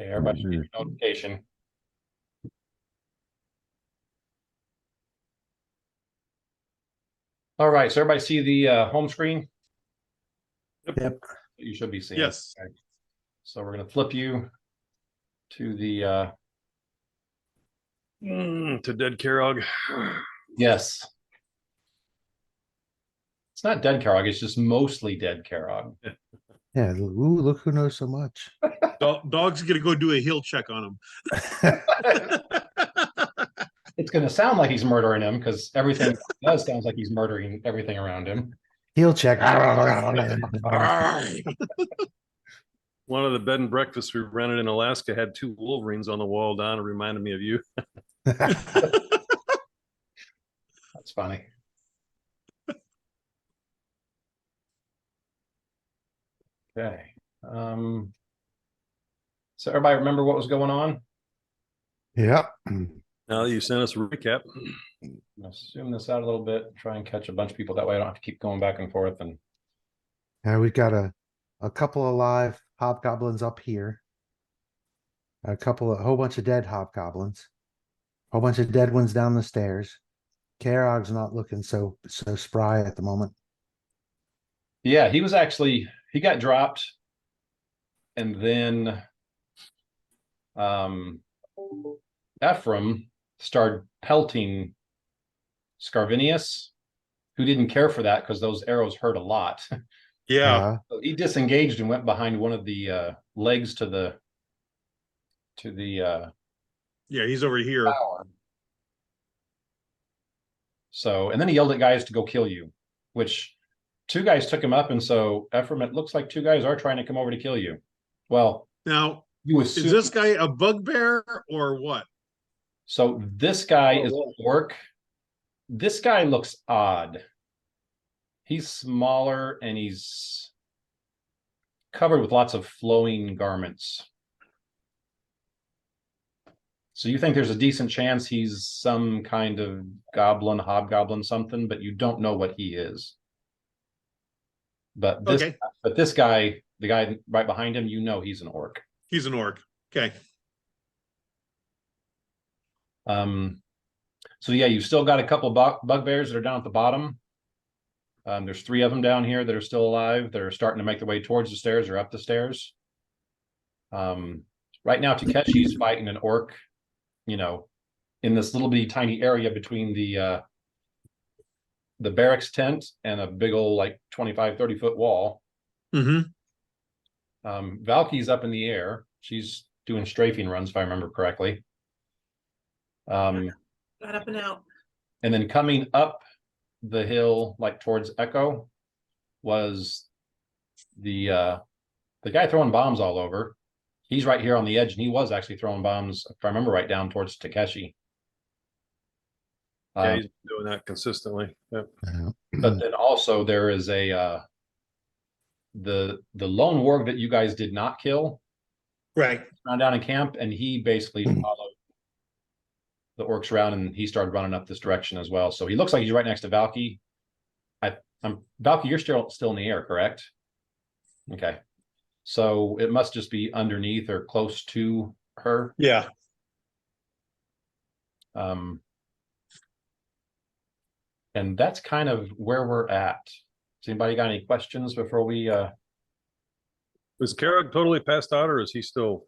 Okay, everybody should get a notification. All right, so everybody see the home screen? Yep. You should be seeing. Yes. Okay. So we're going to flip you to the To Dead Carog. yes. It's not dead Carog, it's just mostly dead Carog. Yeah. Ooh, look who knows so much. Dog's gonna go do a heel check on him. It's going to sound like he's murdering him because everything does sounds like he's murdering everything around him. Heel check. One of the bed and breakfasts we rented in Alaska had 2 Wolverines on the wall. Don, it reminded me of you. That's funny. Okay. So everybody remember what was going on? Yep. Now that you sent us a recap. I'm gonna zoom this out a little bit, try and catch a bunch of people. That way I don't have to keep going back and forth. And We've got a couple of live hobgoblins up here. A whole bunch of dead hobgoblins. A whole bunch of dead ones down the stairs. Karog's not looking so spry at the moment. yeah, he got dropped, and then Ephraim started pelting Scarvinius, who didn't care for that because those arrows hurt a lot. Yeah. So he disengaged and went behind one of the legs to the Yeah, he's over here. tower. So, and then he yelled at guys to go kill you, which 2 guys took him up, and so Ephraim, it looks like 2 guys are trying to come over to kill you. Well, Now, you is this guy a bugbear or what? So this guy is an orc. This guy looks odd. He's smaller and he's covered with lots of flowing garments. So you think there's a decent chance he's some kind of goblin, hobgoblin, something, but you don't know what he is. But this guy, the guy right behind him, you know he's an orc. He's an orc. Okay. So yeah, you've still got a couple bugbears that are down at the bottom. There's 3 of them down here that are still alive. They're starting to make their way towards the stairs or up the stairs. Right now, Takeshi's fighting an orc, you know, in this little bitty tiny area between the barracks tent and a big old like 25-30 foot wall. Valky's up in the air. She's doing strafing runs, if I remember correctly. Got up and out. And then coming up the hill, like towards Echo, was the guy throwing bombs all over. He's right here on the edge, and he was actually throwing bombs, if I remember right, down towards Takeshi. Yeah, he's doing that consistently. Yep. But then also there is a the lone warg that you guys did not kill. Right. Found down in camp, and he basically followed the orcs around, and he started running up this direction as well. So he looks like he's right next to Valky. Valky, you're still in the air, correct? Okay. So it must just be underneath or close to her. Yeah. And that's kind of where we're at. Has anybody got any questions before we Is Carog totally passed out, or is he still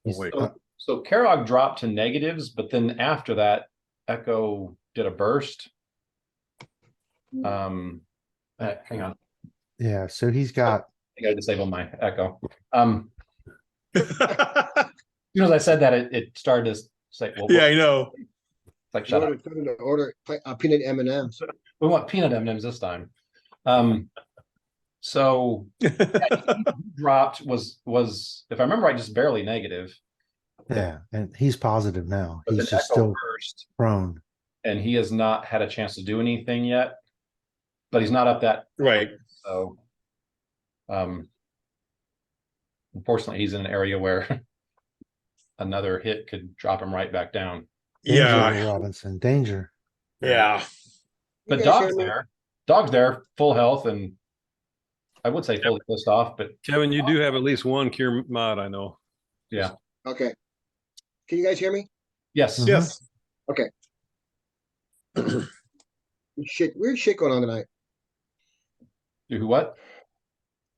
awake? So Karog dropped to negatives, but then after that, Echo did a burst. Hang on. Yeah, so he's got. I gotta disable my Echo. As soon as I said that, it started to say, well, Yeah, I know. it's like, shut up. Order peanut M&Ms. We want peanut M&Ms this time. So yeah, he dropped was if I remember right, just barely negative. Yeah, and he's positive now. But He's then just Echo still burst, prone. and he has not had a chance to do anything yet. But he's not up that Right. So unfortunately he's in an area where another hit could drop him right back down. Danger, Yeah. Robinson, danger. Yeah. But You guys Dog's hear me? there. Dog's there, full health, and I would say fully pissed off, but Kevin, you do have at least one cure mod, I know. yeah. Okay. Can you guys hear me? Yes. Mhm. Yes. Weird shit going on tonight. Do who what?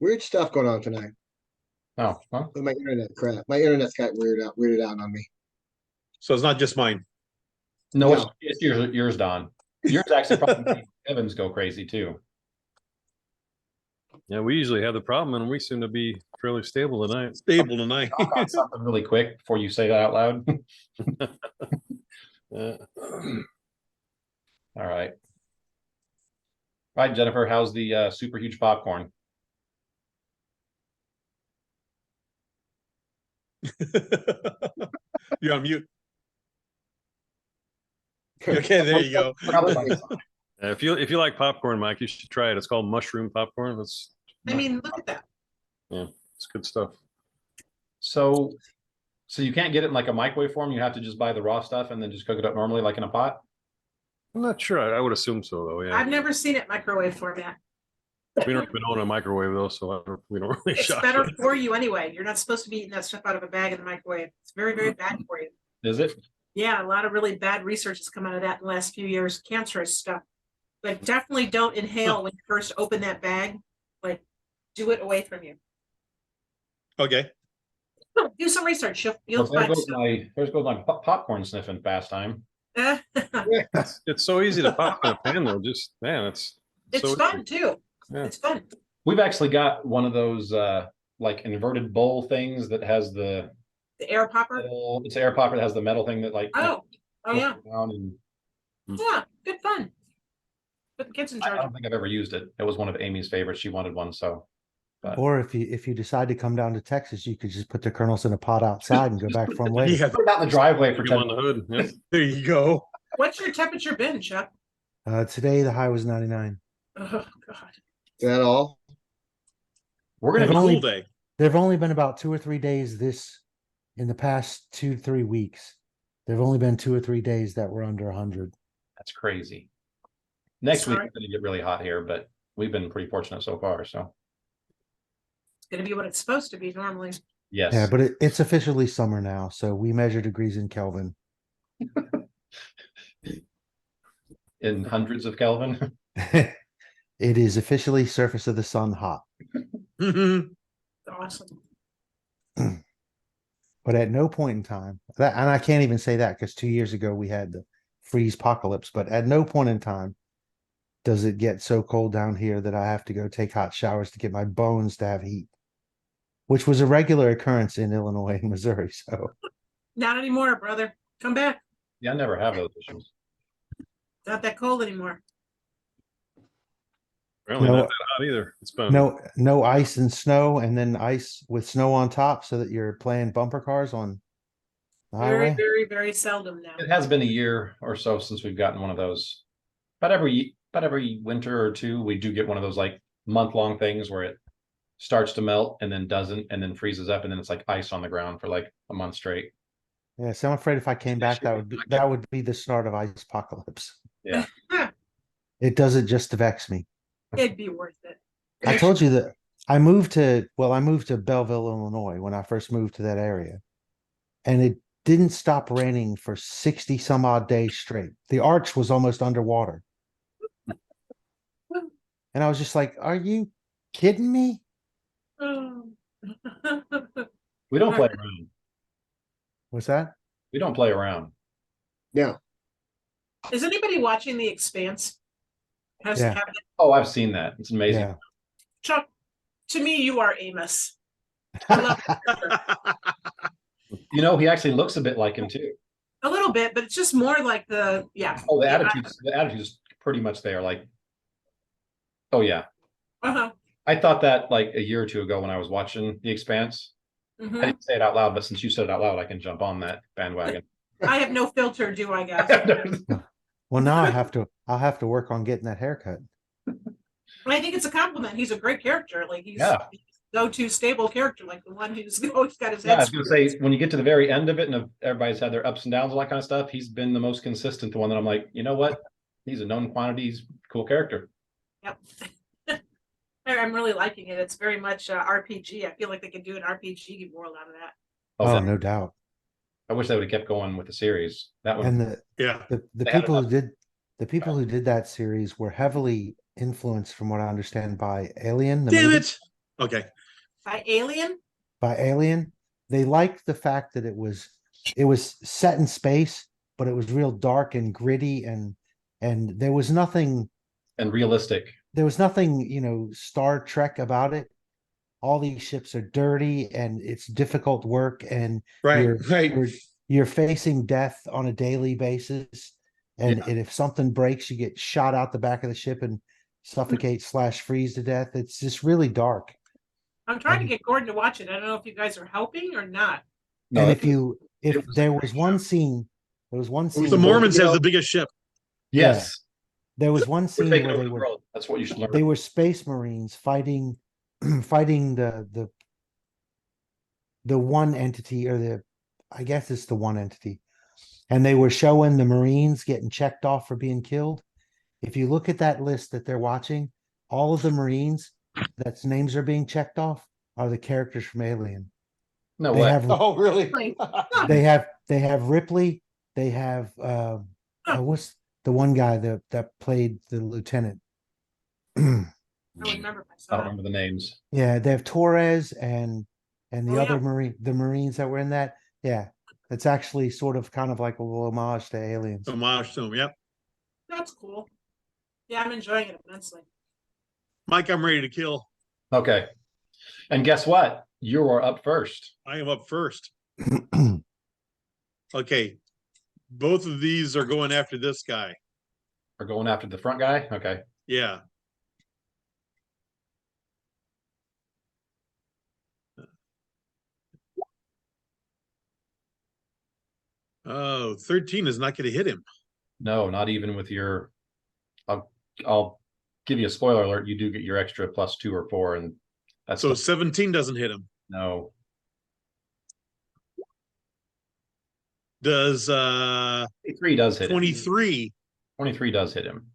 Weird stuff going on tonight Oh, huh? with my internet crap. My internet's got weirded out on me. So it's not just mine. No, No. it's yours, Don. Yours actually probably makes Evans go crazy too. Yeah, we usually have the problem and we seem to be fairly stable tonight. Stable tonight. Talk on something really quick before you say that out loud. Uh, All right. All right, Jennifer, how's the super huge popcorn? You're on mute. Okay, there you go. If you like popcorn, Mike, you should try it. It's called mushroom popcorn. I mean, look at that. It's good stuff. So you can't get it in like a microwave form. You have to just buy the raw stuff and then just cook it up normally, like in a pot. I'm not sure. I would assume so, though. Yeah, I've never seen it microwave format. we don't even own a microwave though, so we don't really It's shop. better it. for you anyway. You're not supposed to be eating that stuff out of a bag in the microwave. It's very, very bad for you. Is it? Yeah, a lot of really bad research has come out of that in the last few years, cancerous stuff. But definitely don't inhale when you first open that bag. Like, do it away from you. Okay. Do some research. You'll Well, there find goes stuff. my popcorn sniffing pastime. It's so easy to pop in a pan though. Just man, it's It's so fun easy. too. Yeah. It's fun. We've actually got one of those like inverted bowl things that has the The air popper. metal, it's an air popper that has the metal thing that like Oh yeah. around and Yeah, good fun. Put the kids in I charge. don't think I've ever used it. It was one of Amy's favorites. She wanted one, so Or if you decide to come down to Texas, you could just put the kernels in a pot outside and go back for them later. Yeah, put it out in the driveway for put 'em 10 on the hood. Yep. There you go. What's your temperature been, Chuck? Today the high was 99. Oh God. Is that all? We're gonna They've be only- Cool day. There've only been about 2 or 3 days in the past 2 to 3 weeks. There've only been 2 or 3 days that were under 100. that's crazy. Next week Sorry. it's gonna get really hot here, but we've been pretty fortunate so far. So It's gonna be what it's supposed to be normally. yes. Yeah, but it's officially summer now, so we measure degrees in Kelvin. In hundreds of Kelvin. It is officially surface of the sun hot. Awesome. But at no point in time, and I can't even say that because 2 years ago we had the freeze apocalypse, but at no point in time does it get so cold down here that I have to go take hot showers to get my bones to have heat, which was a regular occurrence in Illinois and Missouri. So Not anymore, brother. Come back. Yeah, I never have those issues. Not that cold anymore. Apparently No. not that hot either. It's been no ice and snow, and then ice with snow on top, so that you're playing bumper cars on the Very, highway. very, very seldom now. It has been a year or so since we've gotten one of those. About every winter or two, we do get one of those like month-long things where it starts to melt and then doesn't and then freezes up and then it's like ice on the ground for like a month straight. Yeah, so I'm afraid if I came back, that would be the start of ice apocalypse. Yeah. It does it just to vex me. It'd be worth it. I told you that I moved to Belleville, Illinois when I first moved to that area. And it didn't stop raining for 60 some odd days straight. The arch was almost underwater. And I was just like, are you kidding me? Oh. We don't play around. What's that? We don't play around. Yeah. Is anybody watching The Expanse? Yeah. Oh, I've seen that. It's amazing. Yeah. Chuck, to me, you are Amos. I love it. You know, he actually looks a bit like him too. A little bit, but it's just more like the Oh, the attitude's pretty much there. Like, oh yeah. Uh-huh. I thought that like a year or two ago when I was watching The Expanse. Mhm. I didn't say it out loud, but since you said it out loud, I can jump on that bandwagon. I have no filter, do I, guys? Well, now I'll have to work on getting that haircut. I think it's a compliment. He's a great character. Like he's Yeah. go-to stable character, like the one who's always got his Yeah, I head. was gonna say when you get to the very end of it and everybody's had their ups and downs, all that kind of stuff, he's been the most consistent one that I'm like, you know what? He's a known quantity, he's a cool character. Yep. I'm really liking it. It's very much RPG. I feel like they could do an RPG world out of that. Oh, that- no doubt. I wish they would have kept going with the series. That And would, Yeah. the They had people who enough. did that series were heavily influenced, from what I understand, by Alien. The Damn movie. it. Okay. By Alien? By Alien. They liked the fact that it was set in space, but it was real dark and gritty, and there was nothing and realistic. Star Trek about it. All these ships are dirty and it's difficult work, and Right. you're Right. you're facing death on a daily basis. And, Yeah. and if something breaks, you get shot out the back of the ship and suffocate/freeze to death. It's just really dark. I'm trying to get Gordon to watch it. I don't know if you guys are helping or not. No, And it was if a there great was one show. scene, there was one scene The where- Mormons have the biggest ship. Yes. there was one We're scene taking where over they the were world. That's what you should learn. they were space marines fighting fighting the one entity, or I guess it's the one entity, and they were showing the marines getting checked off for being killed. If you look at that list that they're watching, all of the marines that's names are being checked off are the characters from Alien. No They way. have Oh, really? Like, they have Ripley, they have what's the one guy that played the lieutenant? I would remember if I I saw don't it. remember the names. Yeah, they have Torres and the Oh, other yeah. the Marines that were in that. Yeah, it's actually sort of kind of like a little homage to Aliens. Homage to him. Yep. That's cool. Yeah, I'm enjoying it immensely. Mike, I'm ready to kill. Okay. And guess what? You are up first. I am up first. Okay. Both of these are going after this guy. We're going after the front guy. Okay. Yeah. Oh, 13 is not going to hit him. No, not even with your. I'll give you a spoiler alert. You do get your extra +2 or 4, and that's So 17 doesn't hit him. no. Does 23 does hit him. 23. 23 does hit him.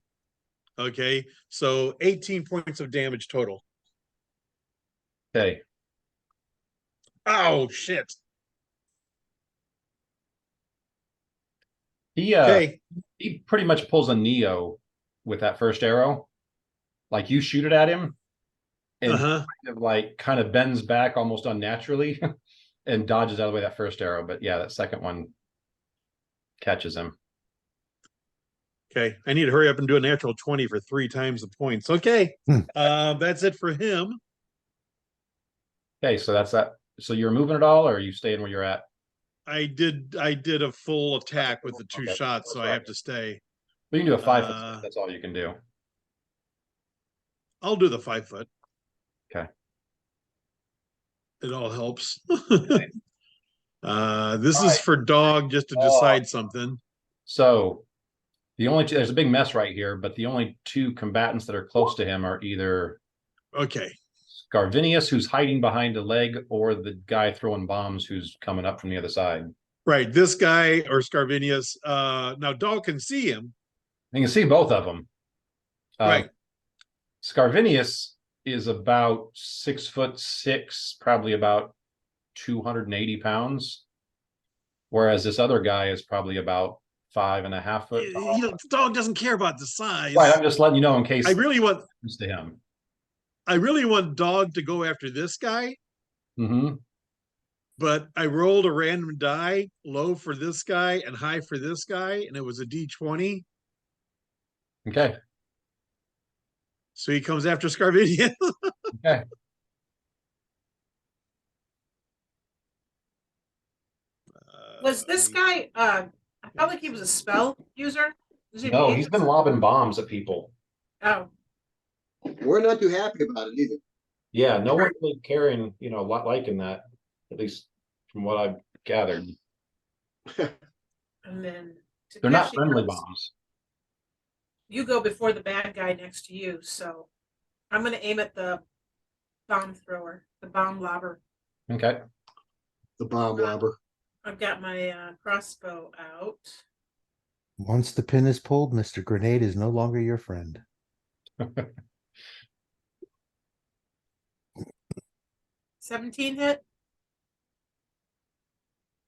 Okay. So 18 points of damage total. Okay. Oh, shit. He Okay. he pretty much pulls a Neo with that first arrow. Like you shoot it at him, and Uh-huh. kind of bends back almost unnaturally and dodges out of the way that first arrow. But yeah, that second one catches him. Okay. I need to hurry up and do a natural 20 for 3 times the points. Okay. That's it for him. Okay, so that's that. So you're moving at all, or are you staying where you're at? I did a full attack with the 2 Okay. shots, so I have to stay. We can do a 5-foot. Uh, That's all you can do. I'll do the 5 foot. Okay. It all helps. Okay. This All is right. for dog just to decide something. So there's a big mess right here, but the only 2 combatants that are close to him are either Okay. Scarvinius, who's hiding behind a leg, or the guy throwing bombs who's coming up from the other side. Right. This guy or Scarvinius. Now dog can see him. You can see both of them. Right. Scarvinius is about 6'6", probably about 280 pounds. Whereas this other guy is probably about 5.5 foot tall. You know, the dog doesn't care about the size. Right, I'm just letting you know in case I really want it's to him. dog to go after this guy, Mm-hmm. but I rolled a random die, low for this guy and high for this guy, and it was a D20. Okay. So he comes after Scarvinius. Okay. Was this guy, I felt like he was a spell user? Was he No, the he's agent? been lobbing bombs at people. Oh, We're not too happy about it either. Yeah, no one's really carrying, liking that, at least from what I've gathered. and then. They're not Takeshi friendly goes- bombs. You go before the bad guy next to you, so I'm gonna aim at the bomb thrower, the bomb lobber. Okay. The bomb robber. I've got my crossbow out. Once the pin is pulled, Mr. Grenade is no longer your friend. 17 hit.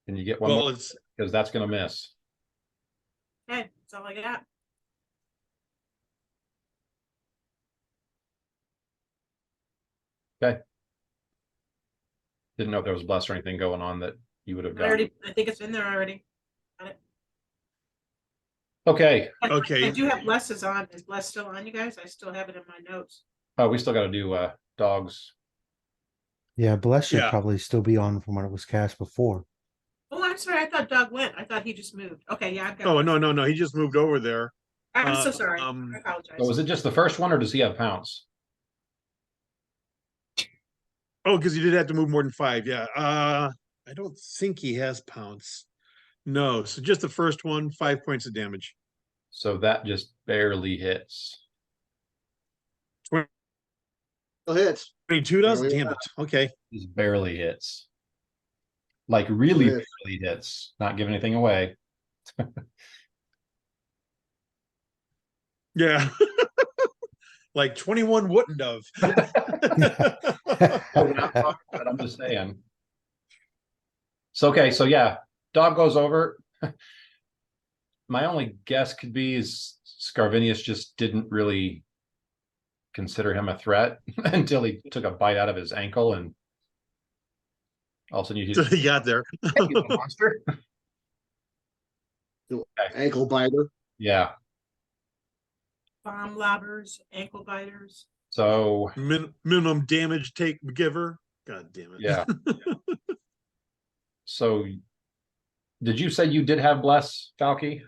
Can you get one Well, more? it's Because that's gonna miss. Okay, that's all I got. Didn't know if there was bless or anything going on that you would have I done. think it's in there already. Okay, I okay. do have Bless's on. Is Bless still on, you guys? I still have it in my notes. oh, we still gotta do dogs. Yeah, Bless should Yeah. probably still be on from when it was cast before. Oh, I'm sorry. I thought Doug went. I thought he just moved. Okay, yeah, I've got. Oh, Bless. no, no, no. He just moved over there. I'm so sorry. I Um, apologize. So is it just the first one or does he have pounce? Oh, because you did have to move more than 5. Yeah. I don't think he has pounce. No. So just the first one, 5 points of damage. So that just barely hits. Still hits. 22 does? Barely Damn it. Okay. Just barely hits. Like really Yes. barely hits. Not giving anything away. Yeah. Like 21 wouldn't have. Oh, we're not talking about it, I'm just saying. So okay, so yeah, dog goes over. My only guess could be is Scarvinius just didn't really consider him a threat until he took a bite out of his ankle, and all of a sudden you So just he got there. "Hey, you monster." Ankle biter. Yeah. Bomb lobbers, ankle biters. So Minimum damage take giver. God damn it. yeah. So did you say you did have bless, Falky?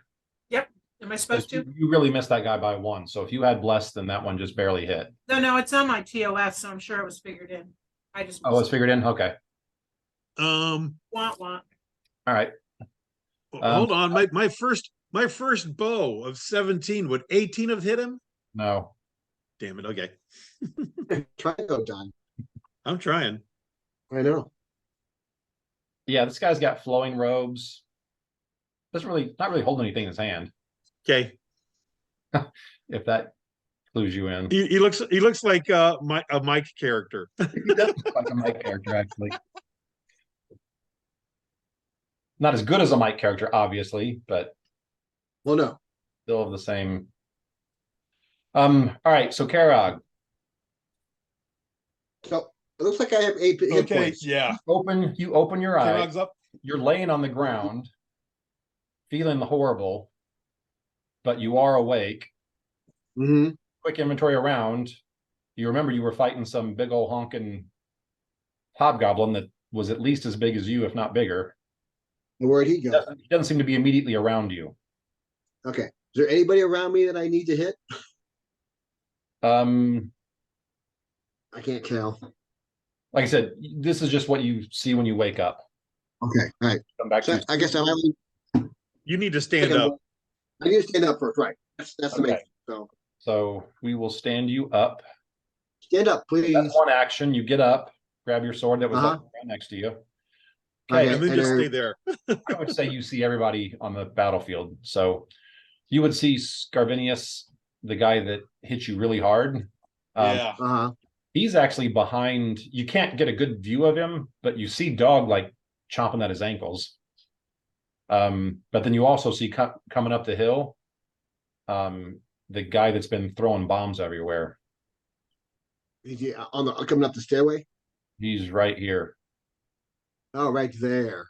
Am I supposed to? You really missed that guy by 1. So if you had bless, then that one just barely hit. No, it's on my TOS, so I'm sure it was figured in. I just. Oh, it's figured in. Okay. Want. All right. Hold on. My first bow of 17, would 18 have hit him? No. Damn it. Okay. Try though, John. I'm trying. I know. Yeah, this guy's got flowing robes. Doesn't really, not really holding anything in his hand. Okay. If that clues you in. He looks like a Mike character. He does look like a Mike character, actually. Not as good as a Mike character, obviously, but Well, no. still of the same. All right, so Karag, So it looks like I have 8 hit Okay. points. Yeah. you open your eyes. Kirog's up. You're laying on the ground, feeling horrible, but you are awake. Mm-hmm. Quick inventory around. You remember you were fighting some big old honking hobgoblin that was at least as big as you, if not bigger. Where'd he go? He doesn't seem to be immediately around you. Okay. Is there anybody around me that I need to hit? Um, I can't tell. like I said, this is just what you see when you wake up. Okay. All right. Come back So to I guess I'm having. You need to stand up. I need to stand up first. Right. That's the main Okay. thing. So So we will stand you up. stand up, please. That's one action. You get up, grab your sword that was Uh-huh. right next to you. Okay. And then and just then- stay there. I would say you see everybody on the battlefield. So you would see Scarvinius, the guy that hit you really hard. Yeah. Uh-huh. He's actually behind. You can't get a good view of him, but you see Dog like chomping at his ankles. But then you also see coming up the hill, the guy that's been throwing bombs everywhere. Is he on the coming up the stairway? He's right here. Oh, right there.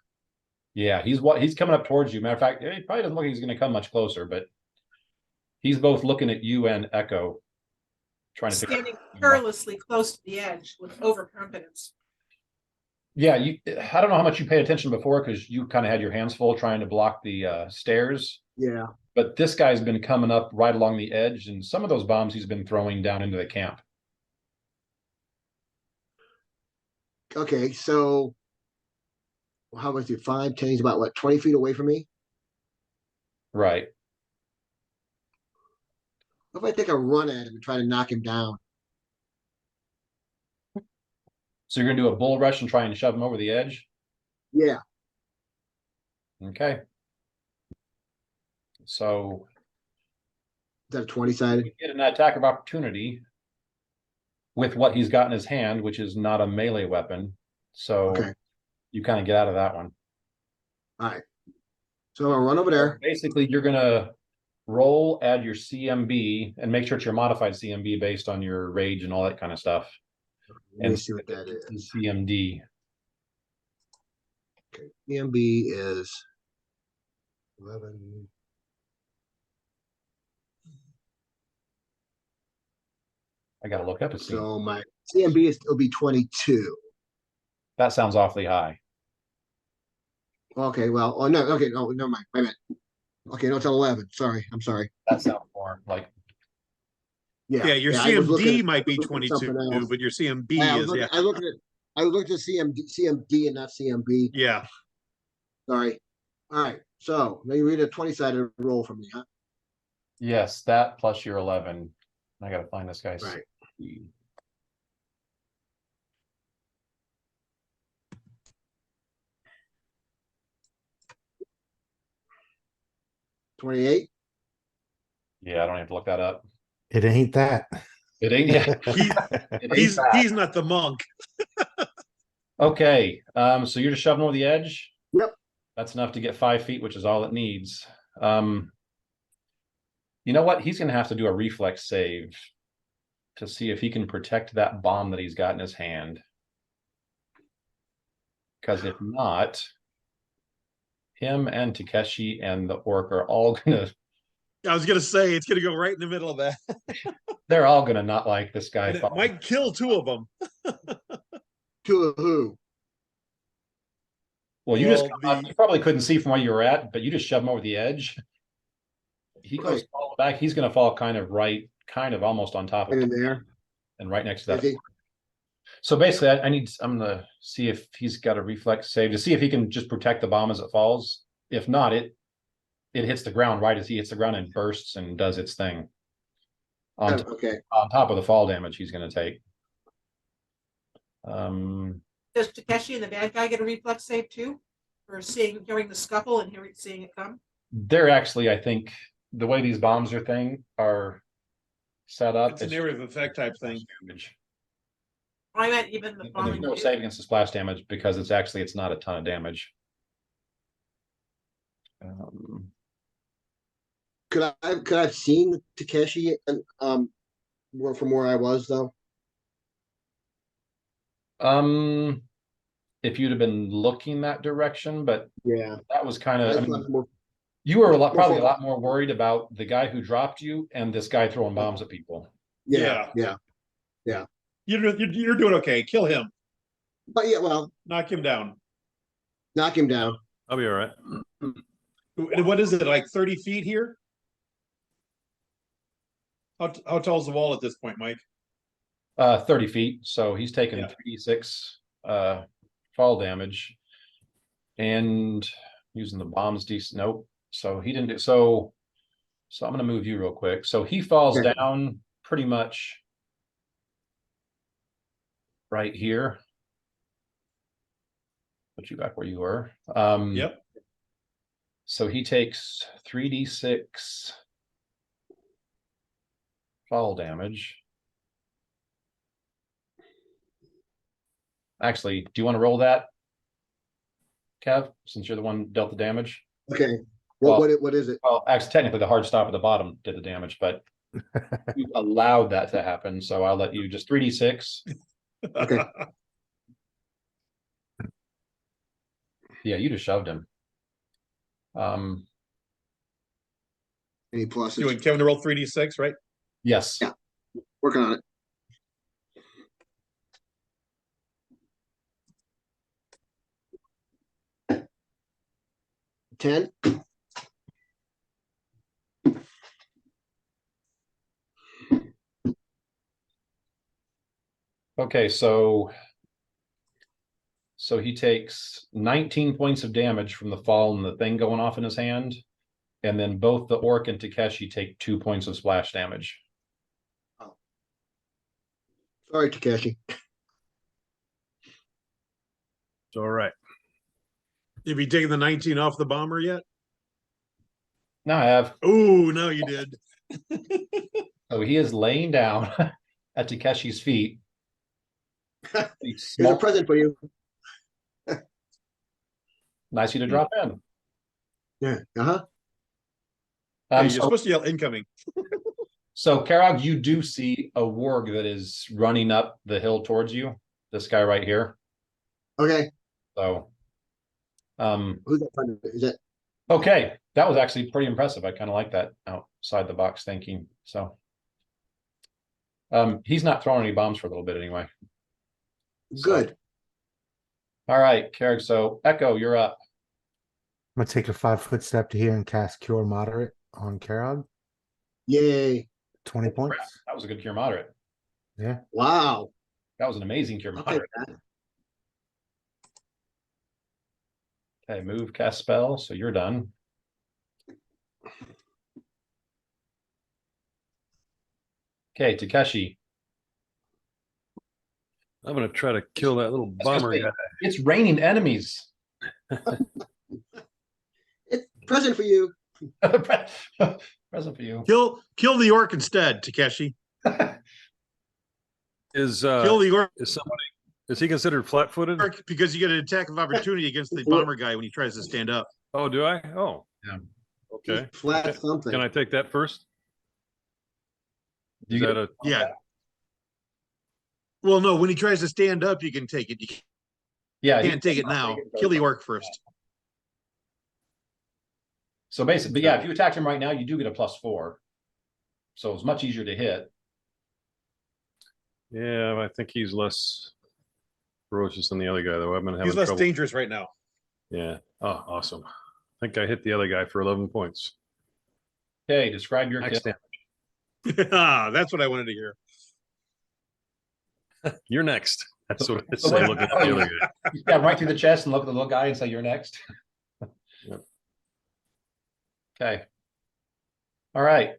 Yeah, he's coming up towards you. Matter of fact, it probably doesn't look like he's going to come much closer, but he's both looking at you and Echo, trying to figure Standing out. perilously close to the edge with overconfidence. Yeah, I don't know how much you paid attention before because you kind of had your hands full trying to block the stairs. Yeah. But this guy's been coming up right along the edge, and some of those bombs he's been throwing down into the camp. Okay. So how much do 5, 10? He's about what, 20 feet away from me? Right. What if I take a run at him and try to knock him down? So you're going to do a bull rush and try and shove him over the edge? Yeah. Okay. So Is that a 20-sided? you get an attack of opportunity with what he's got in his hand, which is not a melee weapon. So Okay. you kind of get out of that one. All right. So I'll run over there. Basically, you're gonna roll, add your CMB, and make sure it's your modified CMB based on your rage and all that kind of stuff. Let me And see what that is. CMD. Okay. CMB is 11. I gotta look up to see. So my CMB is will be 22. That sounds awfully high. Okay, well, oh no, okay, no, never mind. Wait a minute. Okay, no, it's 11. Sorry, I'm sorry. That sounds more like Yeah, your I was looking CMD at- might I be was looking at 22, something else. but your CMB I was is, looking, yeah. I looked at CMD and not CMB. Yeah. Sorry. All right. So now you read a 20-sided roll for me, huh? yes, that plus your 11. I gotta find this guy's. Right. 28. Yeah, I don't have to look that up. It ain't that. It ain't. Yeah, He, it ain't that. he's not the monk. Okay, so you're just shoving over the edge? Yep. That's enough to get 5 feet, which is all it needs. You know what? He's gonna have to do a reflex save to see if he can protect that bomb that he's got in his hand. Because if not, him and Takeshi and the orc are all gonna, I was gonna say it's gonna go right in the middle of that. they're all gonna not like this guy. And it might kill 2 of them. Two of who? Well, you Well, you probably couldn't see from where you were at, but you just shove him over the edge. He goes Right. fall back. He's going to fall kind of almost on top of In him there. and right next to Is that. he? So basically, I'm going to see if he's got a reflex save to see if he can just protect the bomb as it falls. If not, it hits the ground right as he hits the ground and bursts and does its thing. On Okay. top of the fall damage he's going to take. Does Takeshi and the bad guy get a reflex save too? For hearing the scuffle and seeing it come? They're actually, I think, the way these bombs are set up. it's an area of effect type thing. Damage. I meant even the And there's falling. no save against the splash damage because it's not a ton of damage. Could I have seen Takeshi and from where I was though? If you'd have been looking that direction, but Yeah. that was kind I of, just wanted more- you were probably a lot more worried about the guy who dropped you and this guy throwing bombs at people. Yeah. You're doing okay. Kill him. But yeah, well, Knock him down. knock him down. I'll be all right. What is it, like 30 feet here? How tall is the wall at this point, Mike? 30 feet, so he's taken Yeah. 3d6 fall damage. And using the bombs decent. Nope. So he didn't do so I'm gonna move you real quick. So he falls Okay. down pretty much right here. Put you back where you were. Yep. So he takes 3d6 fall damage. Actually, do you want to roll that, Kev, since you're the one dealt the damage? Okay. Well- What is it? Well, actually, technically, the hard stop at the bottom did the damage, but you allowed that to happen, so I'll let you just 3d6. Okay. Yeah, you just shoved him. Any pluses? You and Kevin to roll 3d6, right? Yes. Yeah. Working on it. Ten. Okay, so he takes 19 points of damage from the fall and the thing going off in his hand. And then both the orc and Takeshi take 2 points of splash damage. Sorry, Takeshi. It's all right. Have you taken the 19 off the bomber yet? Now I have. Oh, no, you did. So he is laying down at Takeshi's feet. Here's a present for you. Nice of you to drop in. Yeah, uh-huh. Hey, you're So, supposed to yell incoming. so Karog, you do see a warg that is running up the hill towards you. This guy right here. Okay, So, who's that? Is that, okay, that was actually pretty impressive. I kind of like that outside the box thinking. So, he's not throwing any bombs for a little bit anyway. good. All right, Karog. So Echo, you're up. I'm gonna take a 5-foot step to here and cast Cure Moderate on Karog. Yay. 20 points. That was a good cure moderate. Yeah. Wow. That was an amazing cure I'll take moderate. that. Okay, move, cast spell. So you're done. Okay, Takeshi. I'm gonna try to kill that little bomber guy. It's raining enemies. It's present for you. Present for you. Kill the orc instead, Takeshi. Is Kill the orc is he considered flat-footed? because you get an attack of opportunity against the bomber guy when he tries to stand up. Oh, do I? Oh, Yeah. okay. Flat Okay. something. Can I take that first? You Is get that a Yeah. Well, no, when he tries to stand up, you can take it. You yeah, can't take it now. Kill the orc first. So basically, yeah, if you attack him right now, you do get a +4. So it's much easier to hit. Yeah, I think he's less ferocious than the other guy, though. I've been having He's less trouble. dangerous right now. Yeah. Oh, awesome. I think I hit the other guy for 11 points. Okay, describe your Max kill. damage. That's what I wanted to hear. You're next. That's what I So say. what- Look at the other guy. You stab right through the chest and look at the little guy and say you're next. Yep. Okay. All right.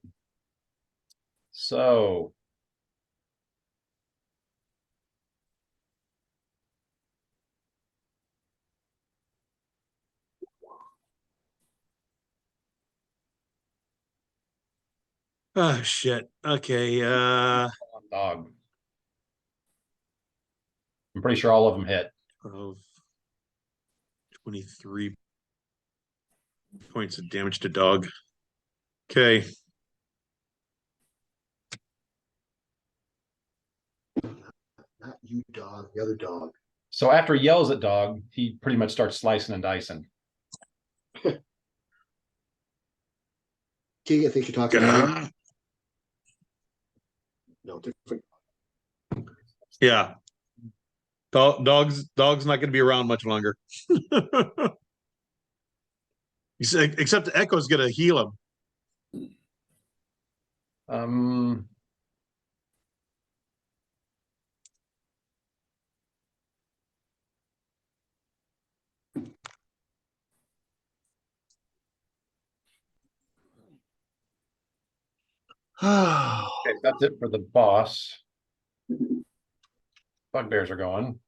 So Oh shit. Okay. dog. I'm pretty sure all of them hit. 12, 23 points of damage to dog. Okay. Not you, dog. The other dog. So after he yells at dog, he pretty much starts slicing and dicing. Keegan thinks you're talking to him. No, different. Yeah. Dog's not going to be around much longer. Except Echo's going to heal him. Okay, that's it for the boss. Bugbears are going.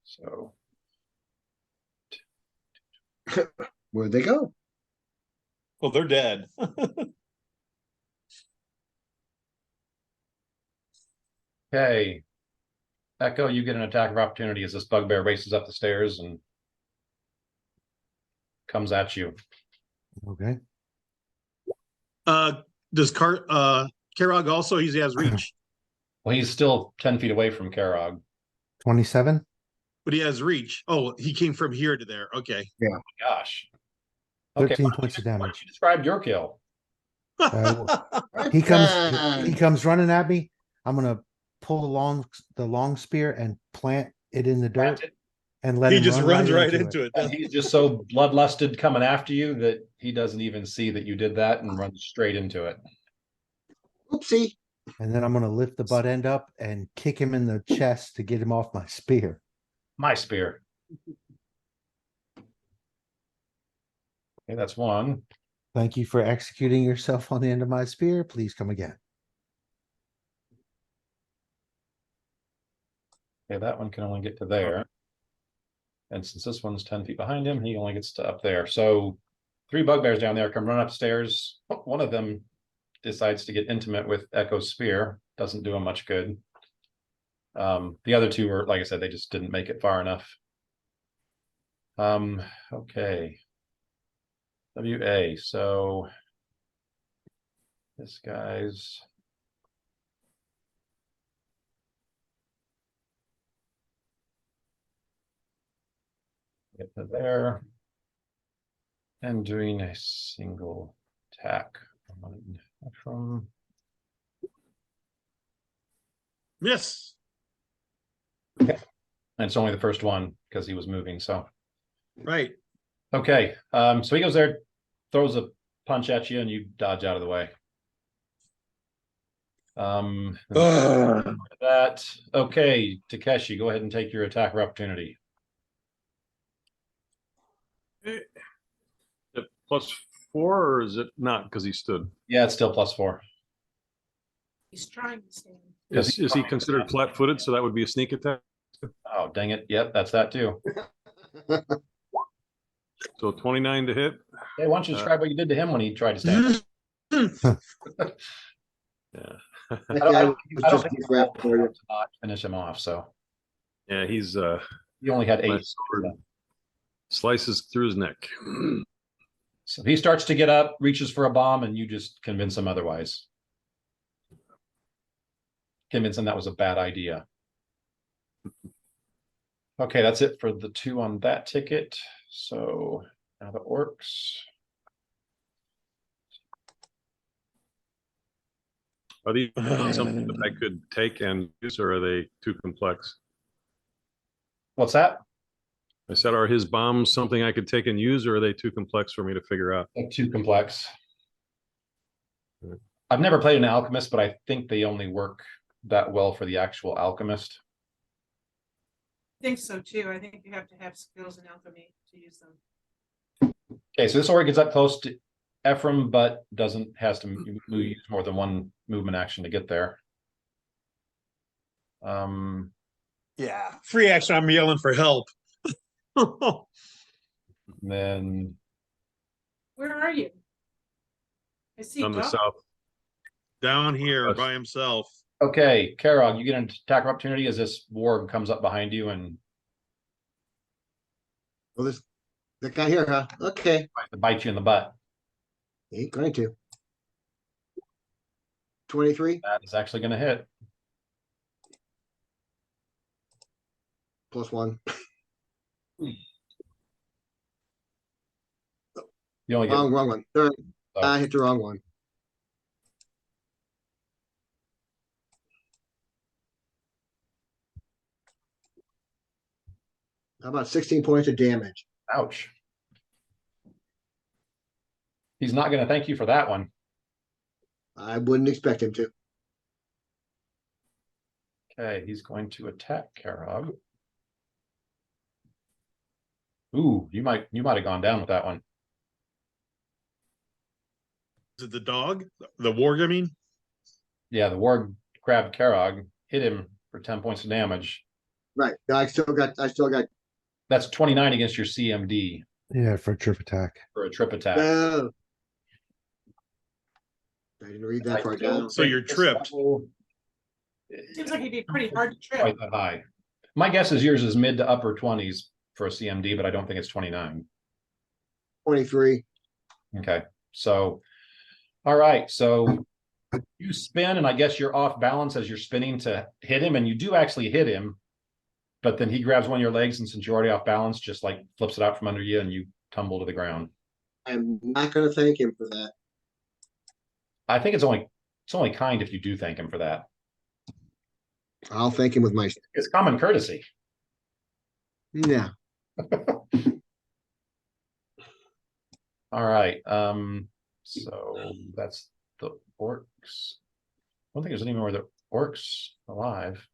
So Where'd they go? Well, they're dead. okay. Echo, you get an attack of opportunity as this bugbear races up the stairs and comes at you. Okay. Does Karog also he has reach, Well, he's still 10 feet away from Karog. 27. but he has reach. Oh, he came from here to there. Okay. Gosh. 13 points of Why damage. don't you describe your kill? He comes running at me. I'm gonna pull the long spear and plant it in the dirt and let He him just run runs right it. into it. And he's just so bloodlusted coming after you that he doesn't even see that you did that and runs straight into it. Oopsie. And then I'm gonna lift the butt end up and kick him in the chest to get him off my spear. My spear. Okay, that's one. Thank you for executing yourself on the end of my spear. Please come again. Okay, that one can only get to there. And since this one's 10 feet behind him, he only gets to up there. So 3 bugbears down there come run upstairs. One of them decides to get intimate with Echo's spear. Doesn't do him much good. The other 2 were, like I said, they just didn't make it far enough. Okay. WA, so. This guy's. Get to there. And doing a single attack from. Miss. And it's only the first one because he was moving, so. Right. Okay, so he goes there, throws a punch at you and you dodge out of the way. That, okay, Takeshi, go ahead and take your attack of opportunity. Is it +4 or is it not because he stood? Yeah, it's still +4. He's trying to stand. Is he considered flat-footed? So that would be a sneak attack. Oh, dang it. Yep, that's that too. So 29 to hit. Hey, why don't you describe what you did to him when he tried to stand? Yeah. That guy was I don't just think a threat for you. to not finish him off, so Yeah, he's he only had 8. my sword slices through his neck. So he starts to get up, reaches for a bomb, and you just convince him otherwise. Convince him that was a bad idea. Okay, that's it for the 2 on that ticket. So now the orcs. Are these something that I could take and use, or are they too complex? What's that? I said, are his bombs something I could take and use, or are they too complex for me to figure out? Too complex. I've never played an alchemist, but I think they only work that well for the actual alchemist. I think so too. I think you have to have skills in alchemy to use them. Okay, so this orc gets up close to Ephraim, but has to use more than one movement action to get there. Yeah. Free action. I'm yelling for help. Then Where are you? I see On the Doc. south. Down here by himself. okay, Karog, you get an attack of opportunity as this warg comes up behind you and Well, that guy here, huh? Okay. tries to bite you in the butt. He ain't going to. 23 That is actually going to hit. +1. You only get Wrong one. Sorry, Oh. I hit the wrong one. How about 16 points of damage? ouch. He's not going to thank you for that one. I wouldn't expect him to. Okay, he's going to attack Karog. Ooh, you might have gone down with that one. Is it the dog? The warg, I mean? Yeah, the warg grabbed Karog, hit him for 10 points of damage. Right. I still got That's 29 against your CMD Yeah, for a trip attack. for a trip attack. no. I didn't read that far down. So you're tripped. Seems like he'd be pretty hard to trip. Quite that high. My guess is yours is mid to upper 20s for a CMD, but I don't think it's 29. 23. Okay, so, all right, so you spin, and I guess you're off balance as you're spinning to hit him, and you do actually hit him, but then he grabs one of your legs, and since you're already off balance, just like flips it out from under you, and you tumble to the ground. I'm not going to thank him for that. I think it's only kind if you do thank him for that. I'll thank him with my. It's common courtesy. No. All right, so that's the orcs. I don't think there's any more of the orcs alive.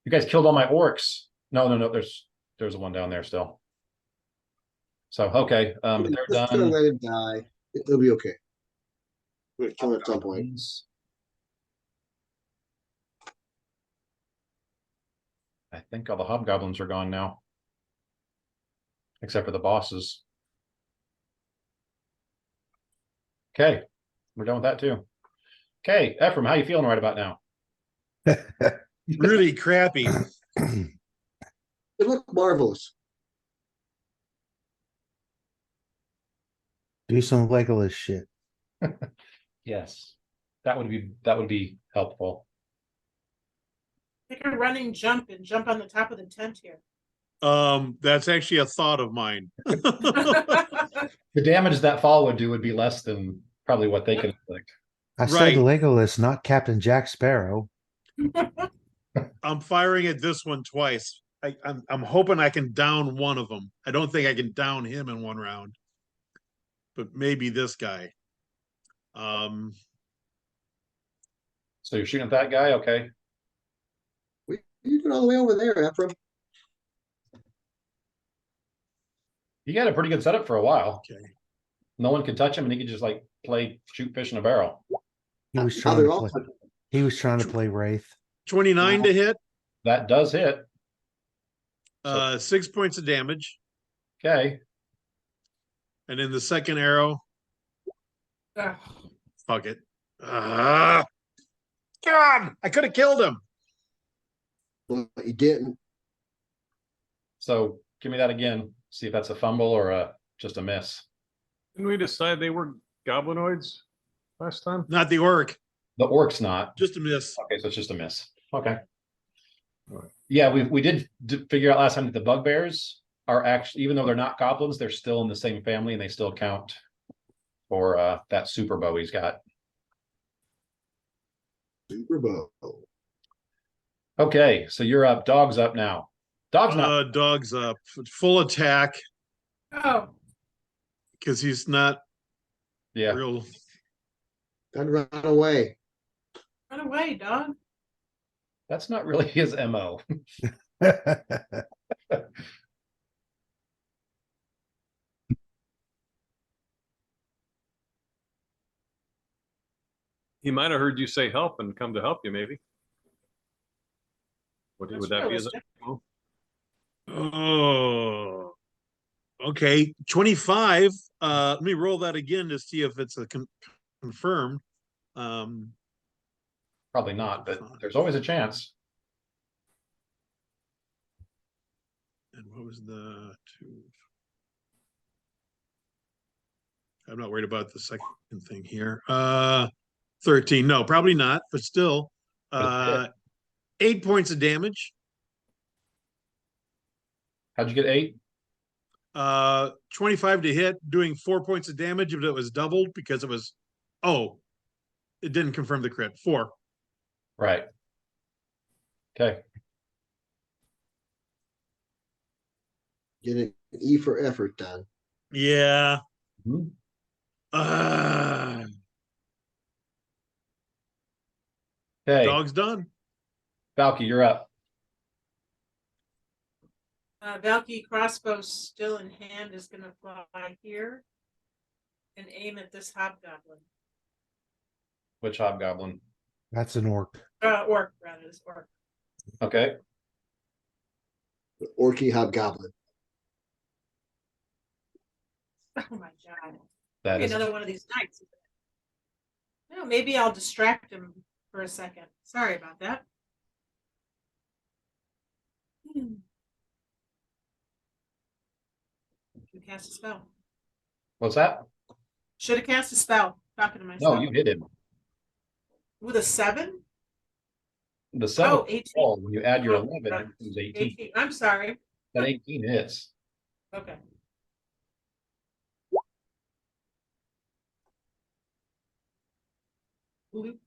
You guys killed all my orcs. No, there's a one down there still. So, okay, but they're Just gonna done. let it die. It'll be okay. We'll kill it at some point. I think all the hobgoblins are gone now. Except for the bosses. Okay, we're done with that too. Okay, Ephraim, how you feeling right about now? Really crappy. It looked marvelous. Do some Legolas shit. Yes. That would be helpful. Take a running jump and jump on the top of the tent here. That's actually a thought of mine. The damage that fall would do would be less than probably what they can inflict. I said Right. Legolas, not Captain Jack Sparrow. I'm firing at this one twice. I'm hoping I can down one of them. I don't think I can down him in one round, but maybe this guy. So you're shooting at that guy, okay? You get all the way over there, Ephraim. He had a pretty good setup for a while. Okay. No one could touch him, and he could just like play shoot fish in a barrel. He was Now trying they're to all play. He was trying to play Wraith. 29 to hit, That does hit. 6 points of damage. Okay. And then the second arrow, Ugh. fuck it. God, I could have killed him. Well, you didn't. So give me that again. See if that's a fumble or just a miss. Didn't we decide they were goblinoids last time? Not the orc, The orc's not. just a miss. Okay, so it's just a miss. Okay. Yeah, we did figure out last time that the bugbears are actually, even though they're not goblins, they're still in the same family and they still count for that super bow he's got. Super Bowl. Okay, so you're up. Dog's up now. Dog's not. Dog's up, full attack Oh, because he's not Yeah. real. Time to run away. run away, dog. That's not really his MO. He might have heard you say help and come to help you, maybe. Would That's that be his? realistic. Oh, okay. 25. Let me roll that again to see if it's a confirmed. Probably not, but there's always a chance. And what was the 2? I'm not worried about the second thing here. 13. No, probably not, but still. But it's 8 points of damage. How'd you get 8? 25 to hit, doing 4 points of damage if it was doubled because it was it didn't confirm the crit. 4. Right. Okay. Get an E for effort done. Yeah. Mhm. Okay. Dog's done. Valky, you're up. Valky crossbow still in hand is gonna fly here and aim at this hobgoblin. Which hobgoblin? That's an orc. Orc, rather, this orc. Okay. The Orky Hobgoblin. Oh my god. That Maybe is another one of these nights. No, maybe I'll distract him for a second. Sorry about that. You cast a spell. what's that? Should have cast a spell. Talking to myself. No, you hit him. With a 7? The 7 Oh, 18. when you add your Oh, 11, it becomes 18. 18. I'm sorry. That 18 hits. Okay. Bloop.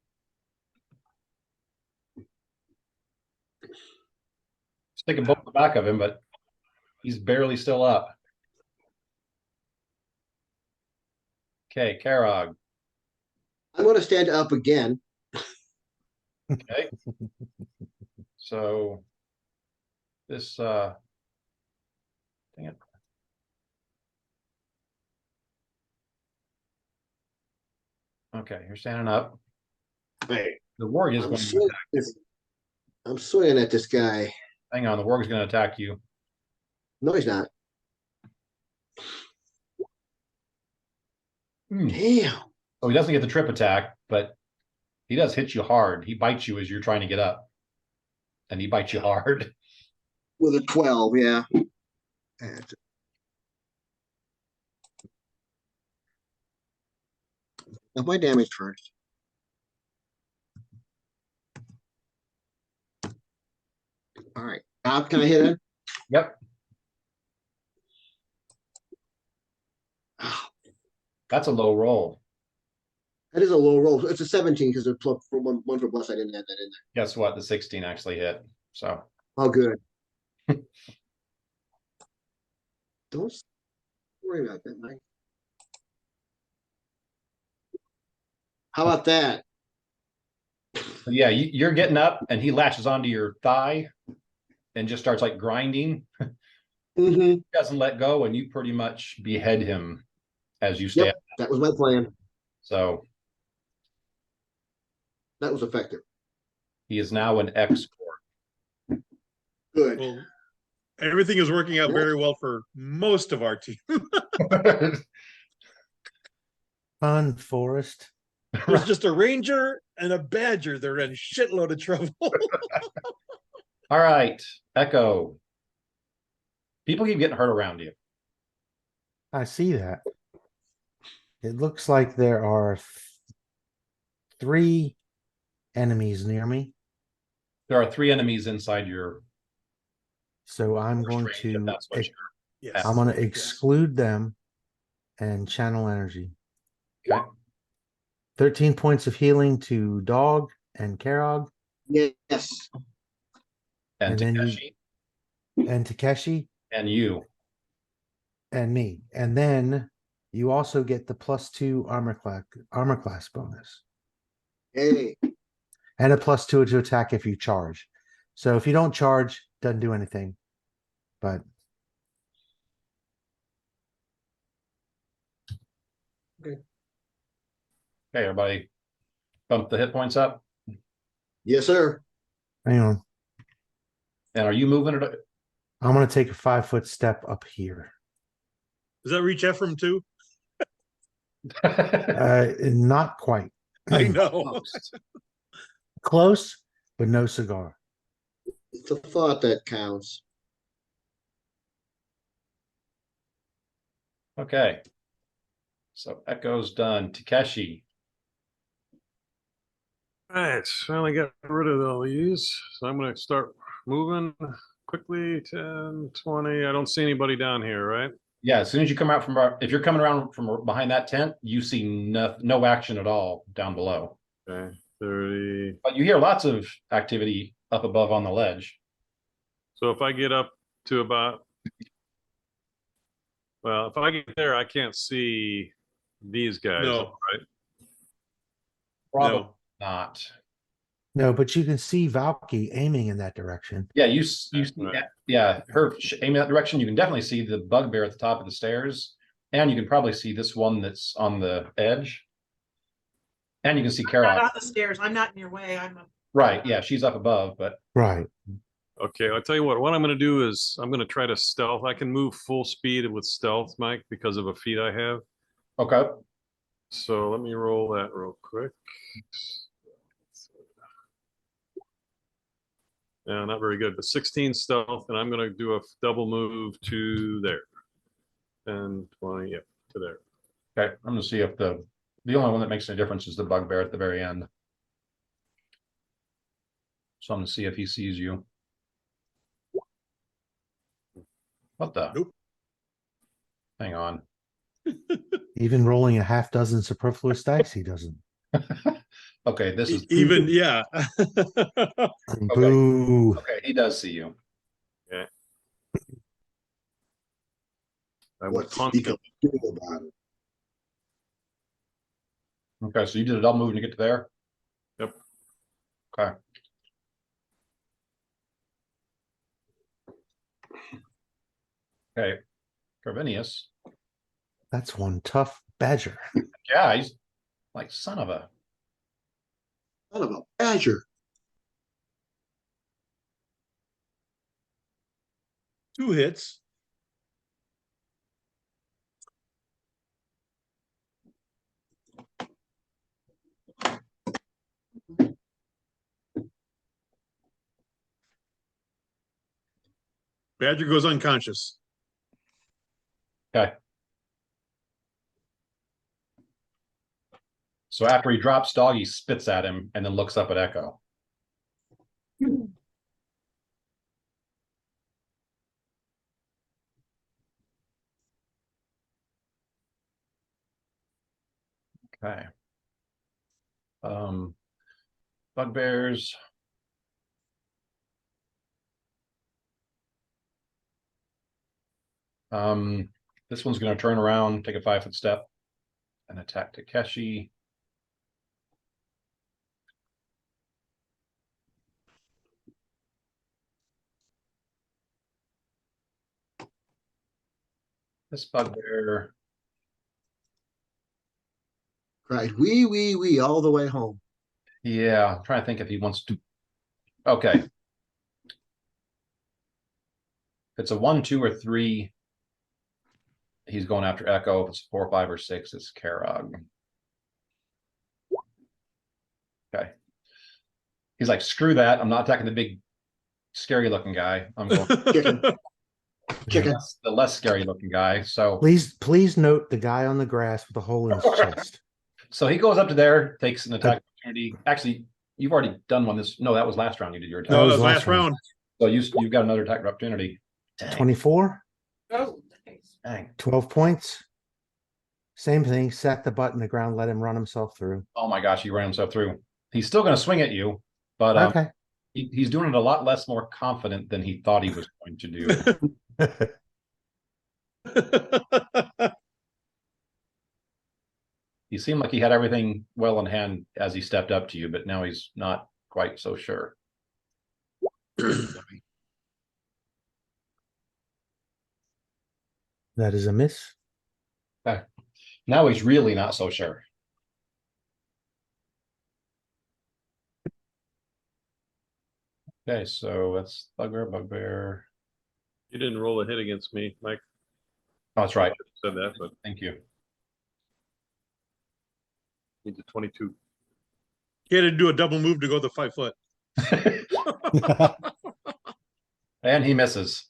Sticking both the back of him, but he's barely still up. Okay, Karog. I'm going to stand up again. Okay. So this dang it. Okay, you're standing up. Hey, The warg is I'm going to swinging, I'm swinging at this guy. hang on, the warg is going to attack you. No, he's not. Hmm. Damn. So he doesn't get the trip attack, but he does hit you hard. He bites you as you're trying to get up. And he bites you hard. With a 12, yeah. That's Now my damage first. All right, Bob, can I hit it? Yep, Ah, that's a low roll. that is a low roll. It's a 17 because it's for one for plus. I didn't add that in there. Guess what? The 16 actually hit. So Oh, good. Don't worry about that, Mike. How about that? yeah, you're getting up and he latches onto your thigh and just starts like grinding. Mm-hmm. Doesn't let go, and you pretty much behead him as you stay Yep, up. that was my plan. So That was effective. he is now an X Good. Well, everything is working out very well for most of our team. Fun forest. There's just a ranger and a badger. They're in a shitload of trouble. All right, Echo. People keep getting hurt around you. I see that. It looks like there are 3 enemies near me. There are 3 enemies inside your So I'm going range, if to that's what Yes. I'm going to exclude them and channel energy. Okay. 13 points of healing to Dog and Karog Yes. And then Takeshi and Takeshi and you. and me. And then you also get the +2 armor class bonus Hey. and a +2 to attack if you charge. So if you don't charge, doesn't do anything. But Okay, everybody bump the hit points up. Yes, sir. hang on. And are you moving it? I'm going to take a 5-foot step up here. Does that reach Ephraim too? Not quite. I know. Almost. Close, but no cigar. It's a thought that counts. Okay. So Echo's done. Takeshi. Alright, finally got rid of all these. So I'm gonna start moving quickly. 10, 20. I don't see anybody down here, right? Yeah, as soon as you come out from if you're coming around from behind that tent, you see no action at all down below. Okay, 30. But you hear lots of activity up above on the ledge. So if I get up to about, well, if I get there, I can't see these guys, No. right? Probably No. not. No, but you can see Valky aiming in that direction. Yeah, you see, Right. yeah, her aiming that direction. You can definitely see the bugbear at the top of the stairs, and you can probably see this one that's on the edge, and you can see Not Karok. on the stairs. I'm not in your way. I'm a. Right? Yeah, she's up above, but Right. Okay, I'll tell you what I'm gonna do is I'm gonna try to stealth. I can move full speed with stealth, Mike, because of a feat I have. okay. So let me roll that real quick. Yeah, not very good, but 16 stealth, and I'm gonna do a double move to there. 10, 20, yep, to there. Okay, I'm gonna see if the only one that makes any difference is the bugbear at the very end. So I'm gonna see if he sees you. What the? Nope. Hang on. Even rolling a half dozen superfluous dice, he doesn't. Okay, this is Even, yeah. Boo. okay. He does see you. I will What's taunt he him. gonna do about it? Okay, so you did a double move to get to there. Yep. Okay. Okay, Carvinius. That's one tough badger. Yeah, he's like son of a. Son of a badger. 2 hits. Badger goes unconscious. Okay. So after he drops dog, he spits at him and then looks up at Echo. Okay. Bugbears. This one's gonna turn around, take a 5-foot step, and attack Takeshi. This bugbear. Cried wee all the way home. Yeah, I'm trying to think if he wants to. Okay. If it's a 1, 2, or 3. He's going after Echo. If it's 4, 5, or 6, it's Karog. Okay. He's like, screw that. I'm not attacking the big, scary looking guy. I'm going Chicken. the less scary looking guy. So Please note the guy on the grass with a hole in his chest. So he goes up to there, takes an attack opportunity. Actually, you've already done one. No, that was last round. You did your attack. No, was that was last last round. So you've got another attack opportunity. Dang. 24, Oh, nice. Dang. 12 points. Same thing. Set the butt in the ground. Let him run himself through. Oh my gosh, he ran himself through. He's still going to swing at you, but Okay. he's doing it a lot less more confident than he thought he was going to do. He seemed like he had everything well in hand as he stepped up to you, but now he's not quite so sure. That is a miss. Now he's really not so sure. Okay, so that's bugbear. You didn't roll a hit against me, Mike. Oh, that's right. Said that, but Thank you. he's a 22. He had to do a double move to go the 5 foot. And he misses.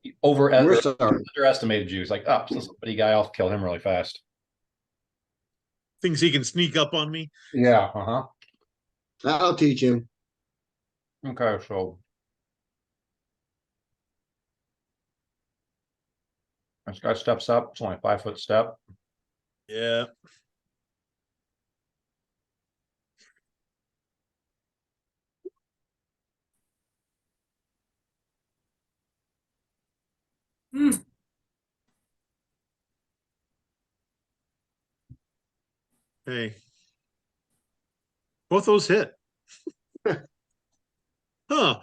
He We're sorry. underestimated you. He's like, oh, this little guy, I'll kill him really fast. Thinks he can sneak up on me. Yeah, That'll teach him. Okay, so this guy steps up. It's only a 5-foot step. Yeah. Hmm. Hey. Both those hit. Huh.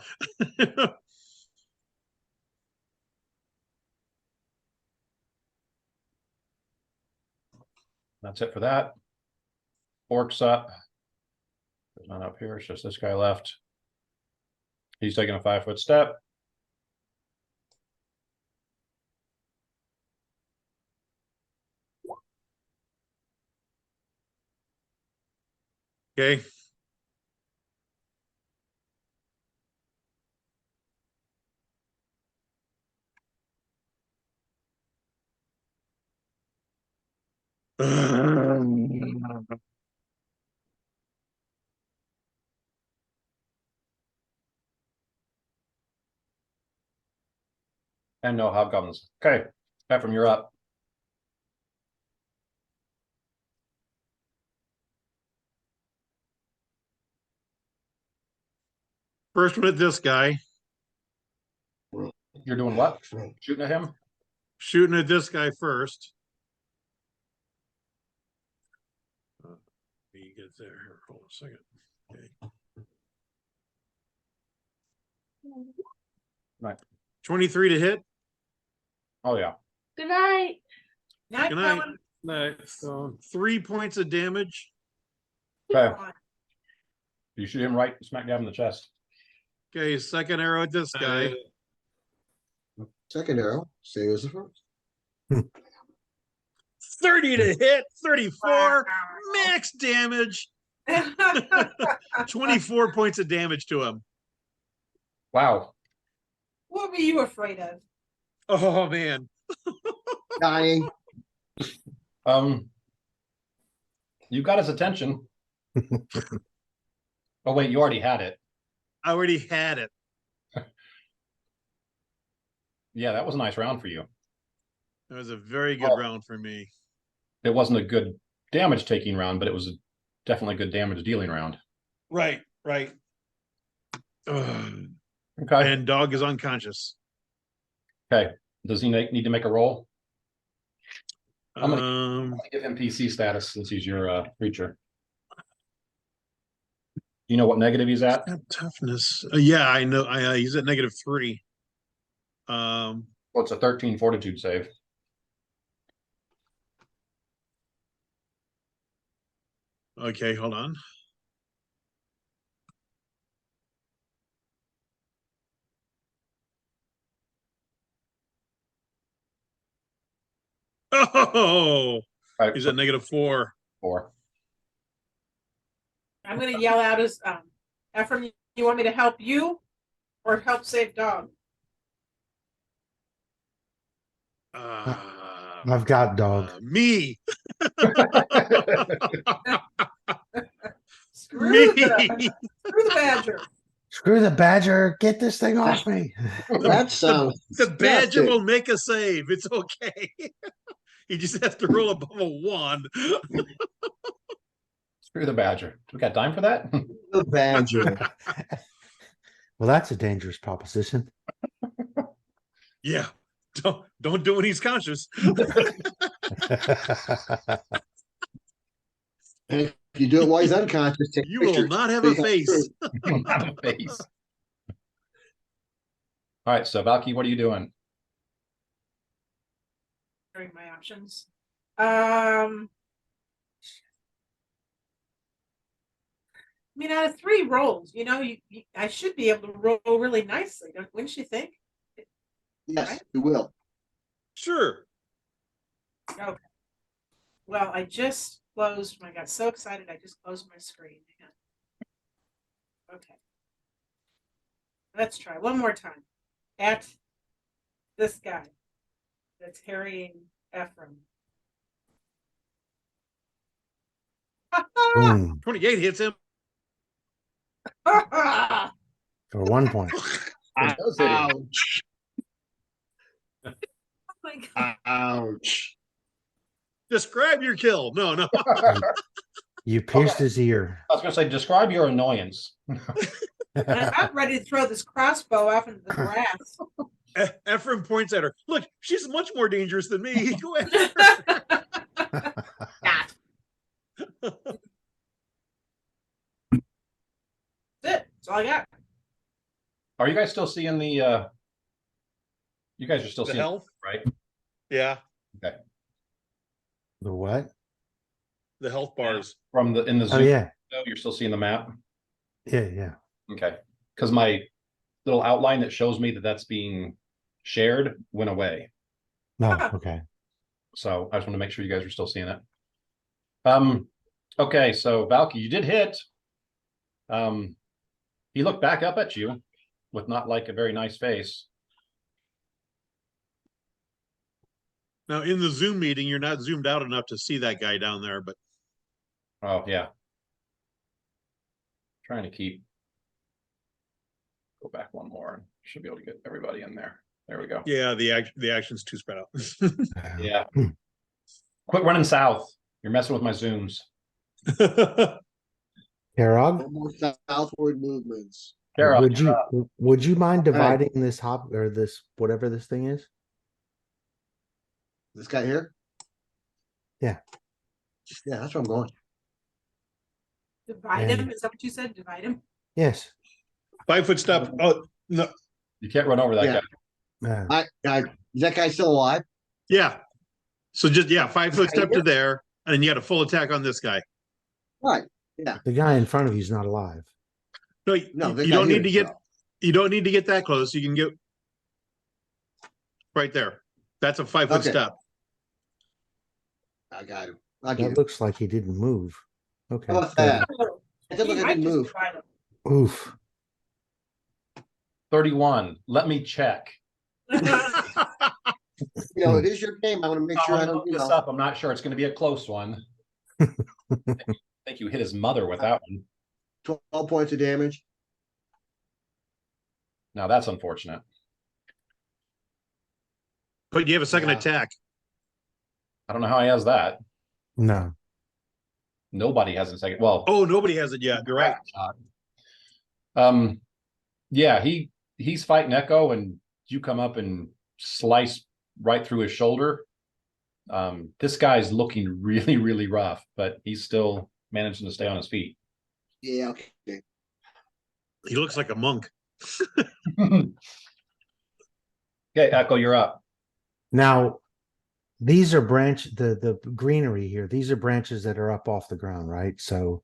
That's it for that. Orc's up. There's none up here. It's just this guy left. He's taking a 5-foot step. Okay. And no hobgoblins. Okay. Ephraim, you're up. First one at this guy. You're doing what? Shooting at him? Shooting at this guy first. He gets there. Here, hold on a second. Okay. Right. 23 to hit. Oh, yeah. Good night. Night, Good night. Colin. Nice. So 3 points of damage. Okay. You shoot him right smack dab in the chest. Okay, second arrow at this guy. Second arrow, same as the first. 30 to hit, 34, max damage. 24 points of damage to him. Wow. What were you afraid of? Oh man. Dying. You got his attention. Oh, wait, you already had it. I already had it. Yeah, that was a nice round for you. It was a very good Oh. round for me. It wasn't a good damage taking round, but it was definitely a good damage dealing round. Right, right. Ugh. Okay. And dog is unconscious. Okay. Does he need to make a roll? I'm gonna Um, give him PC status since he's your creature. You know what negative he's at? toughness. Yeah, I know. He's at -3. Well, it's a 13 fortitude save. Okay, hold on. Oh, Right, he's at -4. 4. I'm gonna yell out as, Ephraim, you want me to help you or help save dog? I've got dog. Me. Screw Me. screw the badger. Screw the badger, get this thing off me. That sounds. The badger disgusting. will make a save. It's okay. He just has to roll above a 1. Screw the badger. We got time for that? The badger. Well, that's a dangerous proposition. Yeah. Don't do when he's conscious. And if you do it while he's unconscious, take You will pictures. not have a face. Not a face. All right, so Valky, what are you doing? During my options. I mean, out of 3 rolls, I should be able to roll really nicely, wouldn't you think? Yes, you will. Sure. Okay. Well, I just closed. I got so excited. I just closed my screen. Hang on. Okay. Let's try one more time. At this guy that's harrying Ephraim. Boom, 28 hits him. Oh for 1 point. It does hit him. Ouch. my God. Ouch. Describe your kill. No. You pierced his ear. I was gonna say, describe your annoyance. I'm ready to throw this crossbow off into the grass. Ephraim points at her. Look, she's much more dangerous than me. Go ahead. That's it. That's all I got. Are you guys still seeing the you guys are still The seeing health. right? Yeah. The what? The health bars. From in the Oh, Zoom, yeah, you're still seeing the map? yeah. Okay. Because my little outline that shows me that that's being shared went away. No, okay. So I just want to make sure you guys are still seeing it. Okay, so Valky, you did hit. He looked back up at you with not like a very nice face. Now in the Zoom meeting, you're not zoomed out enough to see that guy down there, but Oh yeah. Trying to go back one more and should be able to get everybody in there. There we go. yeah, the action's too spread out. Yeah. Quit running south. You're messing with my zooms. Karog, No more southward movements. Kara, would you mind Alright. dividing this hop or this, whatever this thing is? This guy here? Yeah. Yeah, that's where I'm going. Divide him. And- Is that what you said? Divide him. Yes. 5-foot step. Oh no. you can't run over that Yeah. guy. Is that guy still alive? Yeah. So just 5-foot step to there, and then you got a full attack on this guy. Right. The guy in front of you is not alive. No, No, the you guy don't here need to is get still. you don't need to get that close. You can get right there. That's a 5-foot Okay. step. I got him. I get That him. looks like he didn't move. Okay. How about good. that? It didn't He look like might he just moved. divide him. Oof. 31. Let me check. You know, it is your game. I want to make sure I I'm don't, looking this up. I'm not sure it's going to be a close one. I think you hit his mother with that one. 12 points of damage. Now that's unfortunate. But you have a second Yeah. attack. I don't know how he has that. No. Nobody has a second. Well, Oh, nobody has it yet. You're right. Yeah, he's fighting Echo, and you come up and slice right through his shoulder. This guy's looking really, really rough, but he's still managing to stay on his feet. Yeah, okay. He looks like a monk. Okay, Echo, you're up. Now, these are the greenery here. These are branches that are up off the ground, right? So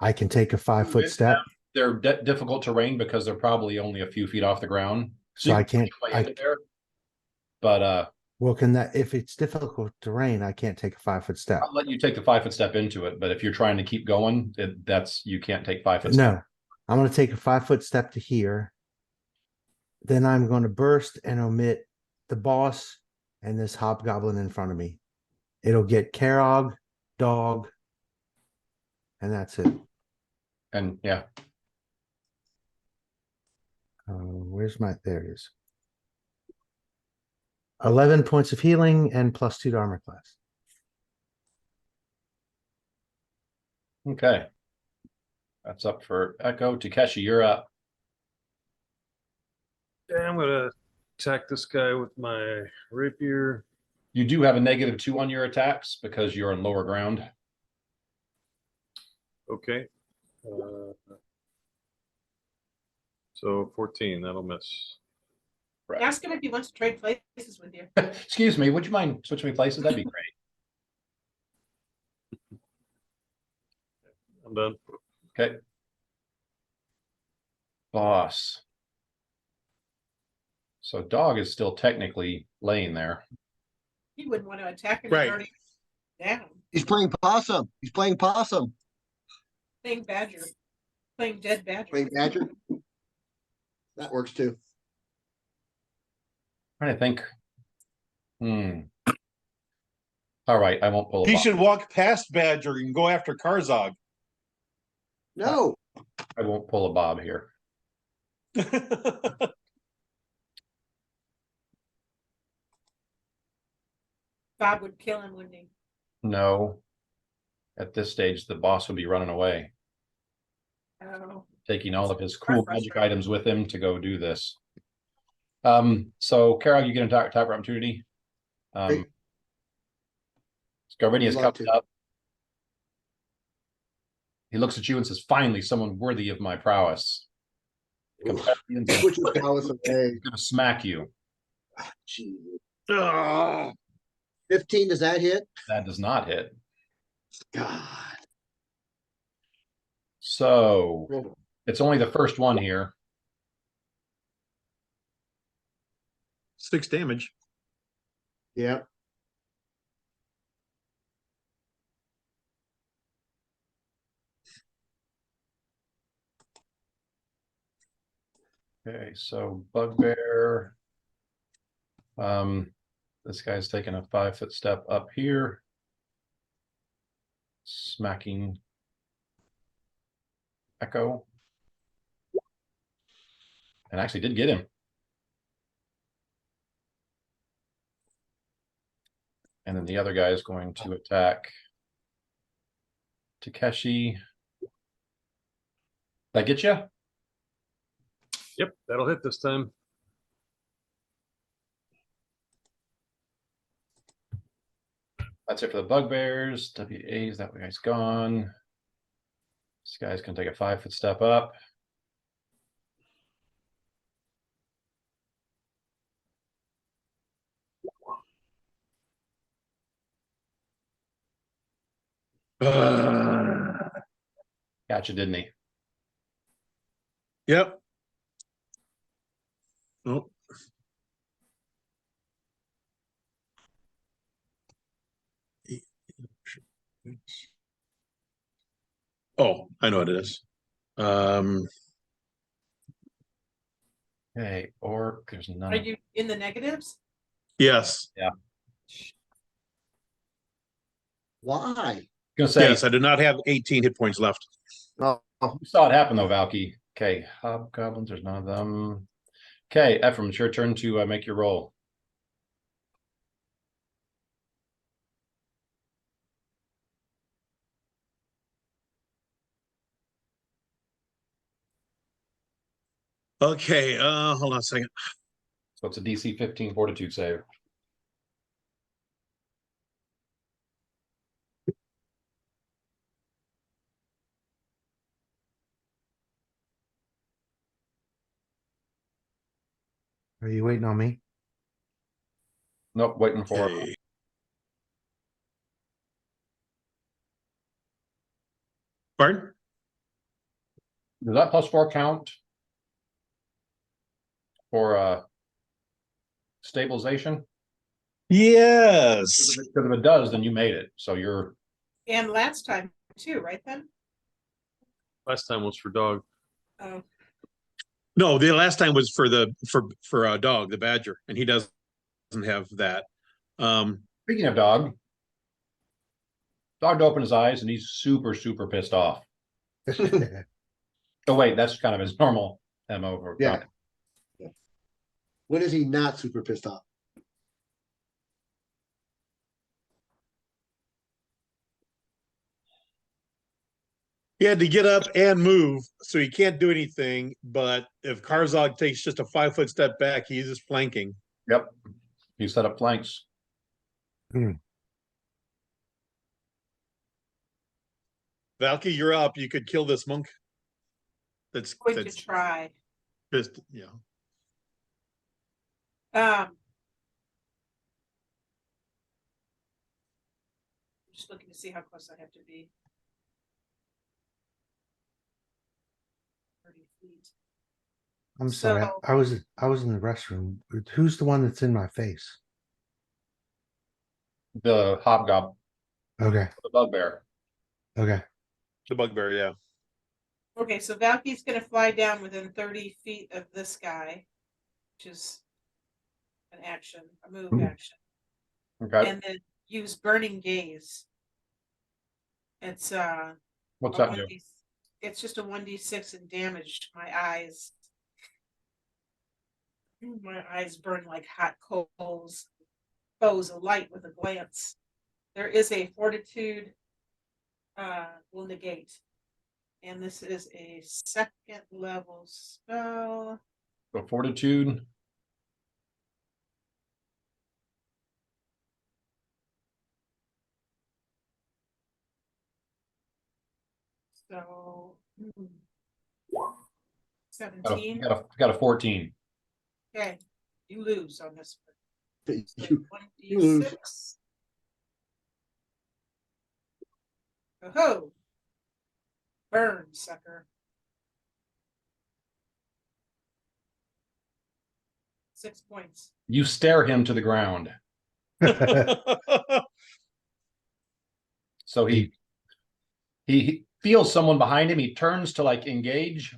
I can take a 5-foot step. They're difficult terrain because they're probably only a few feet off the ground. So you I can can't, work your way into there. But well, if it's difficult terrain, I can't take a 5-foot step. I'll let you take the 5-foot step into it. But if you're trying to keep going, you can't take 5-foot. No, I'm going to take a 5-foot step to here. Then I'm going to burst and omit the boss and this hobgoblin in front of me. It'll get Karog, dog, and that's it. And yeah, Where's there it is. 11 points of healing and +2 to armor class. okay. That's up for Echo. Takeshi, you're up. Yeah, I'm gonna attack this guy with my rapier. You do have a -2 on your attacks because you're on lower ground. Okay. So 14, that'll miss. Right. Ask him if he wants to trade places with you. Excuse me, would you mind switching me places? That'd be great. I'm done. Okay. Boss. So dog is still technically laying there. He wouldn't want to attack him. Right. Already down. He's playing possum. He's playing possum. Playing badger. Playing dead badger. Playing badger. That works too. Trying to think. All right, I won't pull a He bob. should walk past Badger and go after Karzog. No. I won't pull a bob here. Bob would kill him, wouldn't he? No. At this stage, the boss would be running away, Oh. taking all of his Quite cool magic frustrating. items with him to go do this. So Carol, you get a attack for opportunity. Great. Scarvini is I'd love covered to. up. He looks at you and says, "Finally, someone worthy of my prowess." Companions are Which is Dallas away. gonna smack you. Gee. Ah, 15, does that hit? That does not hit. God. So Well, it's only the first one here. 6 damage. yeah. Okay, so bugbear. This guy's taking a 5-foot step up here. Smacking Echo. And actually did get him. And then the other guy is going to attack Takeshi. That get you? Yep, that'll hit this time. That's it for the bugbears. WAs, that guy's gone. This guy's gonna take a 5-foot step up. Gotcha, didn't he? Yep. Oh. Oh, I know what it is. Okay, orc, there's none. Are of- you in the negatives? Yes, Why? Gonna say, yes, I do not have 18 hit points left. Oh, you saw it happen though, Valky. Okay, hobgoblins, there's none of them. Okay, Ephraim, it's your turn to make your roll. Okay, hold on a second. So it's a DC 15 fortitude save. Are you waiting on me? Nope, waiting for it. Okay. Pardon? Does that +4 count for stabilization? Yes. Because if it does, then you made it. So you're And last time too, right then? Last time was for dog. Oh, No, the last time was for a dog, the badger, and he doesn't have that. speaking of dog. Dog opened his eyes and he's super, super pissed off. Oh wait, that's kind of his normal MO for yeah. When is he not super pissed off? He had to get up and move, so he can't do anything. But if Karzog takes just a 5-foot step back, he's just flanking. Yep. He set up flanks. Valky, you're up. You could kill this monk. That's going to that's try. pissed. Yeah. Just looking to see how close I have to be. 30 feet. I'm sorry. So- I was in the restroom. Who's the one that's in my face? The hobgoblin, Okay. the bugbear. Okay. The bugbear, yeah. Okay, so Valky's gonna fly down within 30 feet of this guy, which is an action, a move action, Okay. and then use burning gaze. It's What's a that do? 1d it's just a 1d6 in damage. My eyes burn like hot coals. Foes alight with a glance. There is a fortitude will negate. And this is a 2nd level spell. So fortitude. So You 17. got a 14. Okay, you lose on this one. So You lose. 1d6. Oh, burn, sucker. 6 points. You stare him to the ground. So he feels someone behind him. He turns to like engage.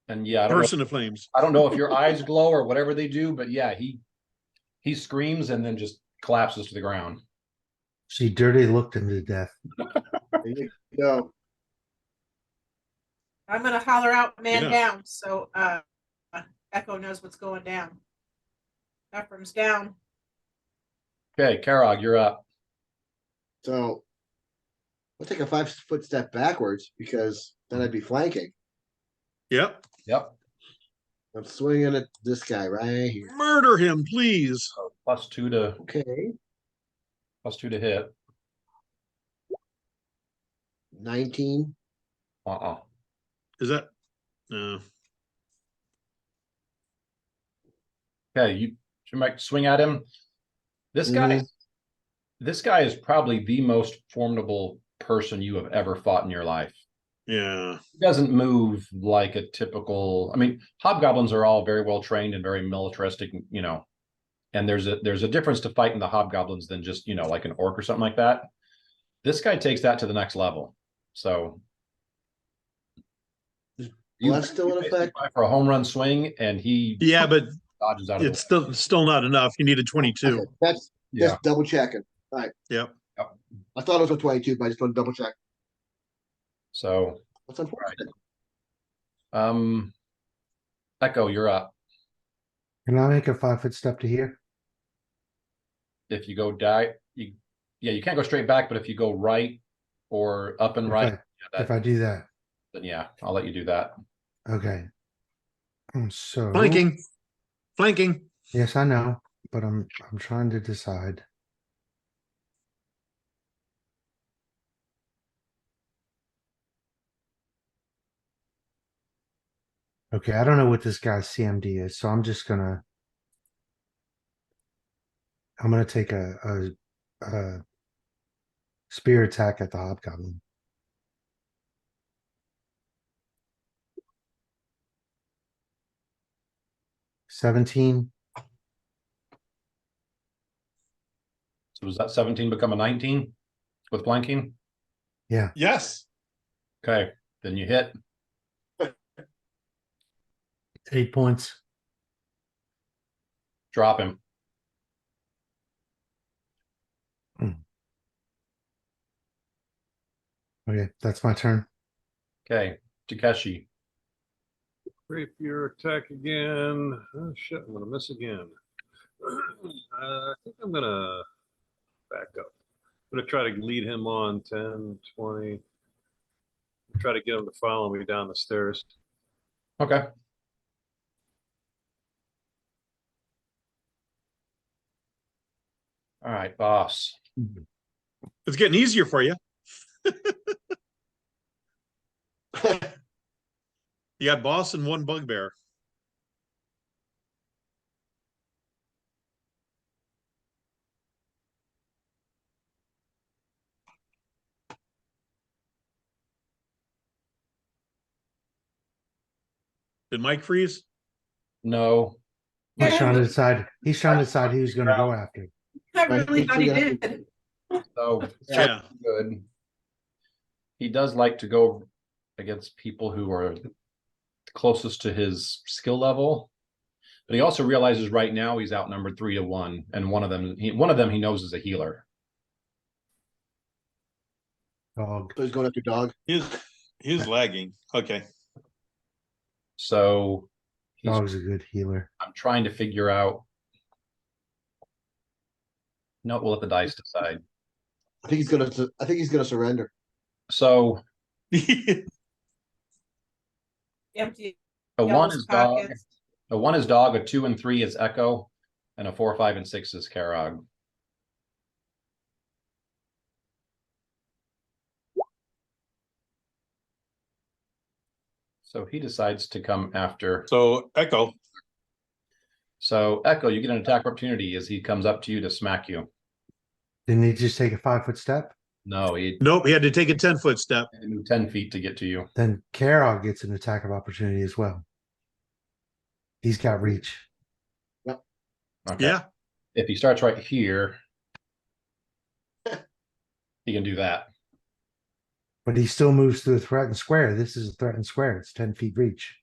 And yeah, Burst into flames. I don't know if your eyes glow or whatever they do, but yeah, he screams and then just collapses to the ground. She dirty looked him to death. There you go. I'm gonna holler out man Yeah. down so Echo knows what's going down. Ephraim's down. Okay, Karog, you're up. So I'll take a 5-foot step backwards because then I'd be flanking. Yep. Yep. I'm swinging at this guy right here. Murder him, please. So +2 to Okay. +2 to hit. 19. Is that? No. Okay, you might swing at him. This guy is probably the most formidable person you have ever fought in your life. Yeah. He doesn't move like a typical. I mean, hobgoblins are all very well trained and very militaristic, you know. And there's a difference to fighting the hobgoblins than just, you know, like an orc or something like that. This guy takes that to the next level. So Well, that's still in basically effect. try for a home run swing, and he Yeah, but dodges out of the It's still not enough. You needed 22. Okay, that's Yeah. just double checking. Yep. I thought it was a 22, but I just want to double check. So, That's unfortunate. Echo, you're up. Can I make a 5-foot step to here? If you go you can't go straight back, but if you go right or up and right, If I do that, then yeah, I'll let you do that. okay. So. Flanking. Yes, I know, but I'm trying to decide. Okay, I don't know what this guy's CMD is, so I'm gonna take a spear attack at the hobgoblin. $17. So does that 17 become a 19 with flanking? Yes. Okay, then you hit. 8 points. Drop him. Okay, that's my turn. Okay, Takeshi. Rapier attack again. Oh shit, I'm gonna miss again. I think I'm gonna back up. I'm gonna try to lead him on 10, 20. Try to get him to follow me down the stairs. Okay. All right, boss. It's getting easier for you. You got boss and one bugbear. Did Mike freeze? No. He's trying to decide who he's gonna go after. I Right, really thought he so you did. So Yeah. good. He does like to go against people who are closest to his skill level. But he also realizes right now he's outnumbered 3-1, and one of them he knows is a healer. Dog. So he's going after dog. He's lagging. Okay. So Dog's a good healer. I'm trying to figure out. No, we'll let the dice decide. I think he's gonna surrender. So Empty. a 1 y'all's is dog, pockets. a 1 is dog, a 2 and 3 is Echo, and a 4, 5, and 6 is Karog. So he decides to come after. So Echo. So Echo, you get an attack opportunity as he comes up to you to smack you. Didn't he just take a 5-foot step? No, he Nope, he had to take a 10-foot step. had to move 10 feet to get to you. Then Karog gets an attack of opportunity as well. He's got reach. Okay. Yeah. If he starts right here, he can do that. But he still moves through a threatened square. This is a threatened square. It's 10 feet reach.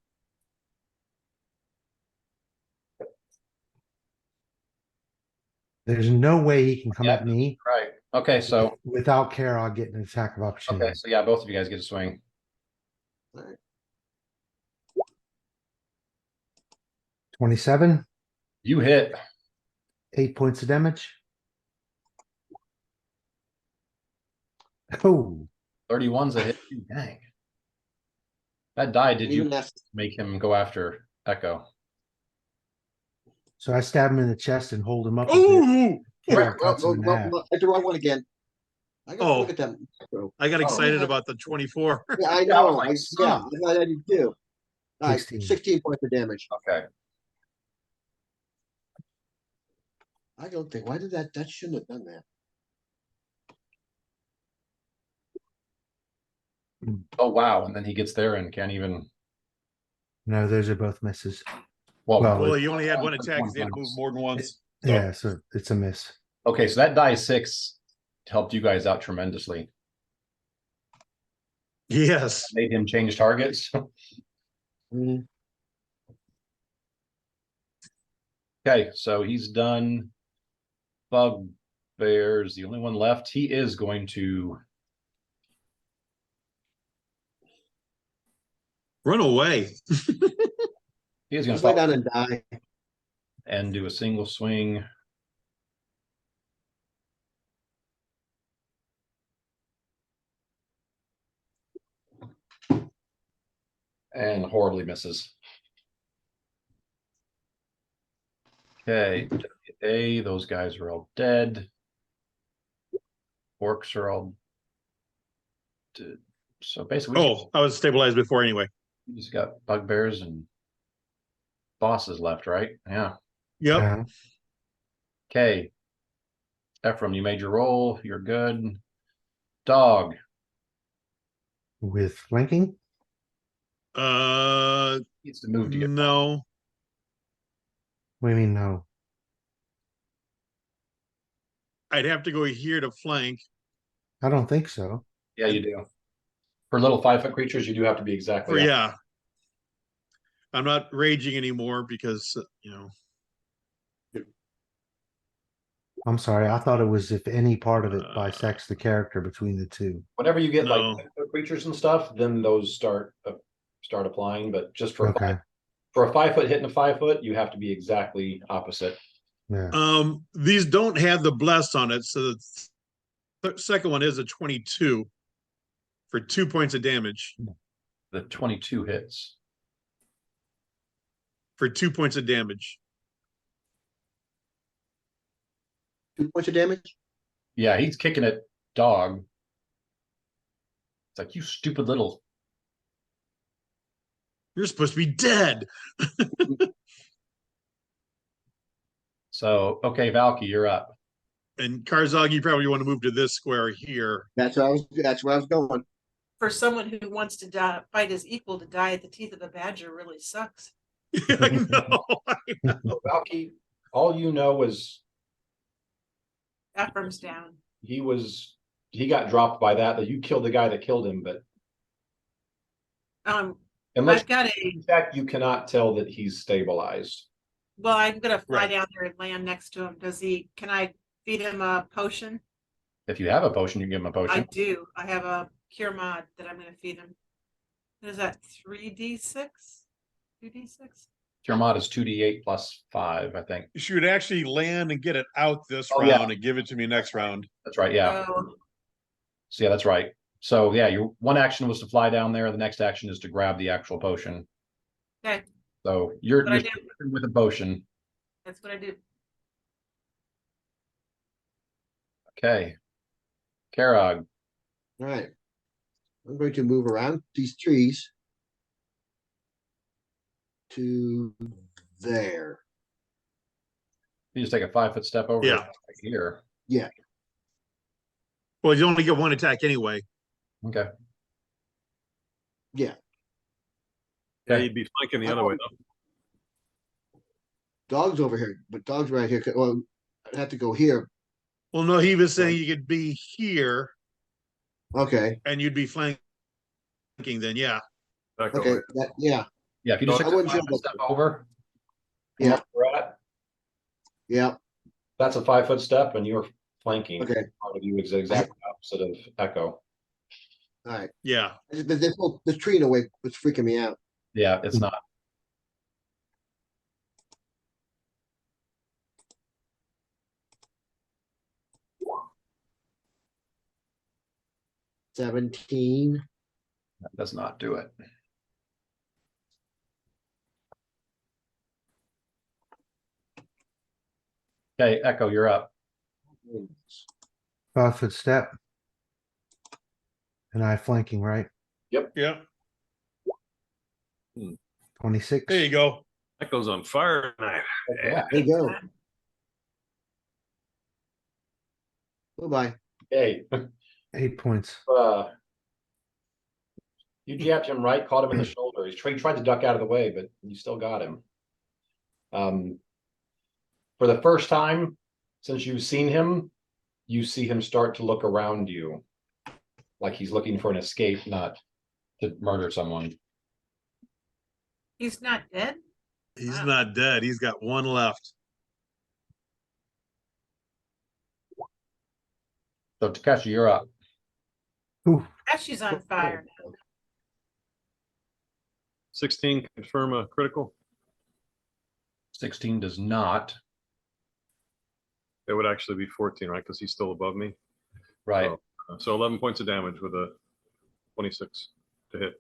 There's no way he can come Yeah. at me Right. Okay, so without Karog getting an attack of opportunity. okay, so yeah, both of you guys get a swing. All right. 27, You hit. 8 points of damage. Oh, 31's a hit. Dang. That die, did you Even that's make him go after Echo? so I stab him in the chest and hold him up. a bit. Ooh, Karog cuts him in half. I did the wrong one again. I gotta Oh. look at that. I got excited yeah. about the 24. Yeah, I Yeah, I was know. like, I son. thought I did too. All right, 16. 16 points of damage. Okay. I don't think. Why did that shouldn't have done that. Oh wow, and then he gets there and can't even. No, those are both misses. Well, Well, he only had one attack because he had to move more than once. So, Yeah, so it's a miss. okay, so that die 6 helped you guys out tremendously. yes. Made him change targets. Mm. Okay, so he's done. Bugbear's the only one left. He is going to. Run away. He is going Just lay to down and die. and do a single swing. And horribly misses. Okay, those guys are all dead. Orcs are all dead. So basically, Oh, I was stabilized before anyway. we just got bugbears and bosses left, right? Yeah. Yep. Yeah. Okay. Ephraim, you made your roll. You're good. Dog. With flanking? Needs to move to get. No. What do you mean, no? I'd have to go here to flank. I don't think so. Yeah, you do. For little 5-foot creatures, you do have to be exactly. For yeah. I'm not raging anymore because I'm sorry. I thought it was if any part of it bisects the character between the two. Whenever you get No. like 5-foot creatures and stuff, then those start applying. But just for Okay. for a 5-foot hit and a 5-foot, you have to be exactly opposite. Yeah. These don't have the bless on it, so the second one is a 22 for 2 points of damage. The 22 hits. For 2 points of damage. 2 points of damage. Yeah, he's kicking at dog. It's like, you stupid little. You're supposed to be dead. So, okay, Valky, you're up. And Karzog, you probably want to move to this square here. That's where I was going. For someone who wants to fight his equal, to die at the teeth of a badger really sucks. I know. So, Valky, all you know is Ephraim's down. he got dropped by that you killed the guy that killed him, but unless I've got in fact you cannot tell that he's stabilized. well, I'm gonna fly Right. down there and land next to him. Can I feed him a potion? If you have a potion, you can give him a I potion. do. I have a cure mod that I'm gonna feed him. What is that? 3d6? 2d6? Your mod is 2d8 plus 5, I think. You should actually land and get it out this Oh, yeah. round and give it to me next round. That's right, yeah. Oh, So yeah, that's right. So yeah, your one action was to fly down there. The next action is to grab the actual potion. okay. So you're But I starting with a potion. That's what I do. Okay. Karog. All right. I'm going to move around these trees to there. You just take a 5-foot step over Yeah. right here. Well, you only get one attack anyway. Okay. Yeah. Yeah, you'd be flanking the other way though. Dog's over here, but dog's right here. Well, I'd have to go here. Well, no, he was saying you could be here Okay. and you'd be flanking then, yeah. Back Okay. over. Yeah. Yeah, if you just I took a wouldn't sure 5-foot about step over. from Yeah. where we're at, Yeah. that's a 5-foot step, and you're flanking. Okay. Part of you is the exact opposite of Echo. All right. Yeah. This tree in a way was freaking me out. Yeah, it's not. $17. That does not do it. Okay, Echo, you're up. 5-foot step. And I flanking, right? Yeah. 26. There you go. That goes on fire tonight. Yeah. There you go. Bye-bye. Hey, 8 points. you jabbed him right, caught him in the shoulder. He tried to duck out of the way, but you still got him. For the first time since you've seen him, you see him start to look around you, like he's looking for an escape, not to murder someone. He's not dead? He's Wow. not dead. He's got one left. So Takeshi, you're up. Ooh, She's on fire now. 16, confirm a critical. 16 does not. It would actually be 14, right? Because he's still above me. Right. So 11 points of damage with a 26 to hit.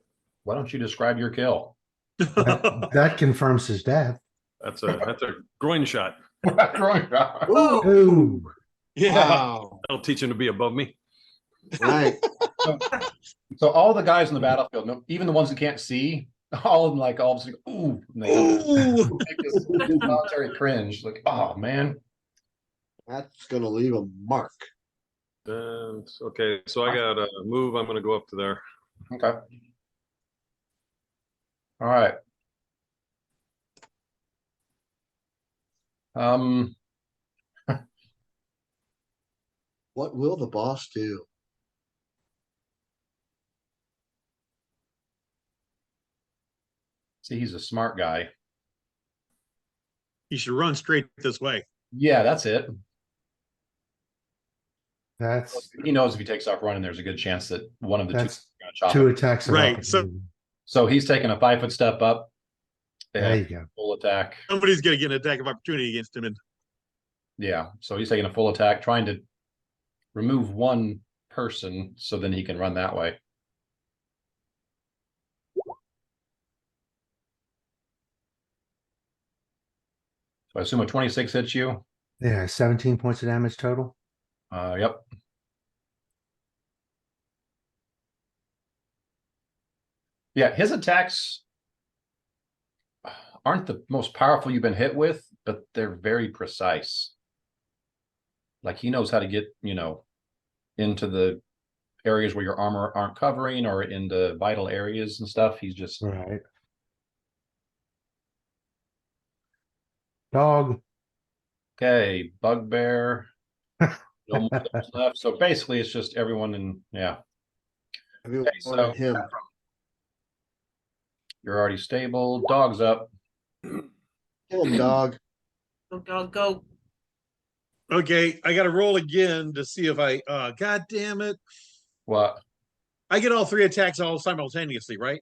Why don't you describe your kill? that confirms his death. That's a groin shot. Ooh, Ooh, Yeah. wow, That'll teach him to be above me. right. So all the guys on the battlefield, even the ones that can't see, all of them like all of a sudden, ooh, and they Ooh. make this involuntary cringe. Like, oh man. That's gonna leave a mark. Okay, so I got a move. I'm going to go up to there. Okay. All right. What will the boss do? See, he's a smart guy. You should run straight this way. Yeah, that's it. that's He knows if he takes off running, there's a good chance that one of the two That's is going to chop two him. attacks. of Right, opportunity. So he's taking a 5-foot step up. There you And go. full attack. Somebody's gonna get an attack of opportunity against him. And Yeah, so he's taking a full attack, trying to remove one person so then he can run that way. So I assume a 26 hits you. Yeah, 17 points of damage total. Yep. Yeah, his attacks aren't the most powerful you've been hit with, but they're very precise. Like he knows how to get, into the areas where your armor aren't covering or into vital areas and stuff. He's just Right. Dog. okay. Bugbear. No more things left. So basically, it's just everyone in. Yeah, Everyone okay, so him. you're already stable. Dog's up. Kill him, dog. Go, dog, go. okay, I gotta roll again to see if I god damn it. What? I get all three attacks all simultaneously, right?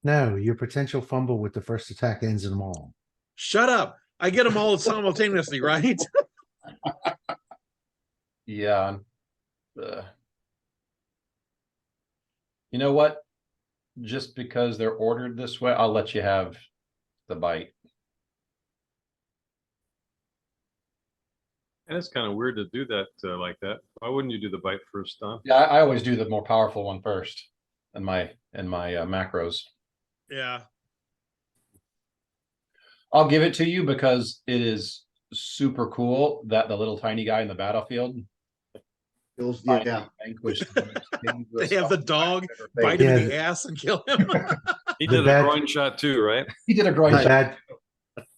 No, your potential fumble with the first attack ends in them all. Shut up. I get them all simultaneously, right? Yeah. You know what? Just because they're ordered this way, I'll let you have the bite. And it's kind of weird to do that like that. Why wouldn't you do the bite first, Don? Yeah, I always do the more powerful one first in my macros. Yeah. I'll give it to you because it is super cool that the little tiny guy in the battlefield Kills, finally yeah. vanquished They have the dog bite him in the ass and kill him. He The did a bad- groin shot too, right? He did a groin The, shot.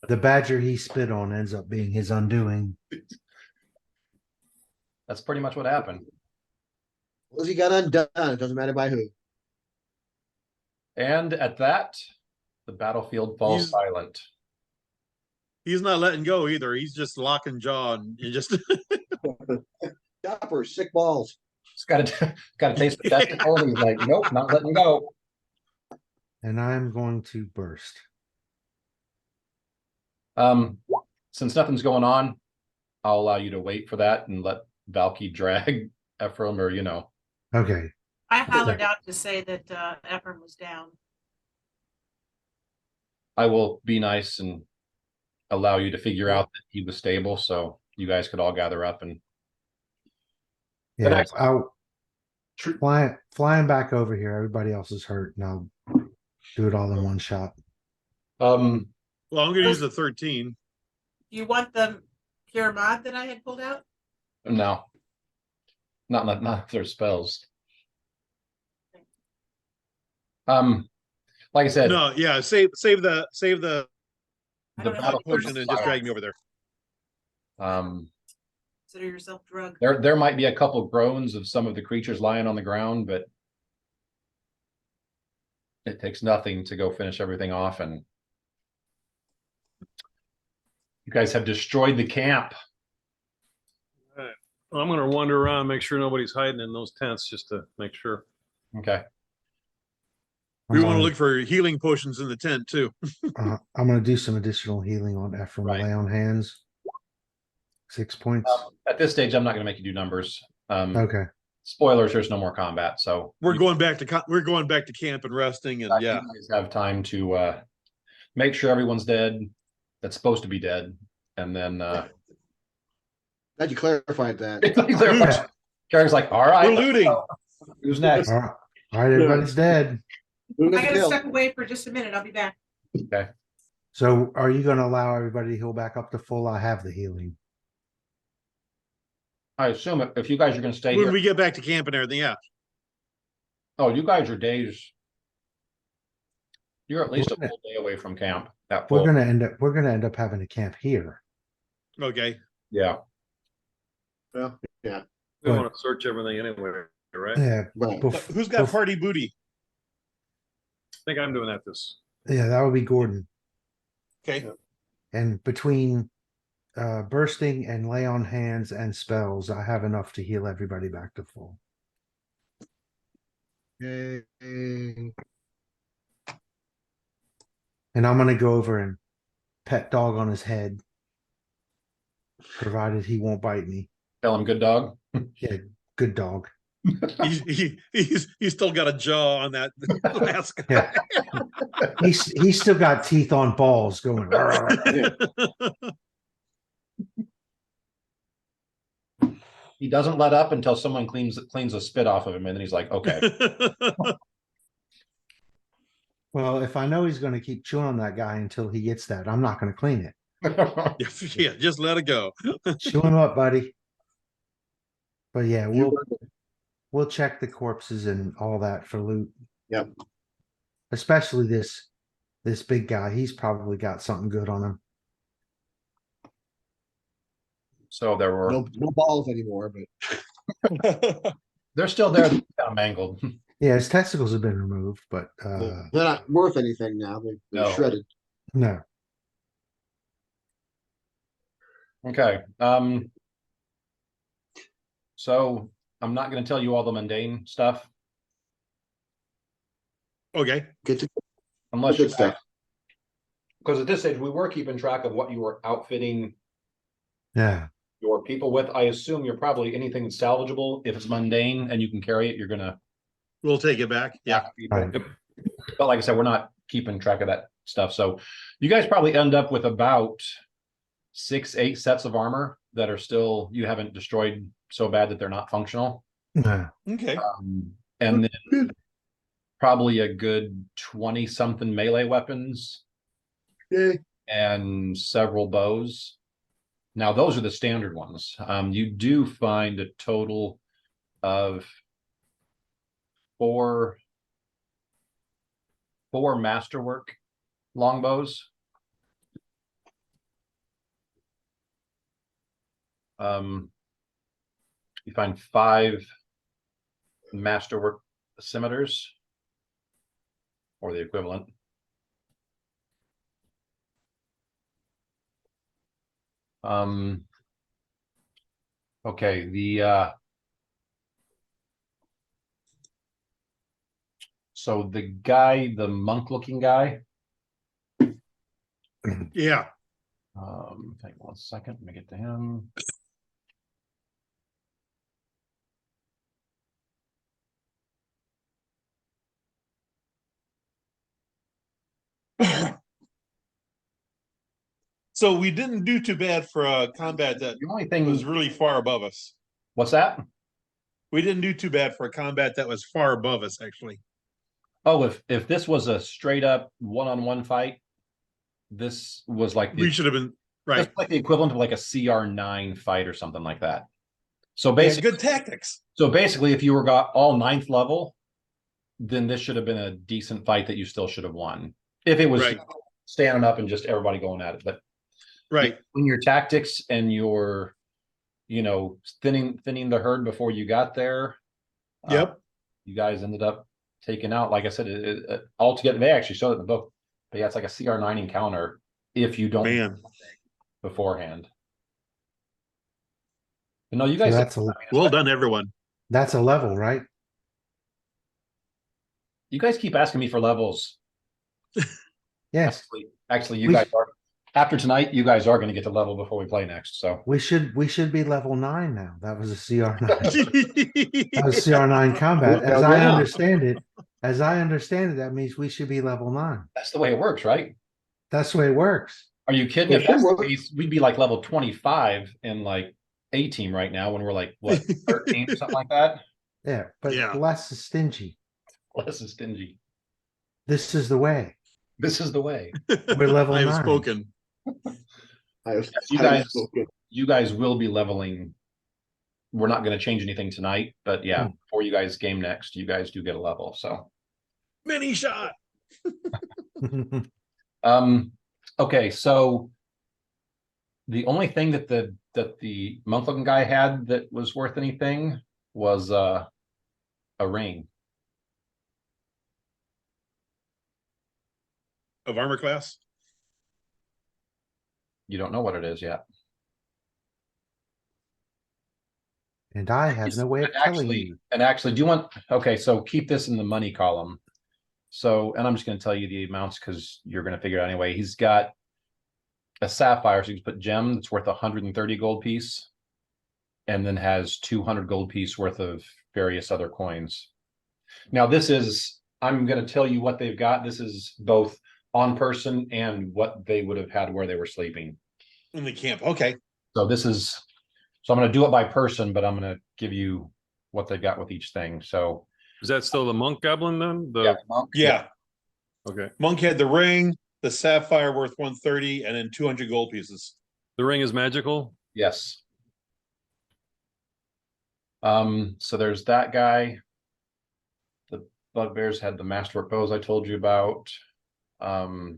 the badger he spit on ends up being his undoing. That's pretty much what happened. Well, he got undone. It doesn't matter by who. And at that, the battlefield falls He's- silent. He's not letting go either. He's just locking jaw and you just Chopper, sick balls. It's got to taste the testicle. And he's like, nope, not letting go. And I'm going to burst. Since nothing's going on, I'll allow you to wait for that and let Valky drag Ephraim or, Okay. I hollered out to say that Ephraim was down. I will be nice and allow you to figure out that he was stable so you guys could all gather up and Yeah, next- I'll flying back over here. Everybody else is hurt, and I'll do it all in one shot. well, I'm gonna use the 13. Do you want the pure mod that I had pulled out? no. Not if there's spells. Like I said, No, yeah, save the I the don't know. battle potion and just drag me over there. Consider yourself drugged. there might be a couple groans of some of the creatures lying on the ground, but it takes nothing to go finish everything off, and you guys have destroyed the camp. I'm gonna wander around, make sure nobody's hiding in those tents, just to make sure. Okay. We I'm want to gonna- look for healing potions in the tent too. I'm gonna do some additional healing on Ephraim, Right. lay on hands. 6 points. At this stage, I'm not gonna make you do numbers. Okay. Spoilers, there's no more combat, so. We're you- going back to camp and resting, and you yeah. guys have time to make sure everyone's dead that's supposed to be dead, and then Glad you clarified that. clarify. Carrie's like, all right, We're looting. who's next? All right, everybody's dead. Loot I is gotta kill. step away for just a minute. I'll be back. Okay. So are you gonna allow everybody to heal back up to full? I have the healing. I assume if you guys are gonna stay When here, we get back to camp and everything, yeah. oh, you guys are days. You're at least a We're full day away from camp. At We're full, gonna end up having a camp here. Okay. yeah. Well, yeah, We Right. want to search everything anyway, right? Yeah, right. Who's got bef- party booty? I think I'm doing that this. yeah, that would be Gordon. Okay. And between bursting and lay on hands and spells, I have enough to heal everybody back to full. Yay. And I'm gonna go over and pet dog on his head, provided he won't bite me. Tell him good dog. Yeah, good dog. He's still got a jaw on that last guy. Yeah. He's still got teeth on balls going. He doesn't let up until someone cleans the spit off of him, and then he's like, okay. Well, if I know he's gonna keep chewing on that guy until he gets that, I'm not gonna clean it. Yeah, just let it go. Chew him up, buddy. But yeah, You- we'll check the corpses and all that for loot. Yep. Especially this big guy. He's probably got something good on him. So there were, No balls anymore, but they're still there, kind of mangled. Yeah, his testicles have been removed, but they're not worth anything now. They're No. shredded. no. Okay, so I'm not gonna tell you all the mundane stuff Okay. Get to unless you good stuff. because at this stage, we were keeping track of what you were outfitting Yeah. your people with. I assume you're probably anything that's salvageable. If it's mundane and you can carry it, you're gonna We'll take it back. Yeah. attack people. Right. But like I said, we're not keeping track of that stuff. So you guys probably end up with about 6-8 sets of armor that are still, you haven't destroyed so bad that they're not functional. Yeah. Okay. And then probably a good 20 something melee weapons Yay. and several bows. Now those are the standard ones. You do find a total of four masterwork longbows. You find 5 masterwork scimitars or the equivalent. Okay, so the guy, the monk looking guy, Yeah. hang on 1 second, let me get to him. So we didn't do too bad for a combat that The only thing was really far above us. what's that? We didn't do too bad for a combat that was far above us, actually. Oh, if this was a straight up one-on-one fight, this was like We should have been right. that's like the equivalent of like a CR9 fight or something like that. So They had basically, good tactics. if you were got all 9th level, then this should have been a decent fight that you still should have won. If it was Right. standing up and just everybody going at it. But Right. in your tactics and your, thinning the herd before you got there. Yep. You guys ended up taking out, like I said, altogether, they actually showed it in the book. But yeah, it's like a CR9 encounter if you don't Man. beforehand. But no, you So guys, Well done, everyone. that's a level, right? you guys keep asking me for levels. Yes, Actually, you We guys sh- are, after tonight, you guys are gonna get to level before we play next, so. we should be level 9 now. That was a CR9. That was CR9 combat. As I Yeah. understand it, that means we should be level 9. That's the way it works, right? That's the way it works. Are you kidding? It If that's should the work. case, we'd be like level 25 in like A team right now when we're like, what, 13 or something like that? Yeah, but Yeah. less is stingy. Less is stingy. This is the way. This is the way. We're level I have 9. spoken. You I guys, spoken. you guys will be leveling. We're not gonna change anything tonight, but yeah, before you guys game next, you guys do get a level, so. Mini shot. Okay, so the only thing that the monk-looking guy had that was worth anything was a ring. Of armor class. You don't know what it is yet. And I have no way of telling you. And actually, do you want, okay, so keep this in the money column. So, and I'm just gonna tell you the amounts because you're gonna figure it out anyway. He's got a sapphire, so you can put gem that's worth 130 gold piece. And then has 200 gold piece worth of various other coins. Now this is, I'm gonna tell you what they've got. This is both on person and what they would have had where they were sleeping. In the camp. Okay. So this is, so I'm gonna do it by person, but I'm gonna give you what they got with each thing. So. Is that still the monk goblin then? Yeah, The, monk. Yeah. okay. Monk had the ring, the sapphire worth 130, and then 200 gold pieces. The ring is magical? Yes. So there's that guy. The bugbears had the masterwork bows I told you about. The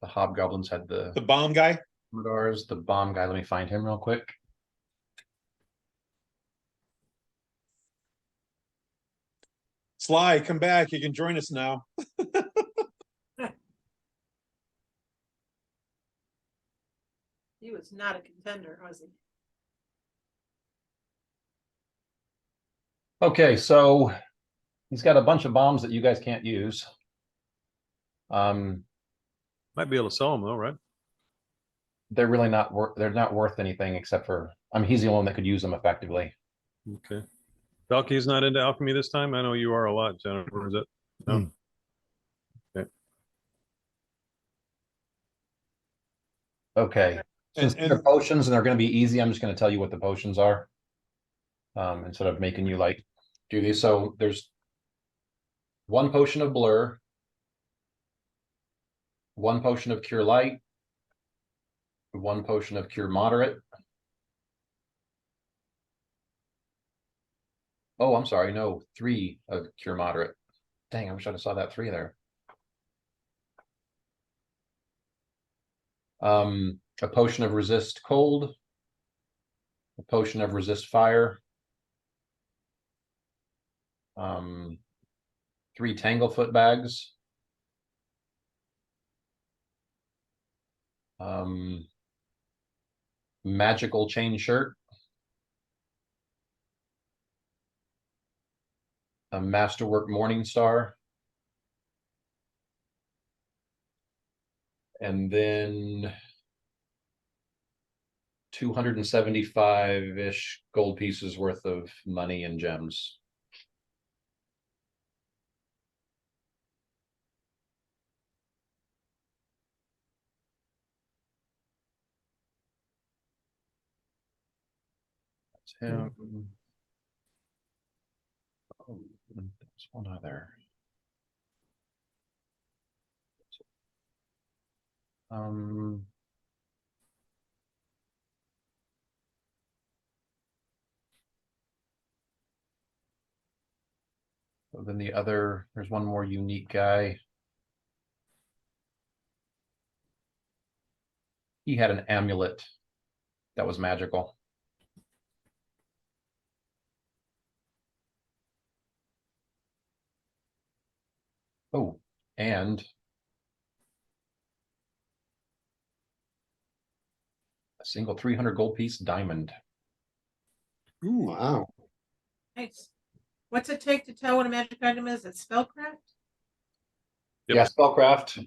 hobgoblins had the The bomb guy. Commodores, the bomb guy. Let me find him real quick. Sly, come back. You can join us now. He was not a contender, was he? Okay, so he's got a bunch of bombs that you guys can't use. Might be able to sell them though, right? They're really not worth, they're not worth anything except for, I mean, he's the only one that could use them effectively. Okay. Valky's not into alchemy this time? I know you are a lot, Jennifer, is it? No? Okay. Okay. Since And- they're potions and they're gonna be easy, I'm just gonna tell you what the potions are. Instead of making you like do these. So there's one potion of blur, one potion of cure light, one potion of cure moderate. Oh, I'm sorry, no, 3 of cure moderate. Dang, I wish I'd have saw that 3 there. A potion of resist cold, a potion of resist fire. 3 Tanglefoot bags. Magical chain shirt. A masterwork morning star. And then 275-ish gold pieces worth of money and gems. That's him. Oh, there's one other. Then the other, there's one more unique guy. He had an amulet that was magical. Oh, and a single 300 gold piece diamond. Ooh, Wow. Nice. What's it take to tell what a magic item is? It's spellcraft Yep. Yeah, spellcraft.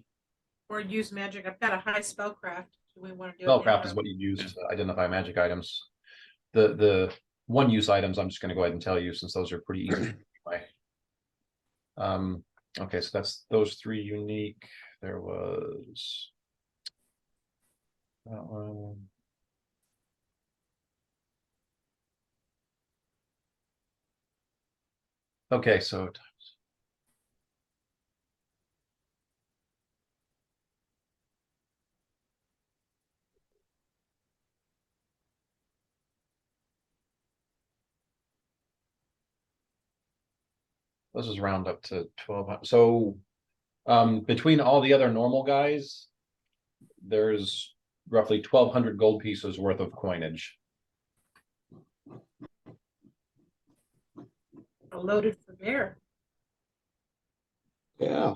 or use magic? I've got a high spellcraft. Do we want to do it? Spellcraft now is or- what you use to identify magic items. The one use items, I'm just gonna go ahead and tell you since those are pretty easy. anyway. Okay, so that's those three unique. There was that one. Okay, so this is round up to 1200. So between all the other normal guys, there's roughly 1200 gold pieces worth of coinage. Loaded for bear. Yeah.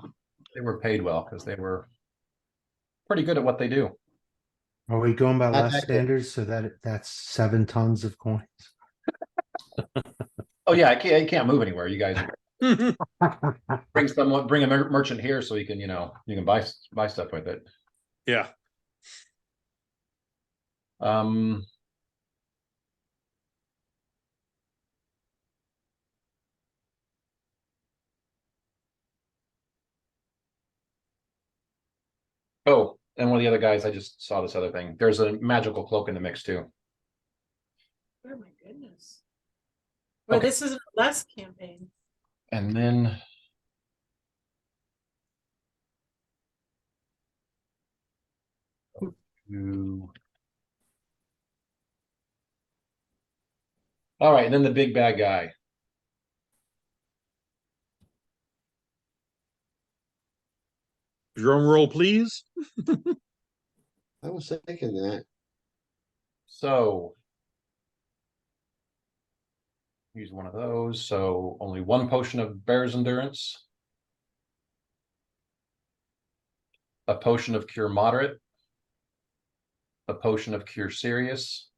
They were paid well because they were pretty good at what they do. Are we going by That's less accurate. standards so that that's 7 tons of coins? Oh yeah, I can't move anywhere. You guys bring a merchant here so you can, you can buy stuff with it. yeah. Um, oh, and one of the other guys, I just saw this other thing. There's a magical cloak in the mix too. Oh my goodness. Well, Okay. this is a less campaign. And then all right, and then the big bad guy. Drum roll, please. I was thinking that. So use one of those. So only one potion of bear's endurance, a potion of cure moderate, a potion of cure serious,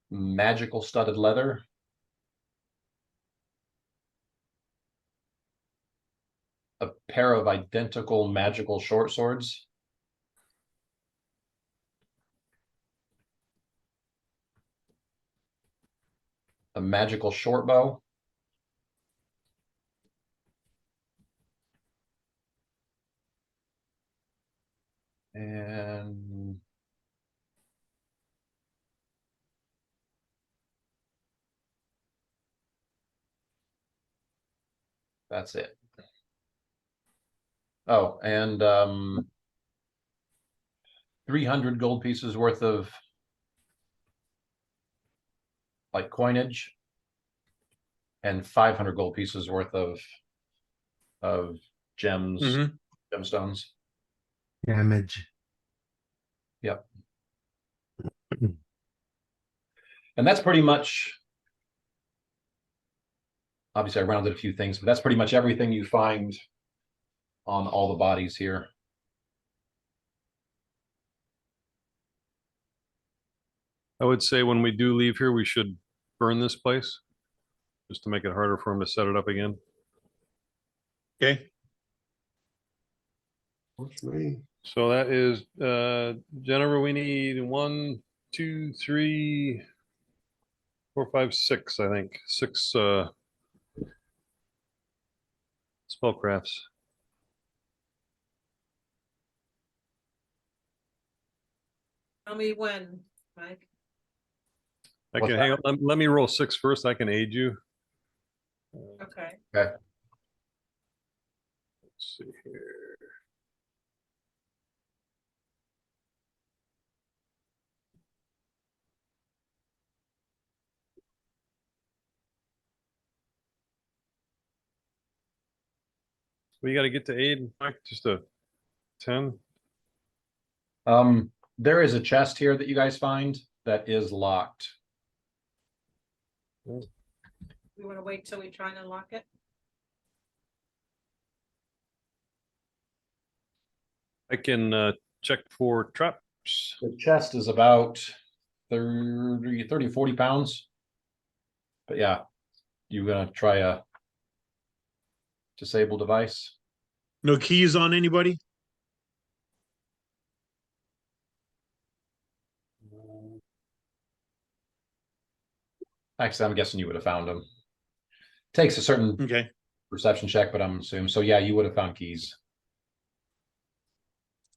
magical studded leather, a pair of identical magical short swords, a magical short bow, and that's it. Oh, and 300 gold pieces worth of like coinage and 500 gold pieces worth of gems, Mhm. gemstones. Damage. Yep. And that's pretty much, obviously I rounded a few things, but that's pretty much everything you find on all the bodies here. I would say when we do leave here, we should burn this place just to make it harder for him to set it up again. Okay. What's me? So that is, Jennifer, we need 1, 2, 3, 4, 5, 6, I think. 6 spellcrafts. Tell me when, Mike. I What's can hang on. Let me roll 6 first. I can aid you. Okay. Okay. Let's see here. We got to get to aid, Mike. Just a 10. There is a chest here that you guys find that is locked. We want to wait till we try and unlock it. I can check for trap The chest is about 30, 40 pounds. But yeah, you gonna try a disable device? No keys on anybody? Actually, I'm guessing you would have found them. Takes a certain Okay. perception check, but I'm assuming. So yeah, you would have found keys.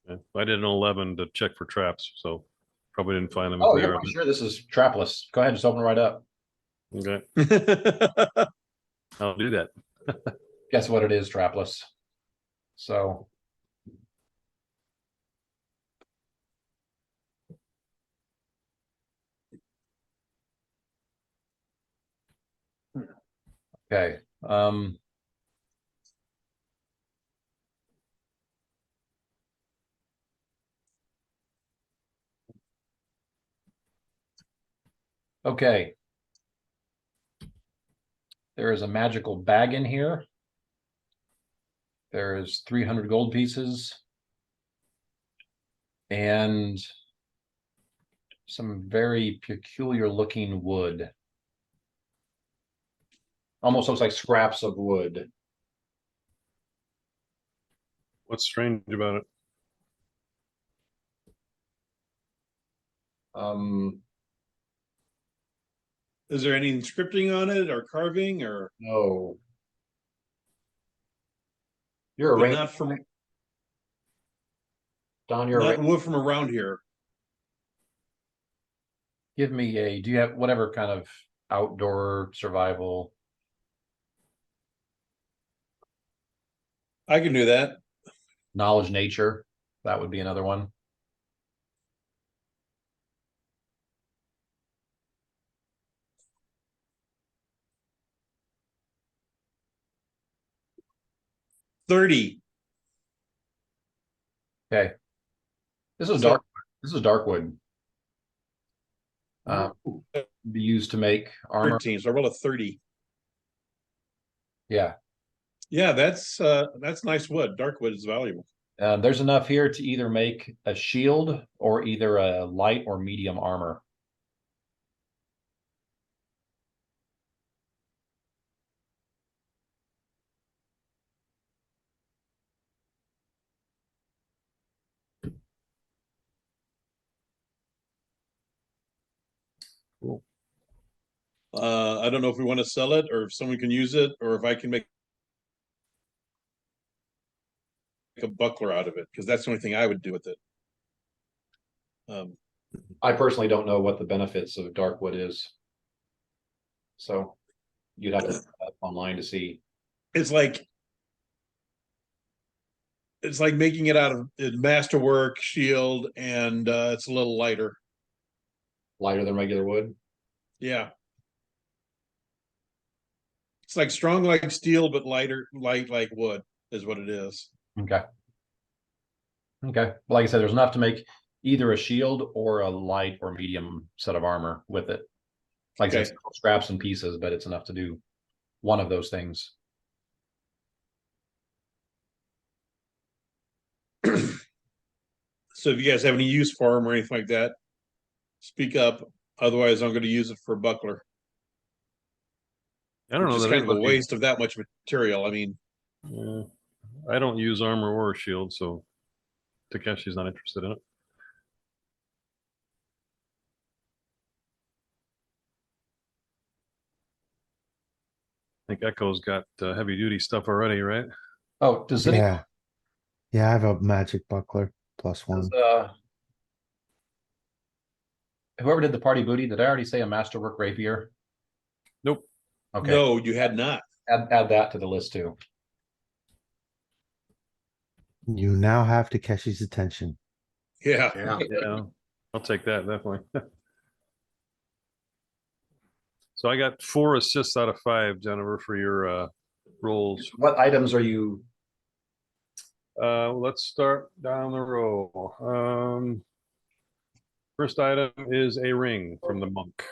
Yeah, I did an 11 to check for traps, so probably didn't find them. Oh, if you're there. pretty sure this is trapless. Go ahead, just open it right up. Okay, I'll do that. Guess what it is, trapless. So okay. Okay. There is a magical bag in here. There is 300 gold pieces. And some very peculiar looking wood. Almost looks like scraps of wood. What's strange about it? Is there any scripting on it or carving or? No. You're a But ranger. not from Don, you're a not ranger. wood from around here. Give me a, do you have whatever kind of outdoor survival? I can do that. Knowledge nature? That would be another one. $30. Okay. This is So- dark. This is dark wood. Be used to make armor. 13. So I rolled a 30. Yeah. Yeah, that's nice wood. Dark wood is valuable. There's enough here to either make a shield or either a light or medium armor. I don't know if we want to sell it or if someone can use it or if I can make a buckler out of it, because that's the only thing I would do with it. I personally don't know what the benefits of dark wood is. So you'd have to look up online to see. It's like making it out of masterwork shield, and it's a little lighter. Lighter than regular wood. Yeah. It's like strong like steel, but light like wood is what it is. Okay. Okay. Like I said, there's enough to make either a shield or a light or medium set of armor with it. Like I said, it's scraps and pieces, but it's enough to do one of those things. So if you guys have any use for them or anything like that, speak up. Otherwise, I'm going to use it for a buckler. I don't know It's that kind of a anybody- waste of that much material. I mean, Yeah, I don't use armor or a shield, so Takeshi's not interested in it. I think Echo's got heavy duty stuff already, right? Oh, does it? Yeah. Yeah, I have a magic buckler +1. Whoever did the party booty, did I already say a masterwork rapier? Nope. Okay. no, you had not. Add that to the list too. You now have Takeshi's attention. Yeah. Yeah, I'll take that definitely. So I got 4 assists out of 5, Jennifer, for your rolls. What items are you? Let's start down the row. First item is a ring from the monk.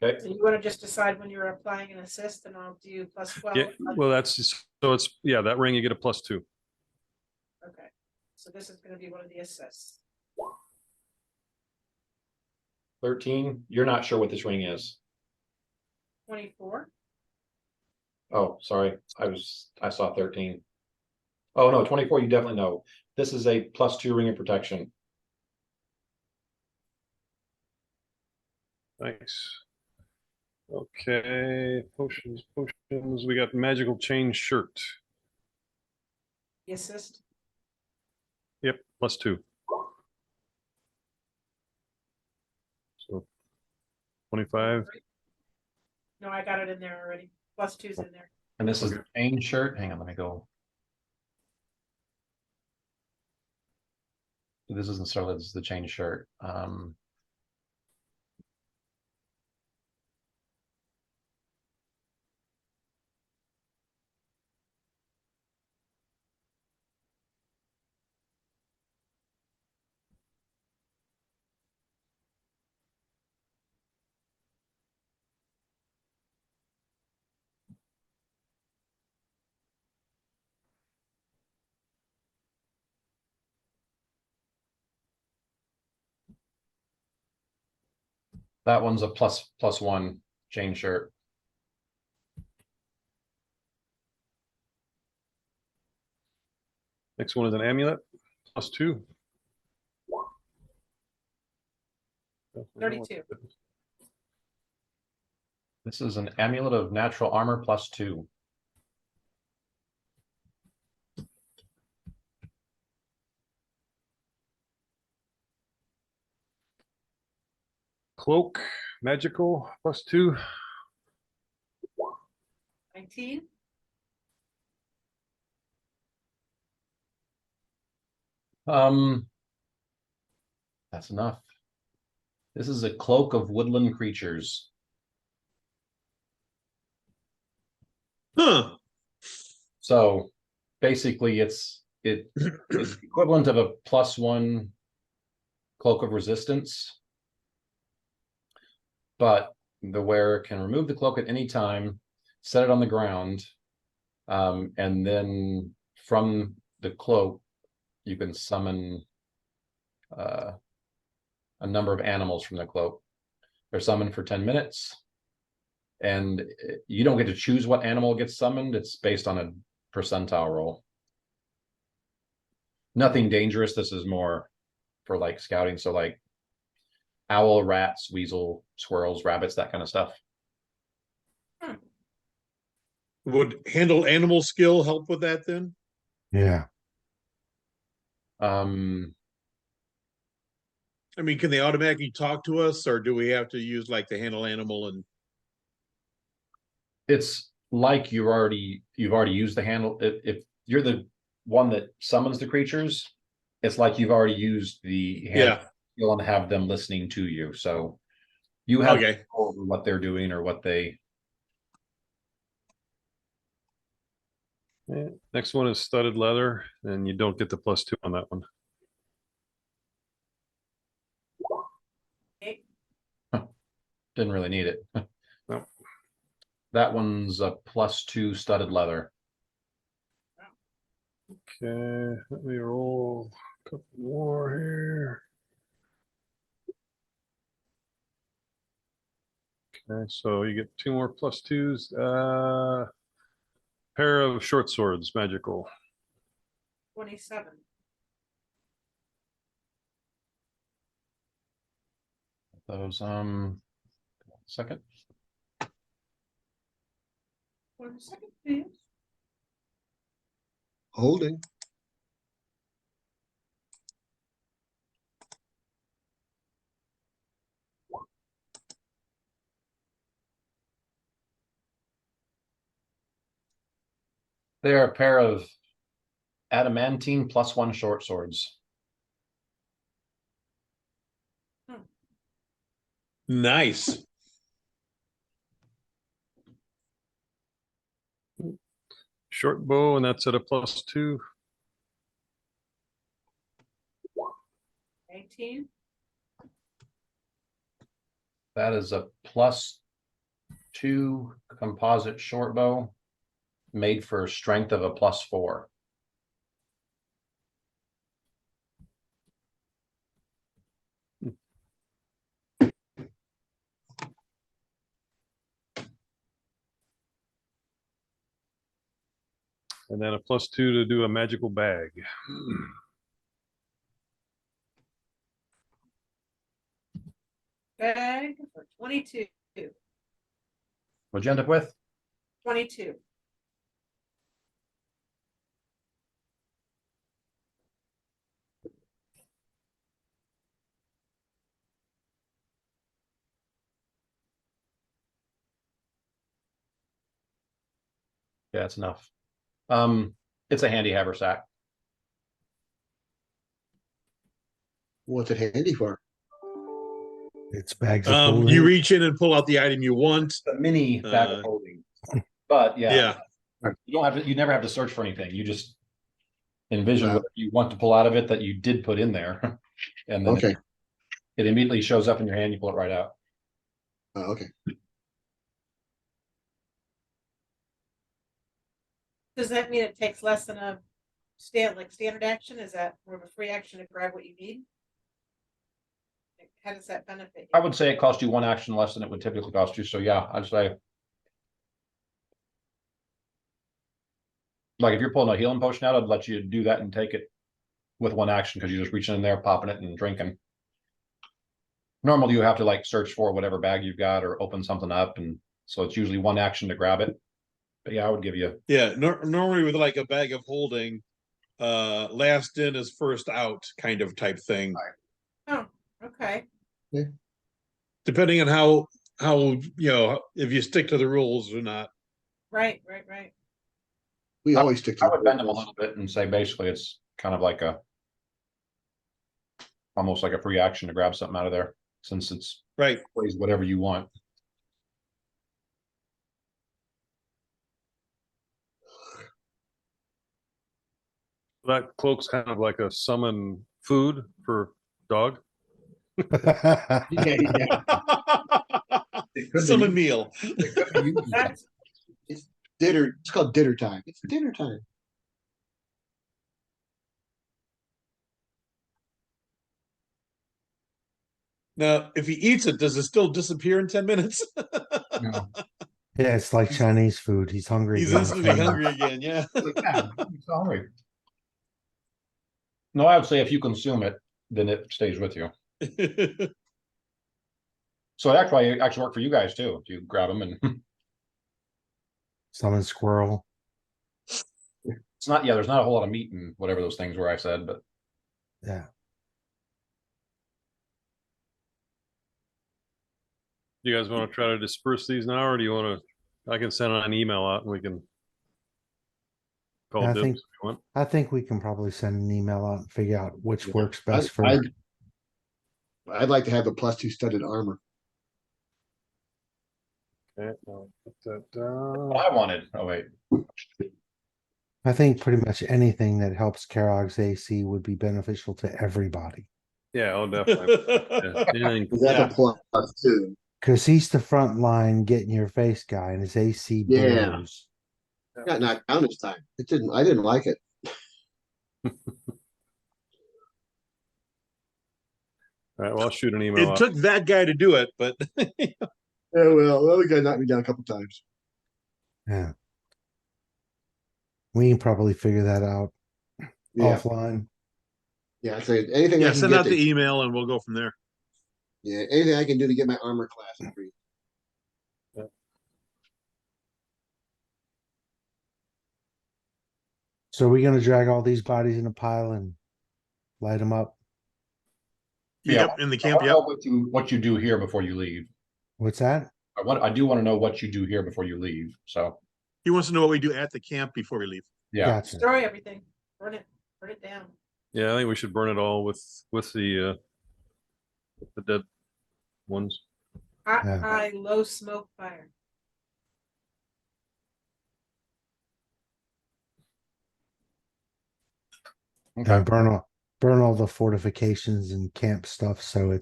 Okay. So you want to just decide when you're applying an assist, and I'll do +12. Yeah, well, that's so it's that ring you get a +2. Okay, so this is going to be one of the assists. 13. You're not sure what this ring is. 24. Oh, sorry. I saw 13. Oh no, 24, you definitely know. This is a +2 ring of protection. Nice. Okay, potions. We got magical chain shirt. The assist. Yep, +2. So 25. No, I got it in there already. +2's in there. And this is the chain shirt. Hang on, let me go. This isn't Starlet, this is the chain shirt. That one's a +1 chain shirt. Next one is an amulet, +2. 32. This is an amulet of natural armor +2. Cloak, magical, +2. 19. That's enough. This is a cloak of woodland creatures. Huh. So basically it's equivalent of a +1 cloak of resistance. But the wearer can remove the cloak at any time, set it on the ground, and then from the cloak, you can summon a number of animals from the cloak. They're summoned for 10 minutes. And you don't get to choose what animal gets summoned. It's based on a percentile roll. Nothing dangerous. This is more for like scouting. So like owl, rats, weasel, squirrels, rabbits, that kind of stuff. Would handle animal skill help with that then? Yeah. I mean, can they automatically talk to us, or do we have to use like the handle animal and? It's like you've already used the handle. If you're the one that summons the creatures, it's like you've already used the handle skill and have them listening to you. So you have control over what they're doing or what they. Yeah. Next one is studded leather, and you don't get the +2 on that one. Didn't really need it. No. That one's a +2 studded leather. Okay, let me roll a couple more here. Okay, so you get 2 more +2s. Pair of short swords, magical. 27. Those second. 1 second, please. Holding. They're a pair of adamantine +1 short swords. Nice. Short bow, and that's at a +2. 18. That is a +2 composite short bow made for strength of a +4. And then a +2 to do a magical bag. Bag for 22. What'd you end up with? 22. Yeah, it's enough. It's a handy haversack. What's it handy for? It's bags of You holding. reach in and pull out the item you want. A mini bag of holding. But yeah, you don't have to. You never have to search for anything. You just envision Wow. what you want to pull out of it that you did put in there, and then Okay. it immediately shows up in your hand. You pull it right out. Okay. Does that mean it takes less than a standard action? Is that more of a free action to grab what you need? Like, how does that benefit I you? would say it cost you one action less than it would typically cost you. So yeah, I'd say. Like if you're pulling a healing potion out, I'd let you do that and take it with one action because you're just reaching in there, popping it, and drinking. Normally, you have to like search for whatever bag you've got or open something up, and so it's usually one action to grab it. But yeah, I would give you. Yeah, normally with like a bag of holding, last in is first out kind of type thing. Oh, okay. Depending on how if you stick to the rules or not. Right. We always stick to. I would bend them a little bit and say basically it's kind of like almost like a free action to grab something out of there since it's Right. plays whatever you want. That cloak's kind of like a summon food for dog. Yeah, yeah. It could Summon be. meal. It could be used. That's Dinner. It's called dinner time. It's dinner time. Now, if he eats it, does it still disappear in 10 minutes? No. Yeah, it's like Chinese food. He's hungry. He's again. instantly hungry again. Yeah. Like, yeah, I'm sorry. No, I would say if you consume it, then it stays with you. So it actually work for you guys too. If you grab them and Summon squirrel. it's not, yeah, there's not a whole lot of meat in whatever those things were I said, but Yeah. Do you guys want to try to disperse these now, or do you want to? I can send an email out and we can call I dibs think- if you want. I think we can probably send an email out and figure out which works best for. I'd like to have the +2 studded armor. Okay, I'll put that what down. I wanted. Oh wait, I think pretty much anything that helps Kellogg's AC would be beneficial to everybody. Yeah, oh, definitely. Yeah, anything- Is that Yeah. the +2? Cause he's the front line getting your face guy and his AC Yeah. blows. Got knocked down this time. I didn't like it. All right, well, I'll shoot an email It out. took that guy to do it, but Yeah, well, the other guy knocked me down a couple times. Yeah. We can probably figure that out Yeah, offline. yeah. I say anything I yeah, can send get out to- the email and we'll go from there. yeah, anything I can do to get my armor class increased. So we're gonna drag all these bodies in a pile and light them up. Yeah, Yep, in the I camp. wanna Yep. know what you do here before you leave. What's that? I do want to know what you do here before you leave. So He wants to know what we do at the camp before we leave. yeah, Gotcha. destroy everything. Burn it down. Yeah, I think we should burn it all with the dead ones. Yeah. High, low smoke fire. okay. And burn all the fortifications and camp stuff. So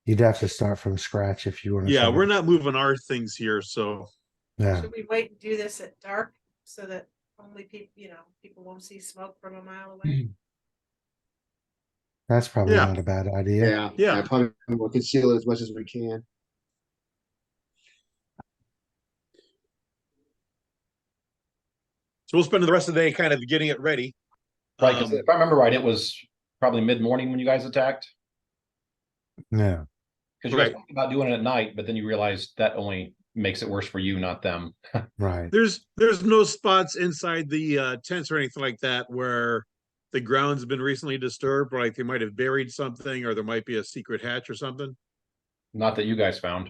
you'd have to start from scratch if you want to. Yeah, we're not moving our things here, so Yeah. Should we wait and do this at dark so that only people won't see smoke from a mile away? That's probably Yeah. not a bad idea. Yeah, Yeah. I probably will conceal it as much as we can. So we'll spend the rest of the day kind of getting it ready. Right, because if I remember right, it was probably mid-morning when you guys attacked. Yeah. Because you guys Right. talked about doing it at night, but then you realized that only makes it worse for you, not them. Right. There's no spots inside the tents or anything like that where the ground's been recently disturbed, like they might have buried something or there might be a secret hatch or something. Not that you guys found.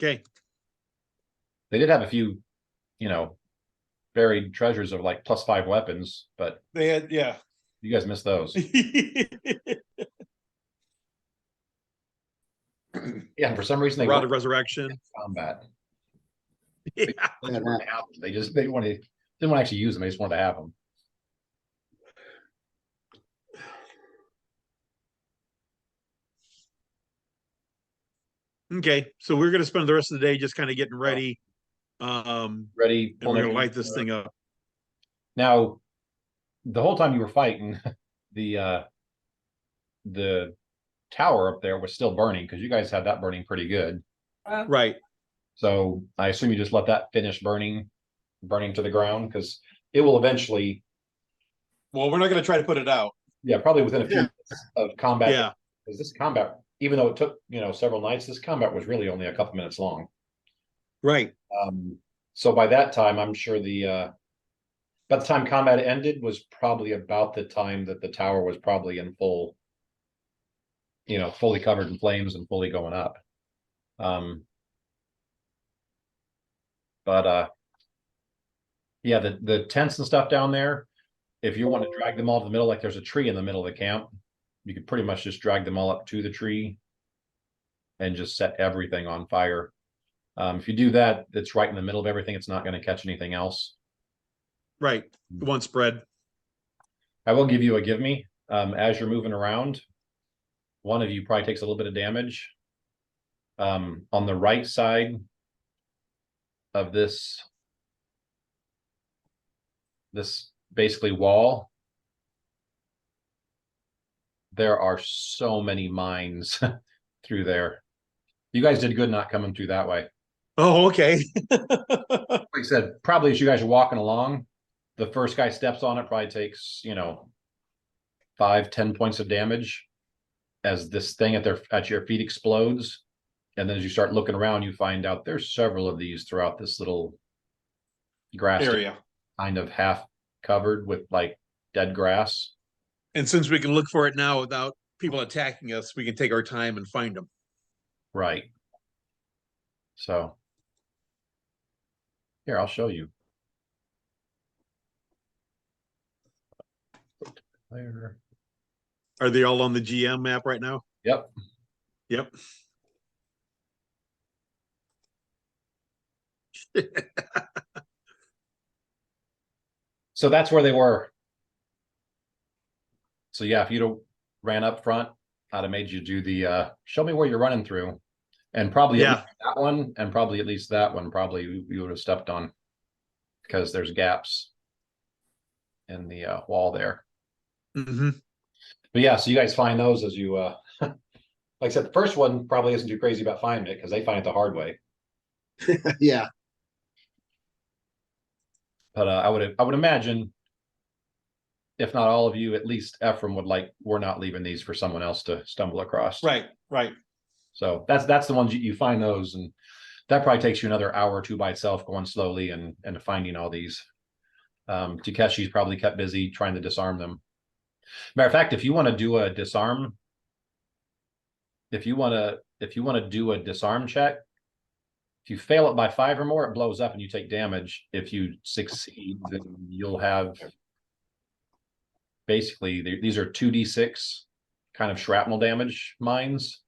Okay. They did have a few, buried treasures of like +5 weapons, but They had, yeah. you guys missed those. Yeah, and for some reason they Rod weren't of Resurrection. in combat. Yeah. They just wanted to have them. They didn't want to actually use them. They just wanted to have them. Okay, so we're gonna spend the rest of the day just kind of getting ready. Ready, And we're gonna pulling light this thing up. Now, the whole time you were fighting, the tower up there was still burning because you guys had that burning pretty good. Right. So I assume you just let that finish burning to the ground because it will eventually, Well, we're not gonna try to put it out. probably within a few Yeah. minutes of combat. Yeah. Because this combat, even though it took several nights, this combat was really only a couple minutes long. Right. So by that time, I'm sure by the time combat ended was probably about the time that the tower was probably in full, fully covered in flames and fully going up. But yeah, the tents and stuff down there, if you want to drag them all to the middle, like there's a tree in the middle of the camp, you could pretty much just drag them all up to the tree and just set everything on fire. If you do that, it's right in the middle of everything. It's not going to catch anything else. Right. It won't spread. I will give you a give me. As you're moving around, one of you probably takes a little bit of damage. On the right side of this basically wall, there are so many mines through there. You guys did good not coming through that way. Oh, okay. Like I said, probably as you guys are walking along, the first guy steps on it, probably takes 5-10 points of damage as this thing at your feet explodes. And then as you start looking around, you find out there's several of these throughout this little grass Area. kind of half covered with like dead grass. And since we can look for it now without people attacking us, we can take our time and find them. Right. So here, I'll show you. There. Are they all on the GM map right now? Yep. Yep. So that's where they were. So yeah, if you'd have ran up front, I'd have made you do the show me where you're running through. And probably at least that one, and probably at least that one, probably you would have stepped on because there's gaps in the wall there. Mm-hmm. But yeah, so you guys find those as you like I said, the first one probably isn't too crazy about finding it because they find it the hard way. Yeah. But I would imagine, if not all of you, at least Ephraim would we're not leaving these for someone else to stumble across. Right. Right. So that's the ones you find those, and that probably takes you another hour or two by itself, going slowly and finding all these. Takeshi's probably kept busy trying to disarm them. Matter of fact, if you want to do a disarm, if you want to do a disarm check, if you fail it by 5 or more, it blows up and you take damage. If you succeed, then you'll have basically these are 2d6 kind of shrapnel damage mines.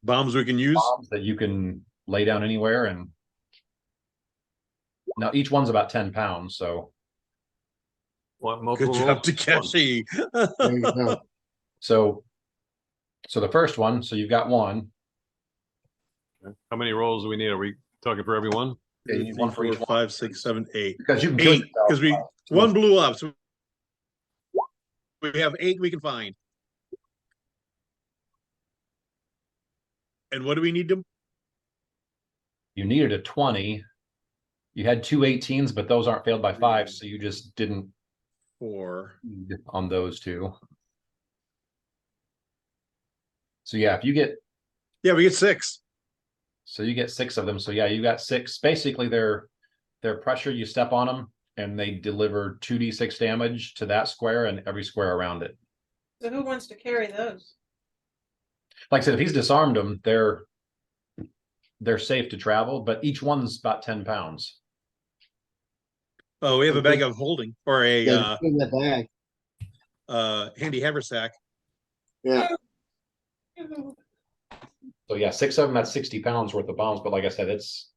Bombs we can use. Bombs that you can lay down anywhere, and now each one's about 10 pounds. So Want multiple Good job, rolls? Takeshi. There you go. so the first one. So you've got one. How many rolls do we need? Are we talking for everyone? Yeah, you need one for each one. 5, 6, 7, 8. Because you can kill 8, because yourself. one blew up. So we have 8 we can find. And what do we need them? You needed a 20. You had two 18s, but those aren't failed by 5, so you just didn't 4. on those two. So yeah, if you get Yeah, we get 6. so you get 6 of them. So yeah, you got 6. Basically, they're pressure. You step on them, and they deliver 2d6 damage to that square and every square around it. So who wants to carry those? Like I said, if he's disarmed them, they're safe to travel, but each one's about 10 pounds. Oh, we have a bag of holding or a Yeah, in the bag. handy haversack. Yeah, So yeah, 6 of them, that's 60 pounds worth of bombs. But like I said, it's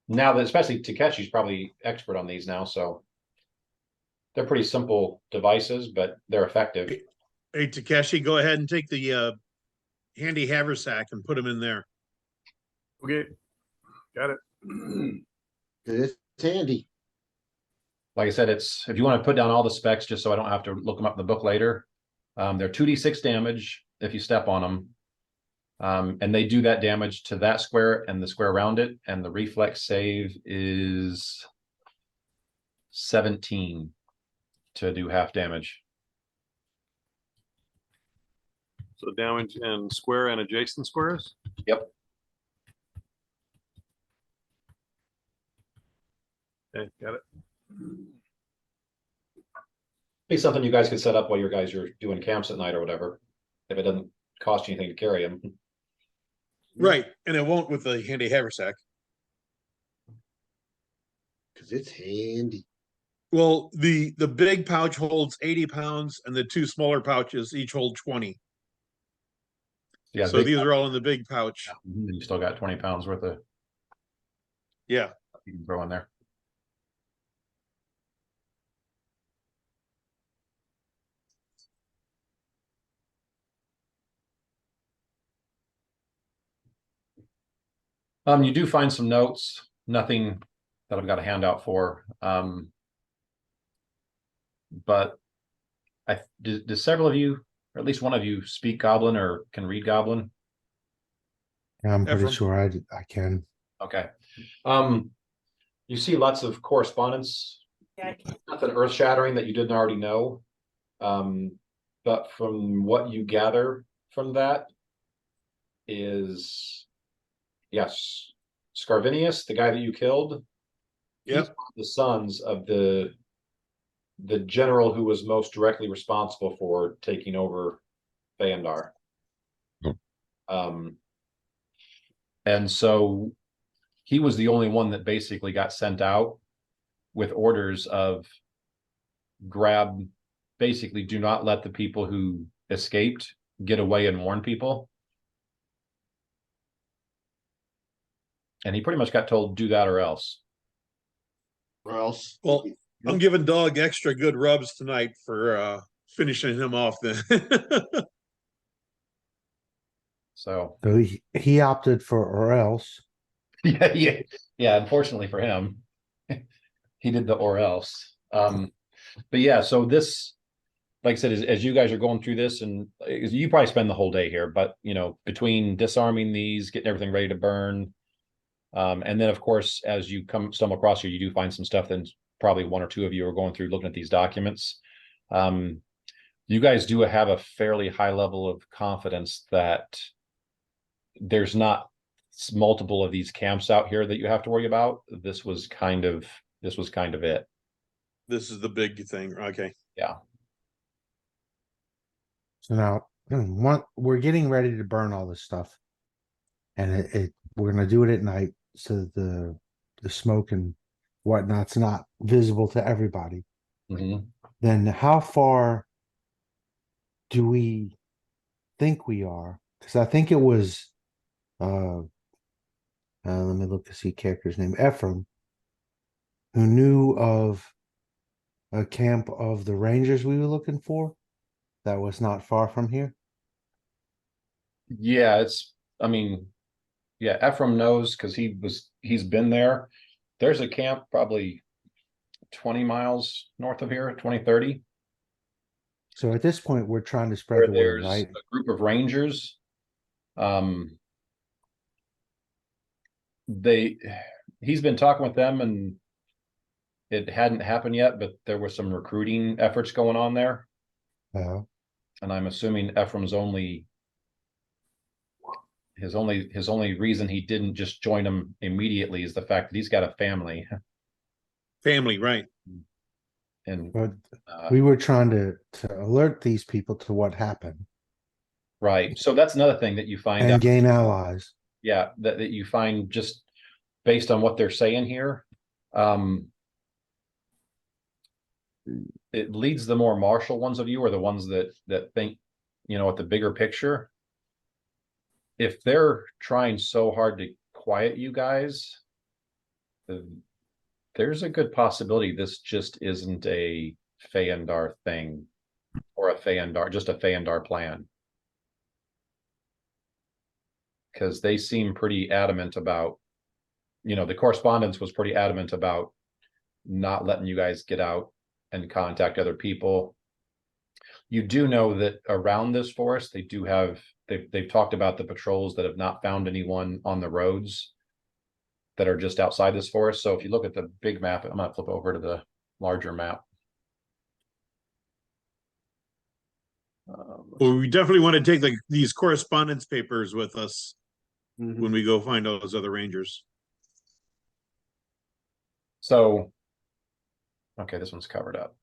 now that especially Takeshi's probably expert on these now, so they're pretty simple devices, but they're effective. Hey, Takeshi, go ahead and take the handy haversack and put them in there. Okay, got it. 'cause it's handy. Like I said, it's if you want to put down all the specs, just so I don't have to look them up in the book later. They're 2d6 damage if you step on them. And they do that damage to that square and the square around it. And the reflex save is 17 to do half damage. So damage in square and adjacent squares? Yep. Okay, got it. Be something you guys could set up while you guys are doing camps at night or whatever, if it doesn't cost you anything to carry them. Right, and it won't with the handy haversack. Cause it's handy. Well, the big pouch holds 80 pounds, and the 2 smaller pouches each hold 20. Yeah, So these are all in the big pouch. you still got 20 pounds worth of Yeah. you can throw in there. You do find some notes, nothing that I've got a handout for. But do several of you, or at least one of you, speak Goblin or can read Goblin? I'm pretty Ephraim? sure I can. Okay. You see lots of correspondence, Yeah, I can't. nothing earth shattering that you didn't already know. But from what you gather from that is, yes, Scarvinius, the guy that you killed, he's Yep. one of the sons of the general who was most directly responsible for taking over Bayandar. And so he was the only one that basically got sent out with orders of basically do not let the people who escaped get away and warn people. And he pretty much got told, do that or else. Or else. Well, I'm giving Dog extra good rubs tonight for finishing him off then. So So he opted for or else. yeah, unfortunately for him, he did the or else. But yeah, so this, like I said, as you guys are going through this, and you probably spend the whole day here, but you know, between disarming these, getting everything ready to burn, and then of course, as you stumble across here, you do find some stuff that probably one or two of you are going through looking at these documents. You guys do have a fairly high level of confidence that there's not multiple of these camps out here that you have to worry about. This was kind of it. This is the big thing. Okay. Yeah. So now we're getting ready to burn all this stuff. And we're gonna do it at night so the smoke and whatnot's not visible to everybody. Mm-hmm. Then how far do we think we are? Because I think it was let me look to see character's name, Ephraim, who knew of a camp of the Rangers we were looking for that was not far from here. Yeah, Ephraim knows because he's been there. There's a camp probably 20 miles north of here, 20, 30. So at this point, we're trying to spread Where the there's word, right? a group of rangers. he's been talking with them and it hadn't happened yet, but there were some recruiting efforts going on there. Uh, And I'm assuming Ephraim's his only reason he didn't just join them immediately is the fact that he's got a family. Family, right? And but we were trying to alert these people to what happened right. So that's another thing that you find and out. gain allies. Yeah, that you find just based on what they're saying here. It leads the more martial ones of you, or the ones that think, at the bigger picture. If they're trying so hard to quiet you guys, there's a good possibility this just isn't a Feyendar thing, or just a Feyendar plan. Because they seem pretty adamant about, the correspondence was pretty adamant about not letting you guys get out and contact other people. You do know that around this forest, they've talked about the patrols that have not found anyone on the roads that are just outside this forest. So if you look at the big map, I'm gonna flip over to the larger map. Well, we definitely want to take these correspondence papers with us when we go find those other rangers. So, okay, this one's covered up.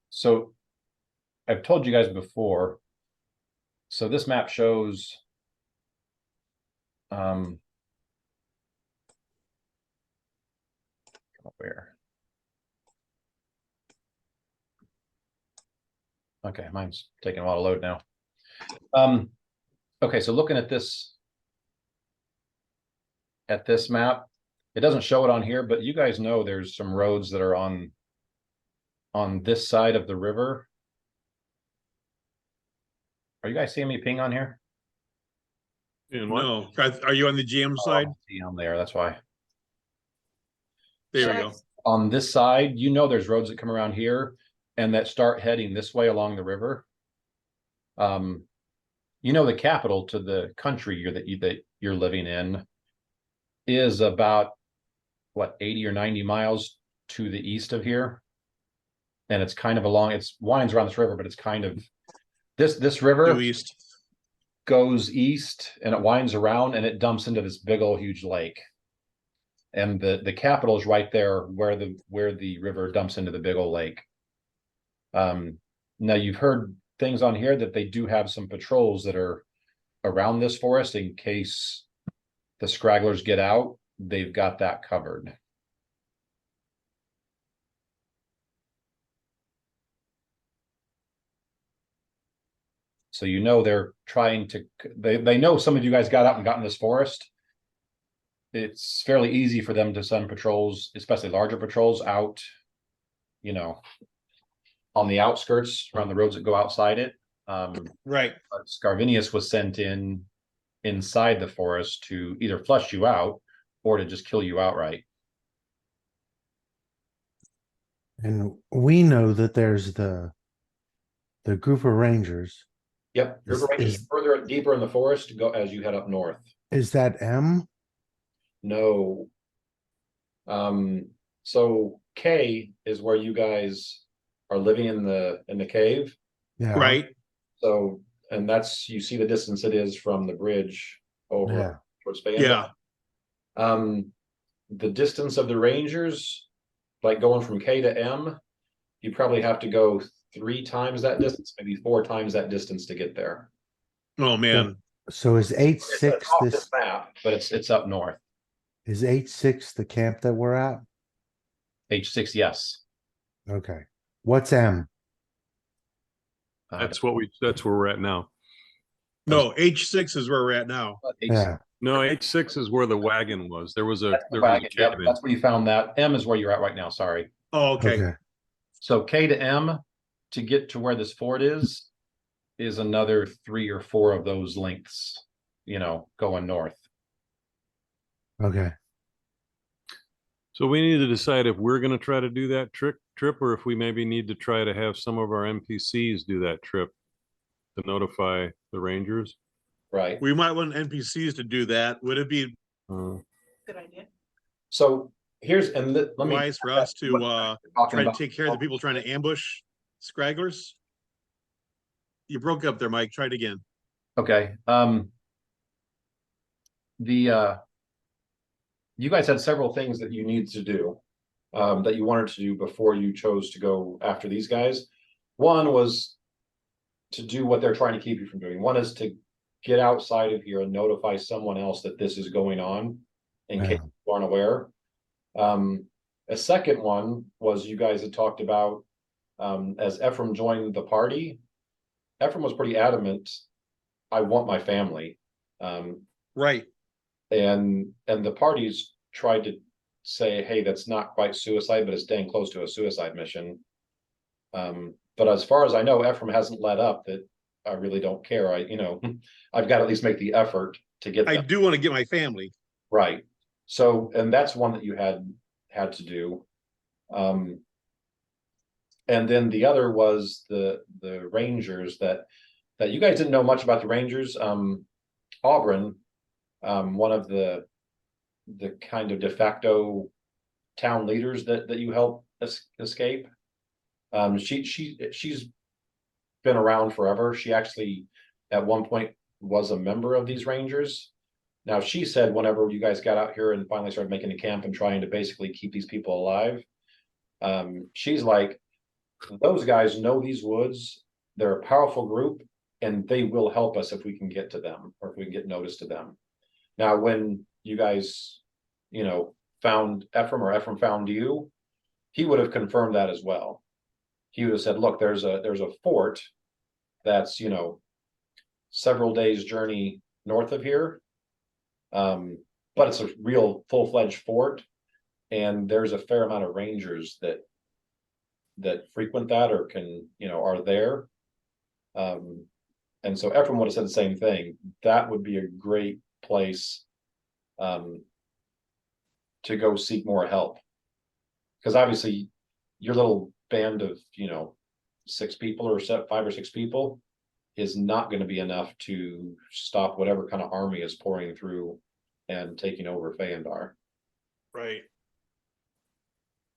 So I've told you guys before. So this map shows where? Okay, mine's taking a while to load now. Okay, so looking at this map, it doesn't show it on here, but you guys know there's some roads that are on this side of the river. Are you guys seeing me ping on here? No, are you on the GM side? I'm there, that's why. There we go. On this side, there's roads that come around here and that start heading this way along the river. The capital to the country that you're living in is about 80 or 90 miles to the east of here. And it's kind of it winds around this river, but it's kind of this river Due east. goes east and it winds around and it dumps into this big old huge lake. And the capital is right there where the river dumps into the big old lake. Now you've heard things on here that they do have some patrols that are around this forest in case the scragglers get out. They've got that covered. So they're trying to, they know some of you guys got out and got in this forest. It's fairly easy for them to send patrols, especially larger patrols, out, on the outskirts around the roads that go outside it. Right. But Scarvinius was sent inside the forest to either flush you out or to just kill you outright. And we know that there's the group of rangers. Yep, you're going further deeper in the forest to go as you head up north. Is that M? No. So K is where you guys are living in the cave. Yeah. Right. So, and you see the distance it is from the bridge over towards Feyendar. Yeah. The distance of the rangers, like going from K to M, you probably have to go 3 times that distance, maybe 4 times that distance to get there. Oh man. So is 8-6 this map, but it's up north. Is 8-6 the camp that we're at? H6, yes. Okay. What's M? That's where we're at now. No, H6 is where we're at now. Yeah. No, H6 is where the wagon was. There was a Wagon, yep, cabin. that's where you found that. M is where you're at right now, sorry. Oh, okay. So K to M, to get to where this fort is another 3 or 4 of those lengths, going north. Okay. So we need to decide if we're going to try to do that trip, or if we maybe need to try to have some of our NPCs do that trip. to notify the Rangers. Right. We might want NPCs to do that. Would it be Good idea. So here's, and let me. wise for us to Talking try to about- take care of the people trying to ambush scragglers? You broke up there, Mike. Try it again. Okay, you guys had several things that you needed to do, that you wanted to do before you chose to go after these guys. One was to do what they're trying to keep you from doing. One is to get outside of here and notify someone else that this is going on in case Yeah. you aren't aware. A second one was you guys had talked about, as Ephraim joined the party, Ephraim was pretty adamant, I want my family. Right. And the parties tried to say, hey, that's not quite suicide, but it's dang close to a suicide mission. But as far as I know, Ephraim hasn't let up that I really don't care. I've got to at least make the effort to get I them. do want to get my family. Right. So, and that's one that you had to do. And then the other was the Rangers that you guys didn't know much about the Rangers. Auburn, one of the kind of de facto town leaders that you helped escape. She's been around forever. She actually at one point was a member of these Rangers. Now she said whenever you guys got out here and finally started making a camp and trying to basically keep these people alive, she's like, those guys know these woods, they're a powerful group, and they will help us if we can get to them or if we can get notice to them. Now, when you guys, found Ephraim or Ephraim found you, he would have confirmed that as well. He would have said, look, there's a fort that's, several days journey north of here. But it's a real full-fledged fort, and there's a fair amount of Rangers that frequent that or can, are there. And so Ephraim would have said the same thing. That would be a great place to go seek more help. Because obviously your little band of, 6 people or 5 or 6 people is not going to be enough to stop whatever kind of army is pouring through and taking over Fayandar. Right.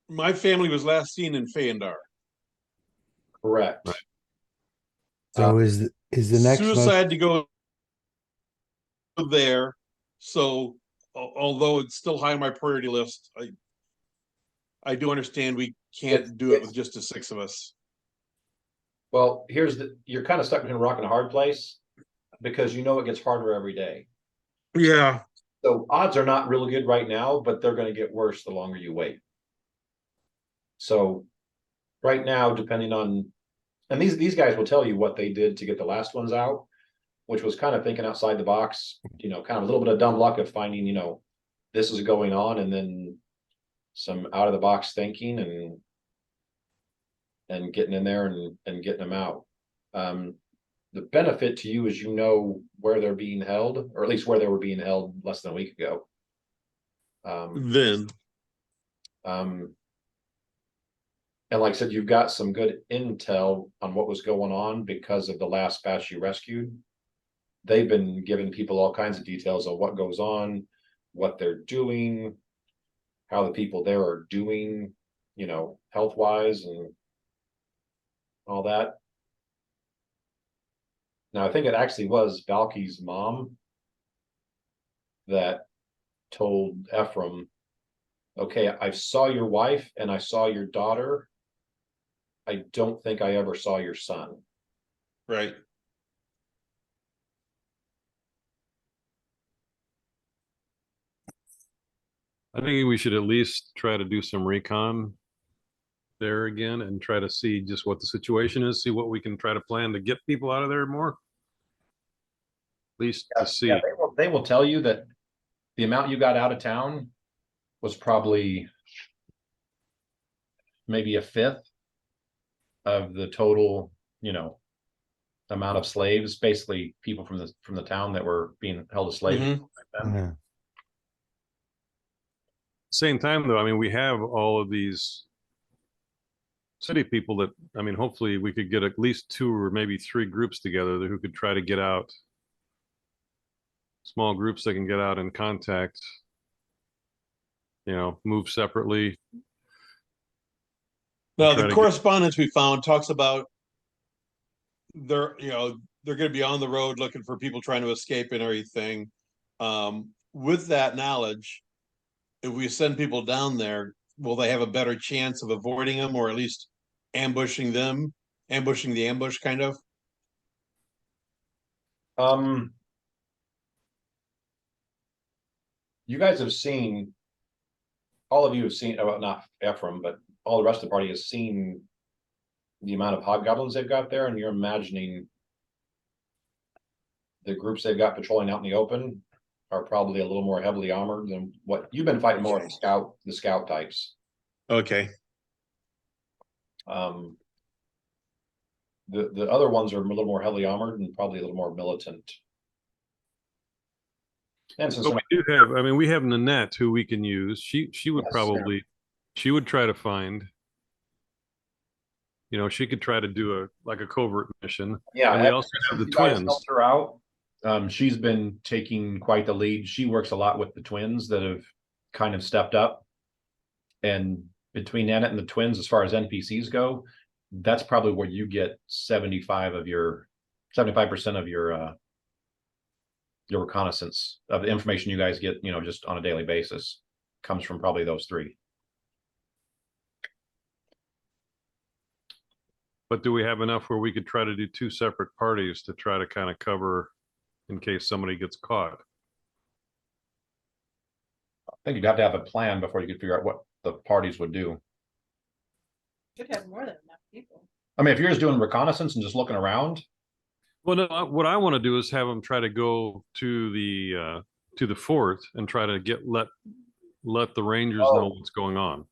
My family was last seen in Fayandar. Correct. Right. So is the next most, Suicide to go there. So although it's still high on my priority list, I do understand we can't do it with just the 6 of us. Well, you're kind of stuck between a rock and a hard place because it gets harder every day. Yeah. So odds are not really good right now, but they're going to get worse the longer you wait. So right now, depending on, and these guys will tell you what they did to get the last ones out, which was kind of thinking outside the box, kind of a little bit of dumb luck of finding, this is going on, and then some out of the box thinking and getting in there and getting them out. The benefit to you is where they're being held, or at least where they were being held less than a week ago. Then. And like I said, you've got some good intel on what was going on because of the last batch you rescued. They've been giving people all kinds of details of what goes on, what they're doing, how the people there are doing, health-wise and all that. Now, I think it actually was Valky's mom that told Ephraim, okay, I saw your wife and I saw your daughter. I don't think I ever saw your son. Right. I think we should at least try to do some recon there again and try to see just what the situation is, see what we can try to plan to get people out of there more. At least to see. Yeah, they will tell you that the amount you got out of town was probably maybe a fifth of the total, amount of slaves, basically people from the town that were being held as slaves. yeah. Same time though, I mean, we have all of these city people that, I mean, hopefully we could get at least 2 or maybe 3 groups together who could try to get out. Small groups that can get out in contact, move separately. No, Try the to get- correspondence we found talks about they're going to be on the road looking for people trying to escape and everything. With that knowledge, if we send people down there, will they have a better chance of avoiding them, or at least ambushing them, ambushing the ambush, kind of? You guys have seen, all of you have seen, well, not Ephraim, but all the rest of the party has seen the amount of hobgoblins they've got there, and you're imagining the groups they've got patrolling out in the open are probably a little more heavily armored than what you've been fighting more of the scout types. Okay. The other ones are a little more heavily armored and probably a little more militant. And since But we do have, I mean, we have Nanette who we can use. She would Yes. probably, she would try to find, she could try to do a covert mission. yeah, And we also have the you guys twins. helped her out. She's been taking quite the lead. She works a lot with the twins that have kind of stepped up. And between Nanette and the twins, as far as NPCs go, that's probably where you get 75% of your reconnaissance of the information you guys get, just on a daily basis comes from probably those 3. But do we have enough where we could try to do 2 separate parties to try to kind of cover in case somebody gets caught? I think you'd have to have a plan before you could figure out what the parties would do. Should have more than enough people. I mean, if you're just doing reconnaissance and just looking around, Well, no, what I want to do is have them try to go to the fort and try to let the Rangers know what's going on.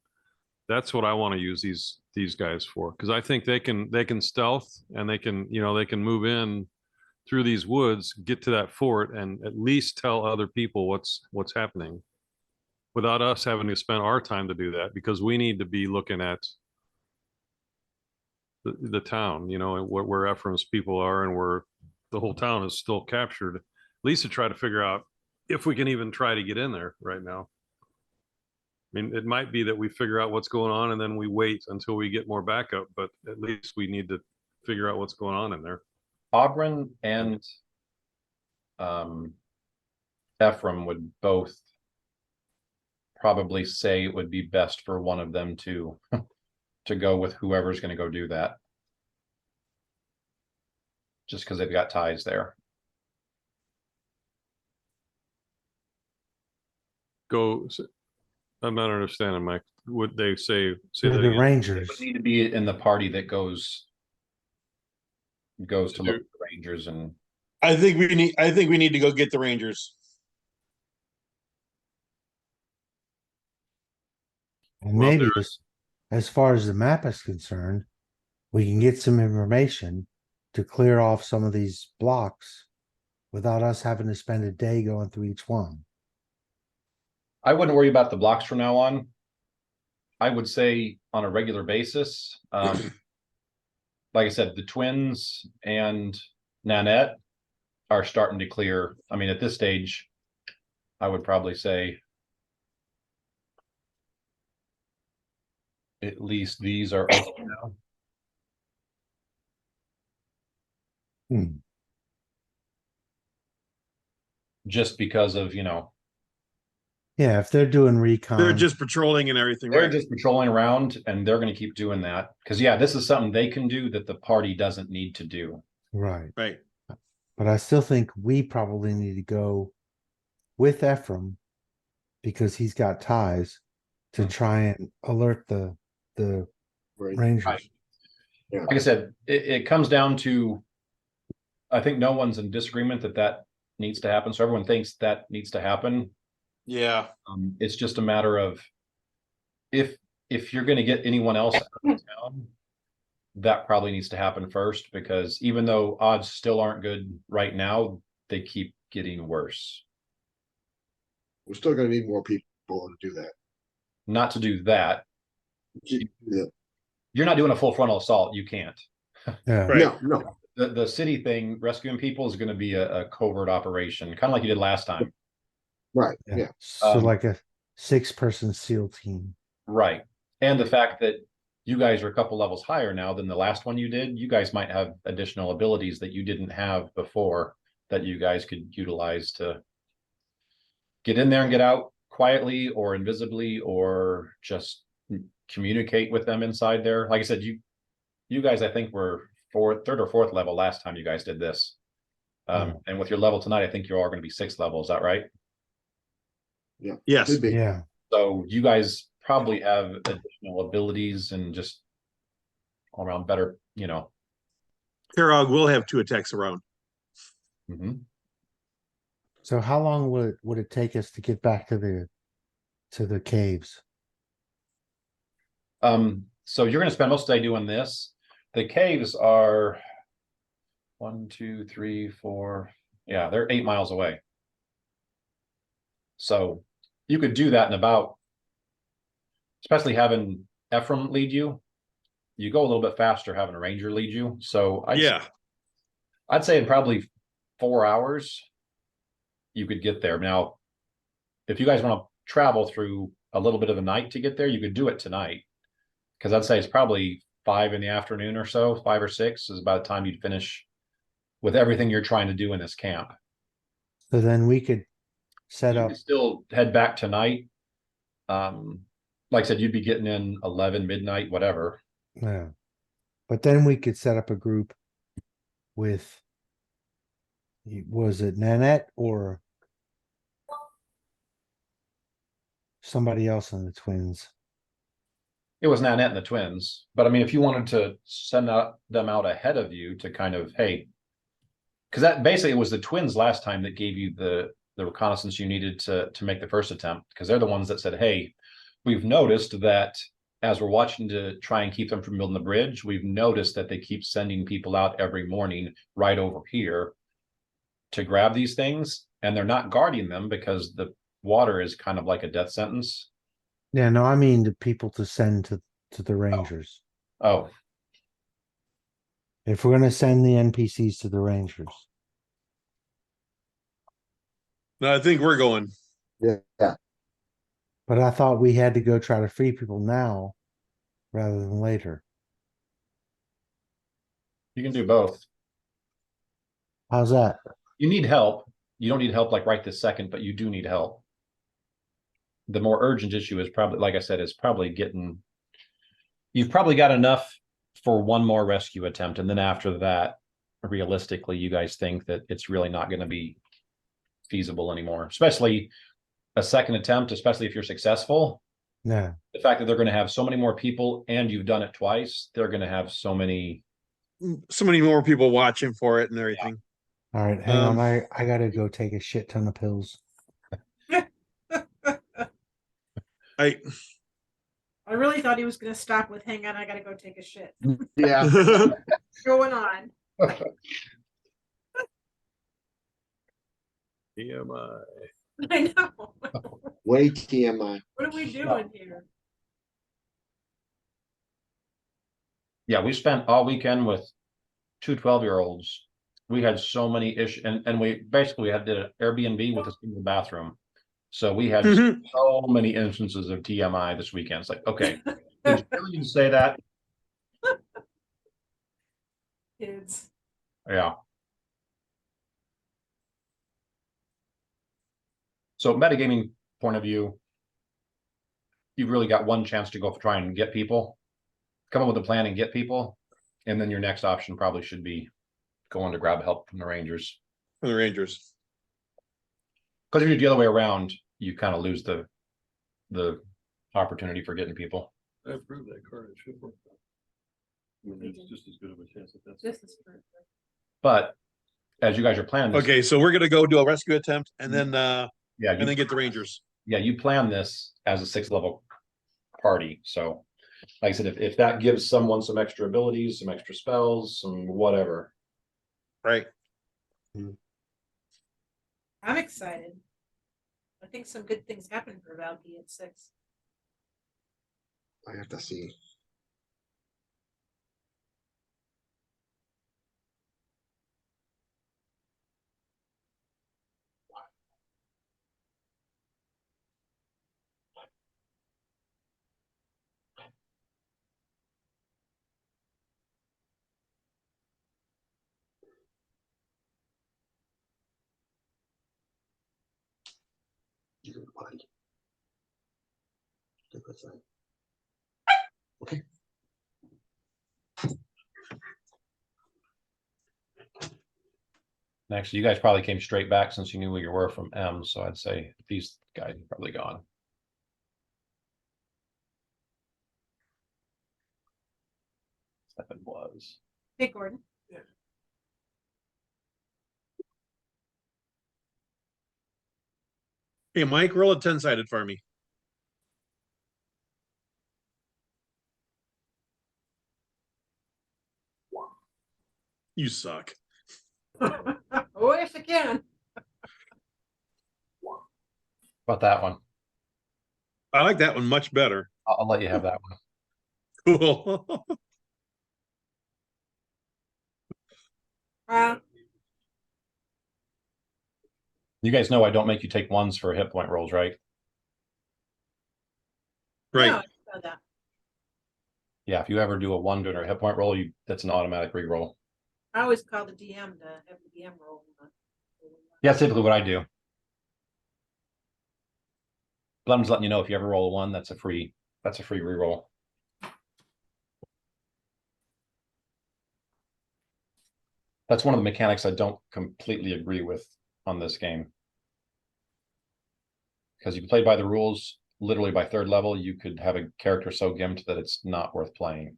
That's what I want to use these guys for, because I think they can stealth, and they can move in through these woods, get to that fort, and at least tell other people what's happening, without us having to spend our time to do that, because we need to be looking at the town, where Ephraim's people are, and where the whole town is still captured. At least to try to figure out if we can even try to get in there right now. I mean, it might be that we figure out what's going on and then we wait until we get more backup, but at least we need to figure out what's going on in there. Ogren and Ephraim would both probably say it would be best for one of them to go with whoever's going to go do that, just because they've got ties there. I'm not understanding, Mike. Would they say The that again? Rangers. They would need to be in the party that goes to look at the Rangers. And I think we need to go get the Rangers. And Well, maybe as far as the map is concerned, we can get some information to clear off some of these blocks without us having to spend a day going through each one. I wouldn't worry about the blocks from now on. I would say on a regular basis, like I said, the twins and Nanette are starting to clear. I mean, at this stage, I would probably say at least these are open now. Just because of, Yeah, if they're doing recon. They're just patrolling and everything, they're right? just patrolling around, and they're going to keep doing that. Because, yeah, this is something they can do that the party doesn't need to do. Right. Right. But I still think we probably need to go with Ephraim because he's got ties to try and alert the Right. Rangers. Right. Like I said, it comes down to, I think no one's in disagreement that needs to happen. So everyone thinks that needs to happen. Yeah. It's just a matter of if you're going to get anyone else out of town, that probably needs to happen first, because even though odds still aren't good right now, they keep getting worse. We're still gonna need more people to do that. Not to do that. Yeah. you're not doing a full frontal assault. You can't. Yeah. Right. No. The city thing, rescuing people, is going to be a covert operation, kind of like you did last time. Right, Yeah. yeah. So like a 6-person SEAL team. Right. And the fact that you guys are a couple levels higher now than the last one you did, you guys might have additional abilities that you didn't have before that you guys could utilize to get in there and get out quietly or invisibly or just communicate with them inside there. Like I said, you guys, I think, were third or fourth level last time you guys did this. And with your level tonight, I think you are going to be 6th level. Is that right? Yes. Should be. Yeah. So you guys probably have additional abilities and just all around better, Karog will have 2 attacks around. mhm. So how long would it take us to get back to the caves? So you're going to spend most of the day doing this. The caves are 1, 2, 3, 4. Yeah, they're 8 miles away. So you could do that in about, especially having Ephraim lead you. You go a little bit faster having a ranger lead you. So I'd say in probably 4 hours, you could get there. Now, if you guys want to travel through a little bit of the night to get there, you could do it tonight. Because I'd say it's probably 5 in the afternoon or so, 5 or 6 is about the time you'd finish with everything you're trying to do in this camp. So then we could set You up. could still head back tonight. Like I said, you'd be getting in 11 midnight, whatever. Yeah. But then we could set up a group with, was it Nanette or somebody else in the twins? It was Nanette and the twins. But I mean, if you wanted to send them out ahead of you to kind of, hey, because that basically it was the twins last time that gave you the reconnaissance you needed to make the first attempt, because they're the ones that said, hey, we've noticed that as we're watching to try and keep them from building the bridge, we've noticed that they keep sending people out every morning right over here to grab these things, and they're not guarding them because the water is kind of like a death sentence. Yeah, no, I mean the people to send to the Rangers. Oh, If we're gonna send the NPCs to the Rangers. No, I think we're going. Yeah, yeah. But I thought we had to go try to free people now rather than later. you can do both. How's that? You need help. You don't need help like right this second, but you do need help. The more urgent issue is probably, like I said, is probably getting, you've probably got enough for one more rescue attempt. And then after that, realistically, you guys think that it's really not going to be feasible anymore, especially a second attempt, especially if you're successful. Yeah. The fact that they're going to have so many more people and you've done it twice, they're going to have so many. So many more people watching for it and everything. All right, hang on. I gotta go take a shit ton of pills. I I really thought he was gonna stop with hang on, I gotta go take a shit. Yeah. Going on. TMI. I know. Way TMI. What are we doing here? Yeah, we spent all weekend with 2 12-year-olds. We had so many issues, and we basically did an Airbnb with a single bathroom. So we had so many instances of TMI this weekend. It's like, okay, did you really need to say that? Kids. Yeah. So metagaming point of view, you've really got one chance to go try and get people, come up with a plan and get people. And then your next option probably should be going to grab help from the Rangers. From the Rangers. Because if you do the other way around, you kind of lose the opportunity for getting people. I approved that card. It should work. I mean, there's just as good of a chance that that's. This is perfect. But as you guys are planning this, Okay, so we're gonna go do a rescue attempt and then yeah, and then get the Rangers. yeah, you plan this as a 6th level party. So like I said, if that gives someone some extra abilities, some extra spells, some whatever. Right. I'm excited. I think some good things happen for Valky at 6. I have to see. Buddy. Step aside. Okay. Next, you guys probably came straight back since you knew where you were from M, so I'd say these guys are probably gone. Seven was. Hey, Gordon. Hey, Mike, roll a 10-sided for me. You suck. Oh, if again. About that one. I like that one much better. I'll let you have that one. Cool. You guys know I don't make you take ones for hit point rolls, right? Right. No, I know that. Yeah, if you ever do a one during a hit point roll, that's an automatic re-roll. I always call the DM to have the DM roll. Yeah, that's typically what I do. But I'm just letting you know if you ever roll a one, that's a free re-roll. That's one of the mechanics I don't completely agree with on this game. Because you play by the rules, literally by third level, you could have a character so gimped that it's not worth playing.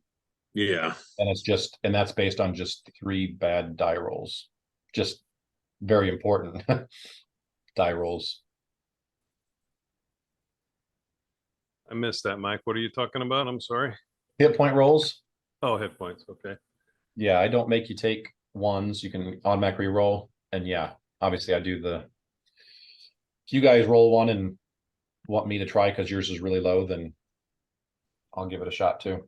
Yeah. And that's based on just 3 bad die rolls. Just very important die rolls. I missed that, Mike. What are you talking about? I'm sorry. Hit point rolls. Oh, hit points. Okay. Yeah, I don't make you take ones. You can automatic re-roll. And yeah, obviously I do the. If you guys roll one and want me to try because yours is really low, then I'll give it a shot too.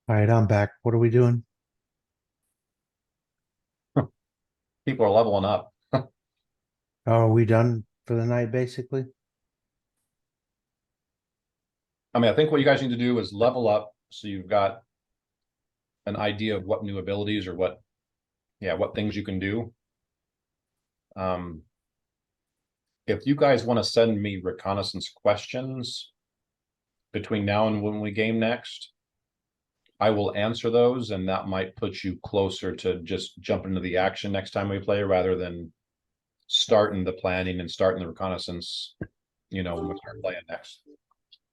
All right, I'm back. What are we doing? People are leveling up. Oh, are we done for the night, basically? I mean, I think what you guys need to do is level up so you've got an idea of what new abilities or what things you can do. If you guys want to send me reconnaissance questions between now and when we game next, I will answer those, and that might put you closer to just jumping into the action next time we play rather than starting the planning and starting the reconnaissance, when we start playing next.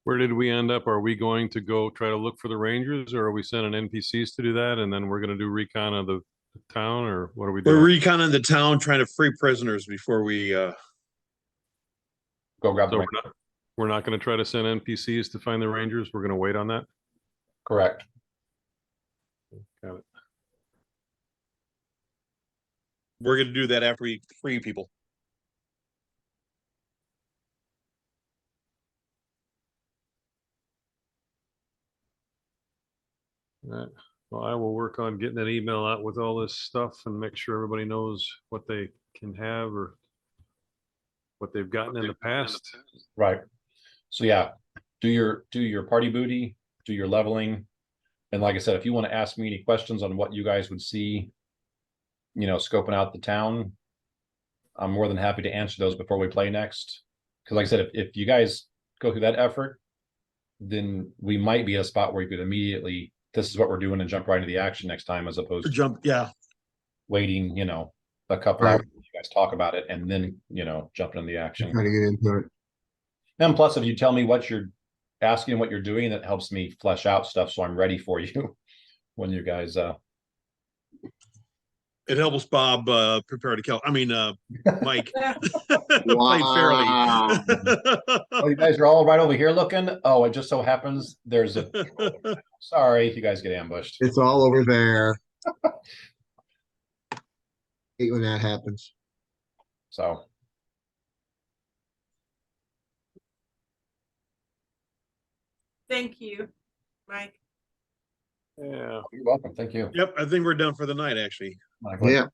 Where did we end up? Are we going to go try to look for the Rangers, or are we sending NPCs to do that, and then we're going to do recon of the town, or what are we doing? We're reconning the town, trying to free prisoners before we Go grab So the we're not going to try to send NPCs to find the Rangers. We're going to wait on that. correct. Got it. we're gonna do that after we free people. All right. Well, I will work on getting that email out with all this stuff and make sure everybody knows what they can have or what they've gotten in the past. Right. So yeah, do your party booty, do your leveling. And like I said, if you want to ask me any questions on what you guys would see, scoping out the town, I'm more than happy to answer those before we play next. Because like I said, if you guys go through that effort, then we might be at a spot where you could immediately, this is what we're doing, and jump right into the action next time, as opposed to Jump, yeah. waiting, a couple Right. hours, you guys talk about it, and then, jumping in the action. Trying to get into it. And plus, if you tell me what you're asking, what you're doing, that helps me flesh out stuff so I'm ready for you when you guys It helps Bob prepare to kill. I mean, Mike. Wow. Play fairly. oh, you guys are all right over here looking. Oh, it just so happens there's a sorry if you guys get ambushed. It's all over there. Hate when that happens. So Thank you, Mike. Yeah. you're welcome. Thank you. Yep, I think we're done for the night, actually. Michael. Yeah.